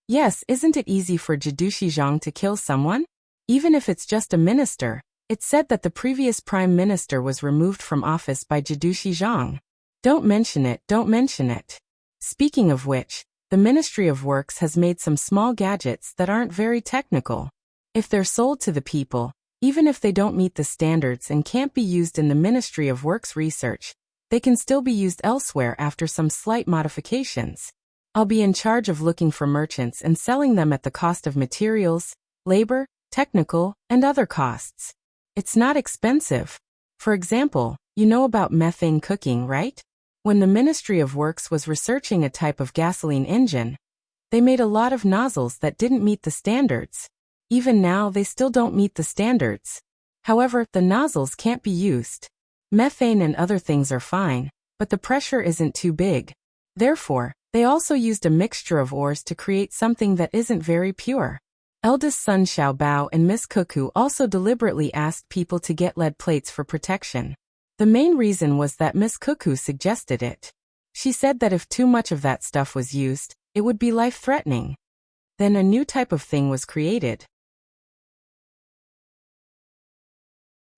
Yes, isn't it easy for Jidushi Zhang to kill someone? Even if it's just a minister, it's said that the previous prime minister was removed from office by Jidushi Zhang. Don't mention it. Speaking of which, the Ministry of Works has made some small gadgets that aren't very technical. If they're sold to the people, even if they don't meet the standards and can't be used in the Ministry of Works research, they can still be used elsewhere after some slight modifications. I'll be in charge of looking for merchants and selling them at the cost of materials, labor, technical, and other costs. It's not expensive. For example, you know about methane cooking, right? When the Ministry of Works was researching a type of gasoline engine, they made a lot of nozzles that didn't meet the standards. Even now, they still don't meet the standards. However, the nozzles can't be used. Methane and other things are fine, but the pressure isn't too big. Therefore, they also used a mixture of ores to create something that isn't very pure. Eldest son Xiaobao and Miss Cuckoo also deliberately asked people to get lead plates for protection. The main reason was that Miss Cuckoo suggested it. She said that if too much of that stuff was used, it would be life-threatening. Then a new type of thing was created.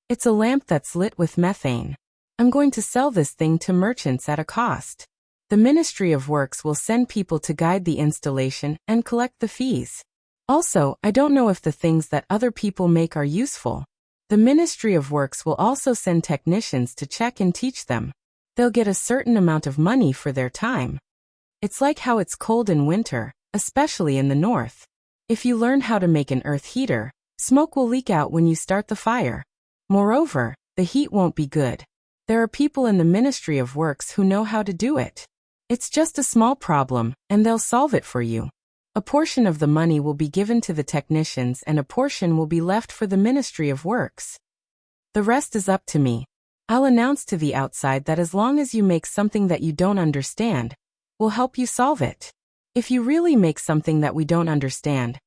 It's a lamp that's lit with methane. I'm going to sell this thing to merchants at a cost. The Ministry of Works will send people to guide the installation and collect the fees. Also, I don't know if the things that other people make are useful. The Ministry of Works will also send technicians to check and teach them. They'll get a certain amount of money for their time. It's like how it's cold in winter, especially in the north. If you learn how to make an earth heater, smoke will leak out when you start the fire. Moreover, the heat won't be good. There are people in the Ministry of Works who know how to do it. It's just a small problem, and they'll solve it for you. A portion of the money will be given to the technicians and a portion will be left for the Ministry of Works. The rest is up to me. I'll announce to the outside that as long as you make something that you don't understand, we'll help you solve it. If you really make something that we don't understand,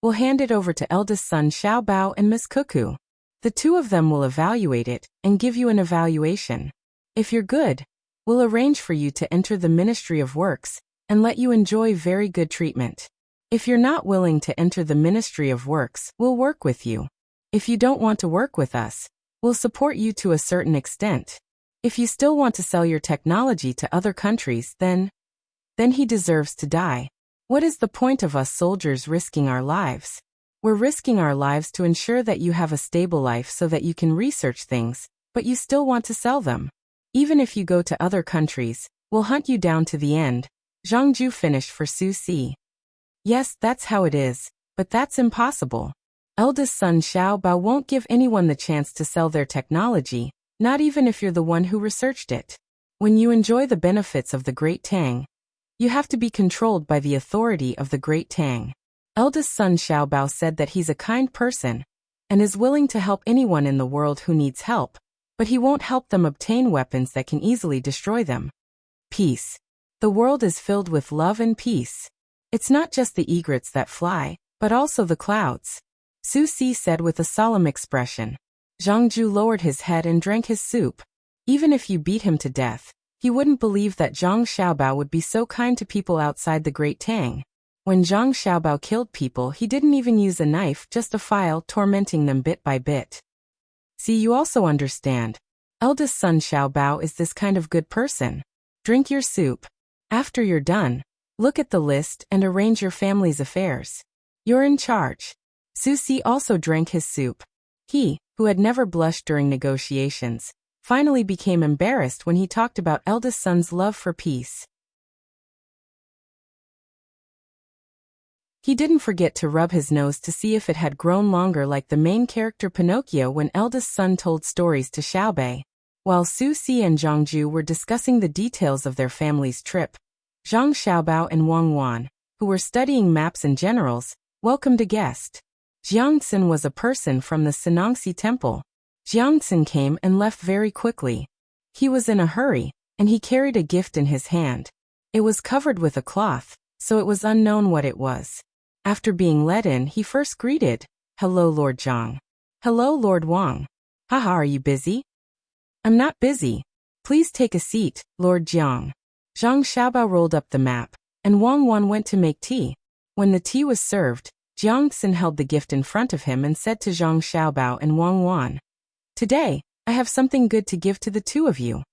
we'll hand it over to eldest son Xiao Bao and Miss Cuckoo. The two of them will evaluate it and give you an evaluation. If you're good, we'll arrange for you to enter the Ministry of Works and let you enjoy very good treatment. If you're not willing to enter the Ministry of Works, we'll work with you. If you don't want to work with us, we'll support you to a certain extent. If you still want to sell your technology to other countries, then he deserves to die. What is the point of us soldiers risking our lives? We're risking our lives to ensure that you have a stable life so that you can research things, but you still want to sell them. Even if you go to other countries, we'll hunt you down to the end. Zhang Ju finished for Su Si. Yes, that's how it is, but that's impossible. Eldest son Xiao Bao won't give anyone the chance to sell their technology, not even if you're the one who researched it. When you enjoy the benefits of the Great Tang, you have to be controlled by the authority of the Great Tang. Eldest son Xiao Bao said that he's a kind person and is willing to help anyone in the world who needs help, but he won't help them obtain weapons that can easily destroy them. Peace. The world is filled with love and peace. It's not just the egrets that fly, but also the clouds. Su Si said with a solemn expression. Zhang Ju lowered his head and drank his soup. Even if you beat him to death, he wouldn't believe that Zhang Xiaobao would be so kind to people outside the Great Tang. When Zhang Xiaobao killed people, he didn't even use a knife, just a file, tormenting them bit by bit. See, you also understand. Eldest son Xiaobao is this kind of good person. Drink your soup. After you're done, look at the list and arrange your family's affairs. You're in charge. Su Si also drank his soup. He, who had never blushed during negotiations, finally became embarrassed when he talked about eldest son's love for peace. He didn't forget to rub his nose to see if it had grown longer like the main character Pinocchio when eldest son told stories to Xiaobei. While Su Si and Zhang Ju were discussing the details of their family's trip, Zhang Xiaobao and Wang Wan, who were studying maps and generals, welcomed a guest. Jiangxin was a person from the Sinangxi temple. Jiangxin came and left very quickly. He was in a hurry, and he carried a gift in his hand. It was covered with a cloth, so it was unknown what it was. After being let in, he first greeted, "Hello, Lord Zhang." "Hello, Lord Wang." "Haha, are you busy?" "I'm not busy. Please take a seat, Lord Jiang." Zhang Xiaobao rolled up the map, and Wang Wan went to make tea. When the tea was served, Jiangxin held the gift in front of him and said to Zhang Xiaobao and Wang Wan, "Today, I have something good to give to the two of you."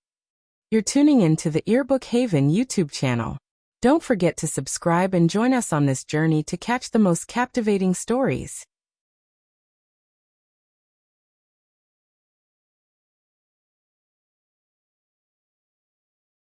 You're tuning in to the Earbook Haven YouTube channel. Don't forget to subscribe and join us on this journey to catch the most captivating stories.